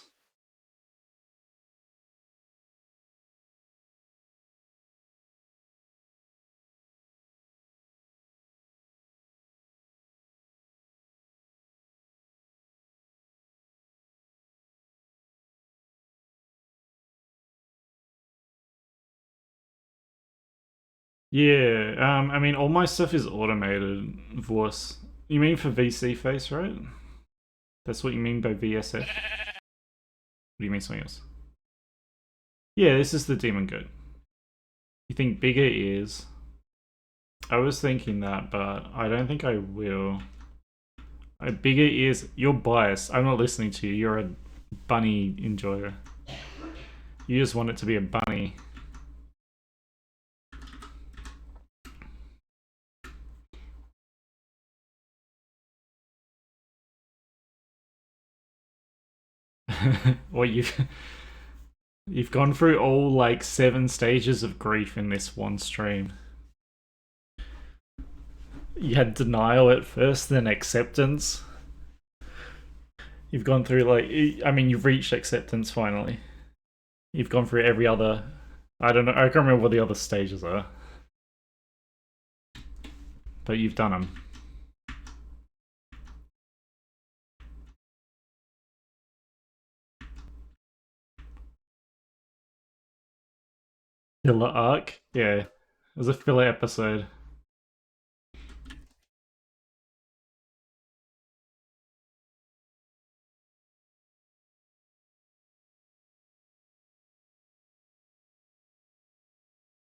Yeah, I mean, all my stuff is automated voice. You mean for VC face, right? That's what you mean by VSF? What do you mean something else? Yeah, this is the demon goat. You think bigger ears? I was thinking that, but I don't think I will. Bigger ears, you're biased. I'm not listening to you. You're a bunny enjoyer. You just want it to be a bunny. Well, you've gone through all like 7 stages of grief in this one stream. You had denial at first, then acceptance. You've gone through like, I mean, you've reached acceptance finally. You've gone through every other. I don't know. I can't remember what the other stages are, but you've done them. Filler arc? Yeah. It was a filler episode.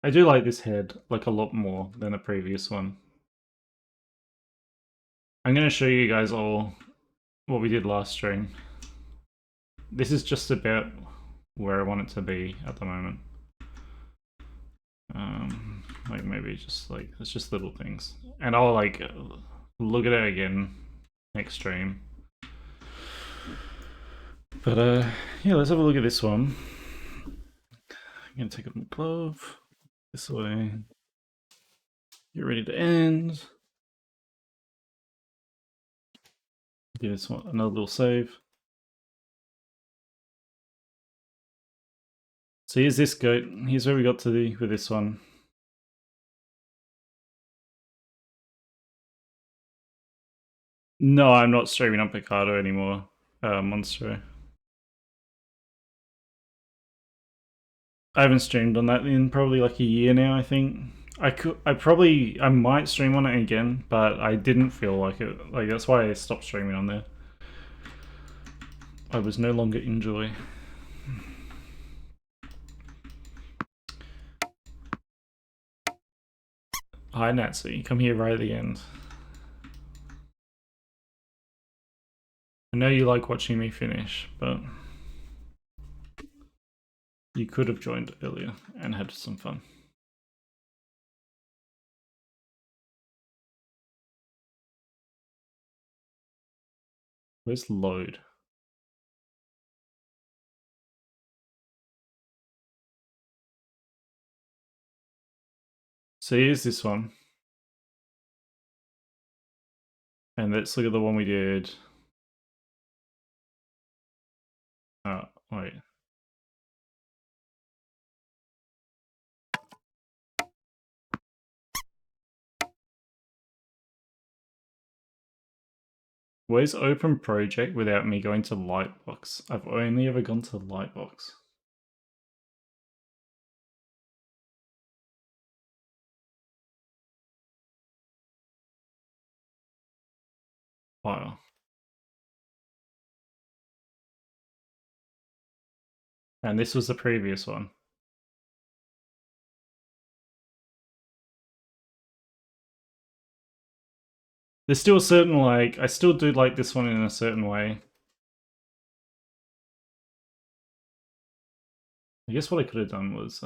I do like this head, like a lot more than the previous one. I'm going to show you guys all what we did last stream. This is just about where I want it to be at the moment. Like maybe just like, it's just little things. And I'll like look at it again next stream. But yeah, let's have a look at this one. I'm gonna take off my glove. This way. Get ready to end. Do this one, another little save. So here's this goat. Here's where we got to with this one. No, I'm not streaming on Picardo anymore. Monstro. I haven't streamed on that in probably like a year now, I think. I might stream on it again, but I didn't feel like it. Like that's why I stopped streaming on there. I was no longer enjoy. Hi Natsy, come here right at the end. I know you like watching me finish, but you could have joined earlier and had some fun. Where's load? So here's this one. And let's look at the one we did. Oh, wait. Where's open project without me going to Lightbox? I've only ever gone to Lightbox. File. And this was the previous one. There's still a certain, like, I still do like this one in a certain way. I guess what I could have done was,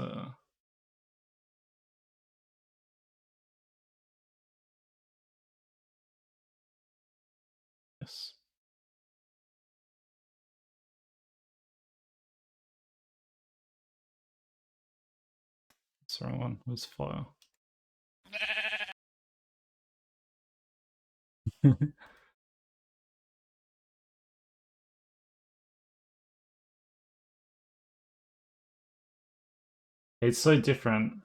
yes. That's the wrong one. Where's file? It's so different.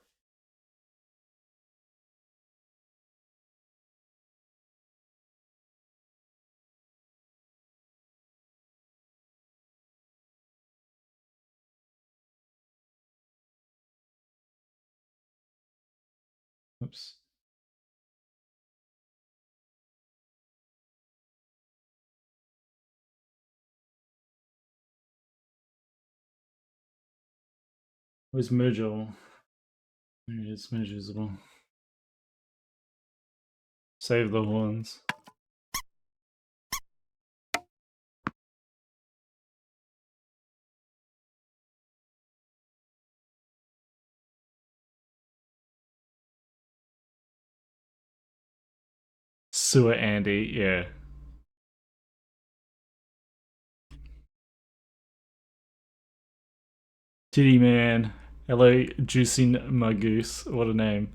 Oops. Where's mergeable? There it is, mergeable. Save the horns. Sewer Andy, yeah. Titty man. Hello, juicing my goose. What a name.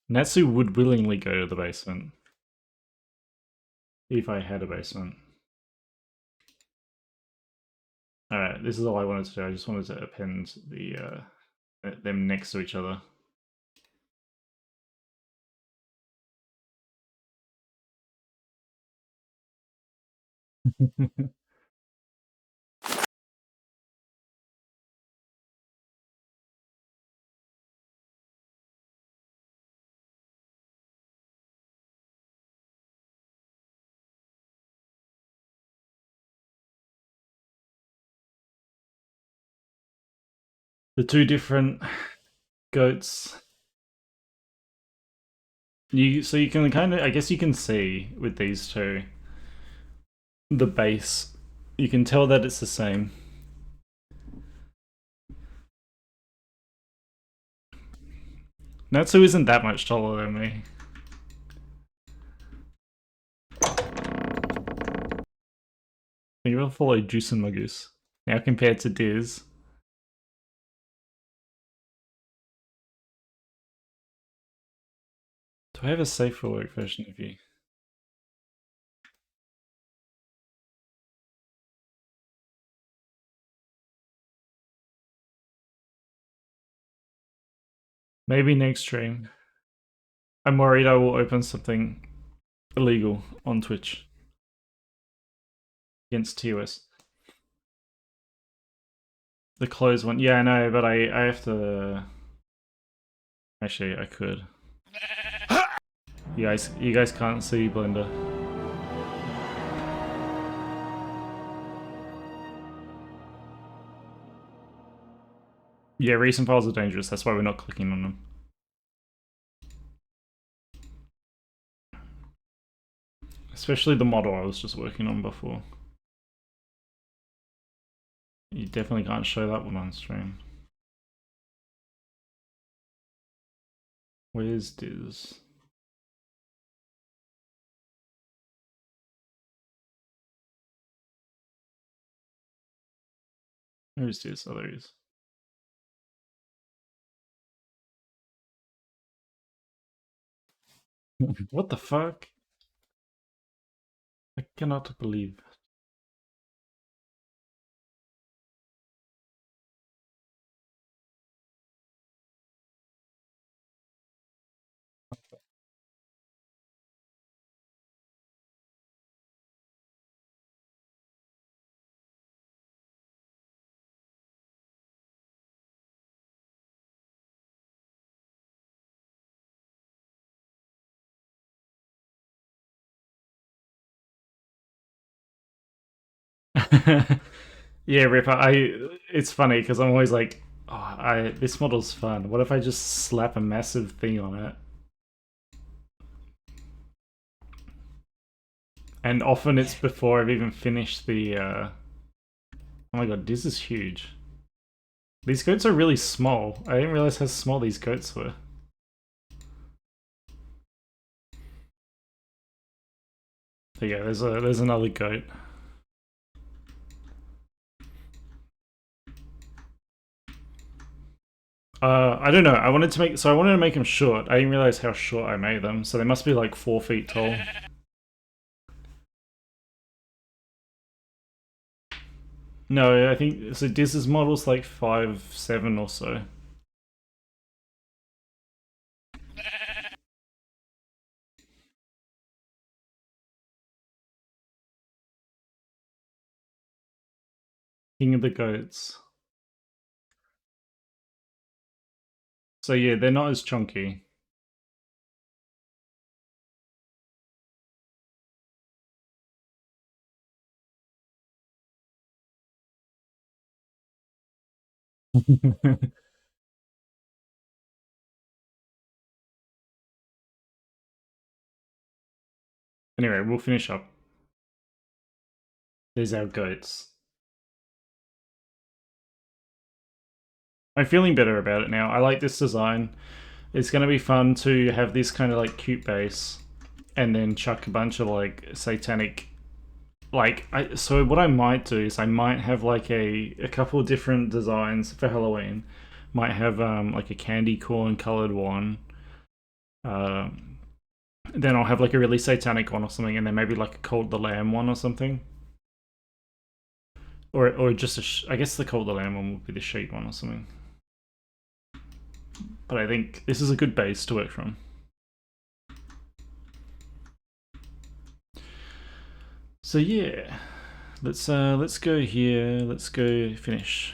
Natsu would willingly go to the basement. If I had a basement. Alright, this is all I wanted to do. I just wanted to append the them next to each other. The two different goats. So you can kind of, I guess you can see with these two, the base. You can tell that it's the same. Natsu isn't that much taller than me. You will follow Juice and Magoose. Now compared to Diz. Do I have a safe for work version of you? Maybe next stream. I'm worried I will open something illegal on Twitch against TOS. The closed one. Yeah, I know, but I have to. Actually, I could. You guys can't see Blender. Yeah, recent files are dangerous. That's why we're not clicking on them. Especially the model I was just working on before. You definitely can't show that one on stream. Where's Diz? Where's Diz? Oh, there he is. What the fuck? I cannot believe. Yeah, Ripper. It's funny because I'm always like, oh, this model's fun. What if I just slap a massive thing on it? And often it's before I've even finished the. Oh my god, this is huge. These goats are really small. I didn't realize how small these goats were. There you go. There's another goat. I don't know. I wanted to make them short. I didn't realize how short I made them. So they must be like 4 feet tall. No, I think so. Diz's model's like 5'7" or so. King of the goats. So yeah, they're not as chunky. Anyway, we'll finish up. There's our goats. I'm feeling better about it now. I like this design. It's going to be fun to have this kind of like cute base and then chuck a bunch of like satanic so what I might do is I might have like a couple of different designs for Halloween. Might have like a candy corn colored one. Then I'll have like a really satanic one or something, and then maybe like a Cult the Lamb one or something. Or just I guess the Cult the Lamb one would be the sheep one or something. But I think this is a good base to work from. So yeah, let's go here. Let's go finish.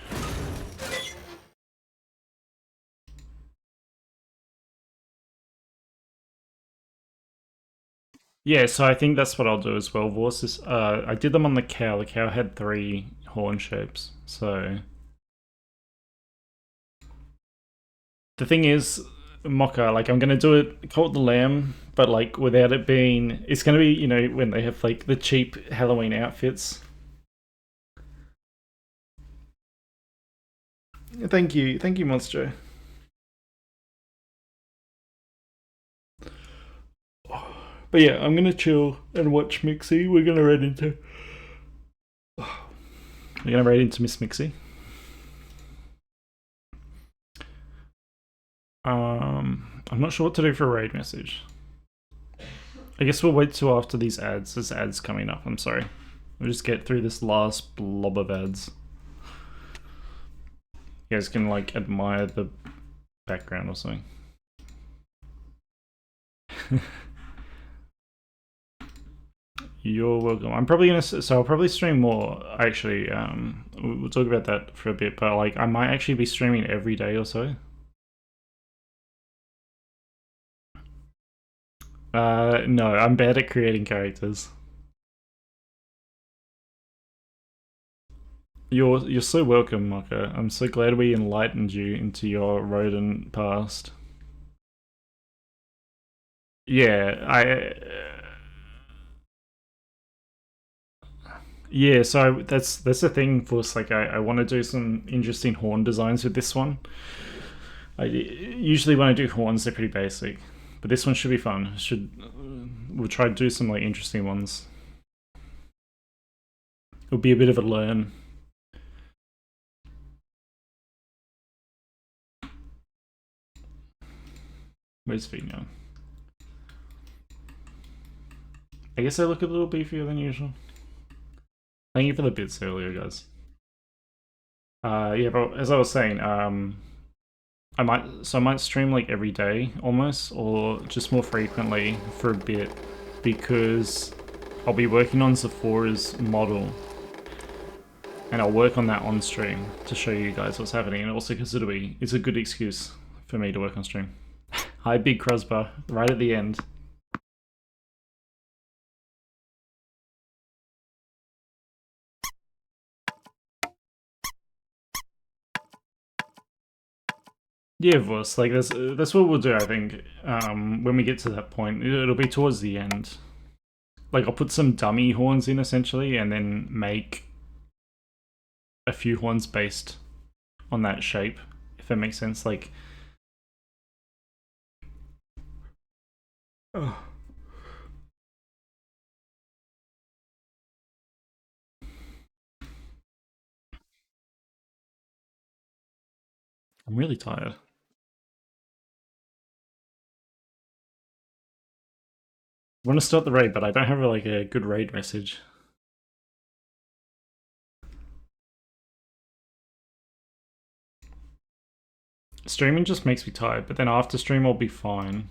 Yeah, so I think that's what I'll do as well. Vorsis, I did them on the cow. The cow had 3 horn shapes. So the thing is, Mocha, like I'm gonna do it called the lamb, but like without it being, it's gonna be, you know, when they have like the cheap Halloween outfits. Thank you, Monstro. But yeah, I'm gonna chill and watch Mixie. We're gonna raid into Miss Mixie. I'm not sure what to do for a raid message. I guess we'll wait till after these ads. There's ads coming up. I'm sorry. We'll just get through this last blob of ads. You guys can like admire the background or something. You're welcome. I'm probably gonna, so I'll probably stream more. Actually, we'll talk about that for a bit. But like, I might actually be streaming every day or so. No, I'm bad at creating characters. You're so welcome, Mocha. I'm so glad we enlightened you into your rodent past. Yeah, Yeah, so that's the thing for us. Like, I want to do some interesting horn designs with this one. Usually when I do horns, they're pretty basic, but this one should be fun. We'll try to do some like interesting ones. It'll be a bit of a learn. Where's feet now? I guess I look a little beefier than usual. Thank you for the bits earlier, guys. Yeah, but as I was saying, I might stream like every day almost, or just more frequently for a bit, because I'll be working on Sephora's model, and I'll work on that on stream to show you guys what's happening, and also because it's a good excuse for me to work on stream. Hi, Big Crosbar, right at the end. Yeah, Voss, like that's what we'll do, I think. When we get to that point, it'll be towards the end. Like, I'll put some dummy horns in essentially, and then make a few horns based on that shape, if that makes sense. Like, oh. I'm really tired. I want to start the raid, but I don't have like a good raid message. Streaming just makes me tired, but then after stream I'll be fine.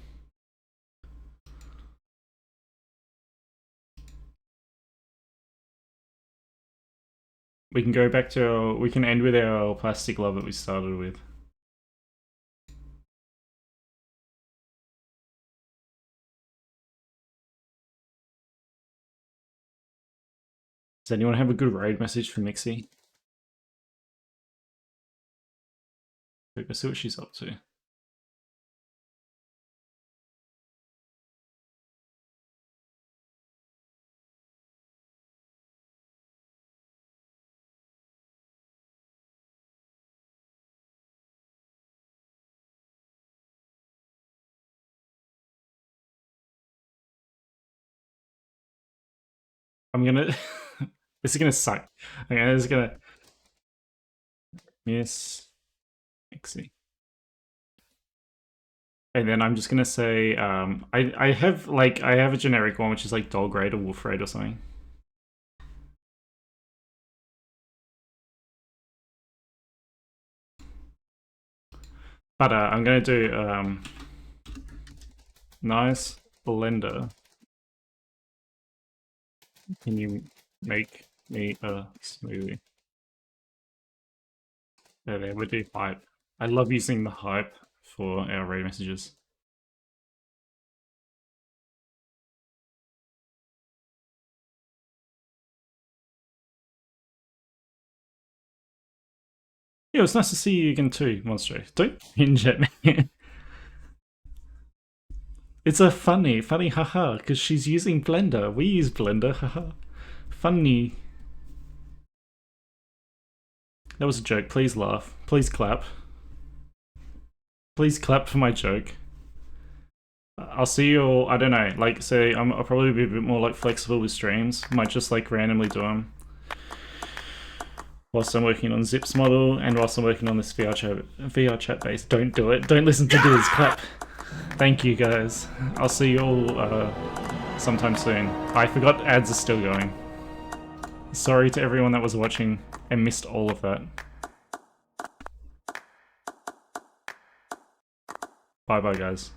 We can go back to we can end with our plastic love that we started with. Does anyone have a good raid message for Mixie? Go see what she's up to. I'm gonna this is gonna suck. Okay, this is gonna miss Mixie. And then I'm just gonna say, I have a generic one which is like dog raid or wolf raid or something. But I'm gonna do nice blender. Can you make me a smoothie? There we do hype. I love using the hype for our raid messages. Yeah, it's nice to see you again too, Monstro. Don't hinge at me. It's a funny haha, because she's using Blender. We use Blender, haha. Funny. That was a joke. Please laugh. Please clap. Please clap for my joke. I'll see you all, I don't know, like, say, I'll probably be a bit more, like, flexible with streams. Might just, like, randomly do them. Whilst I'm working on Zip's model, and whilst I'm working on this VR chat base. Don't do it. Don't listen to Diz. Clap. Thank you, guys. I'll see you all sometime soon. I forgot ads are still going. Sorry to everyone that was watching and missed all of that. Bye-bye, guys.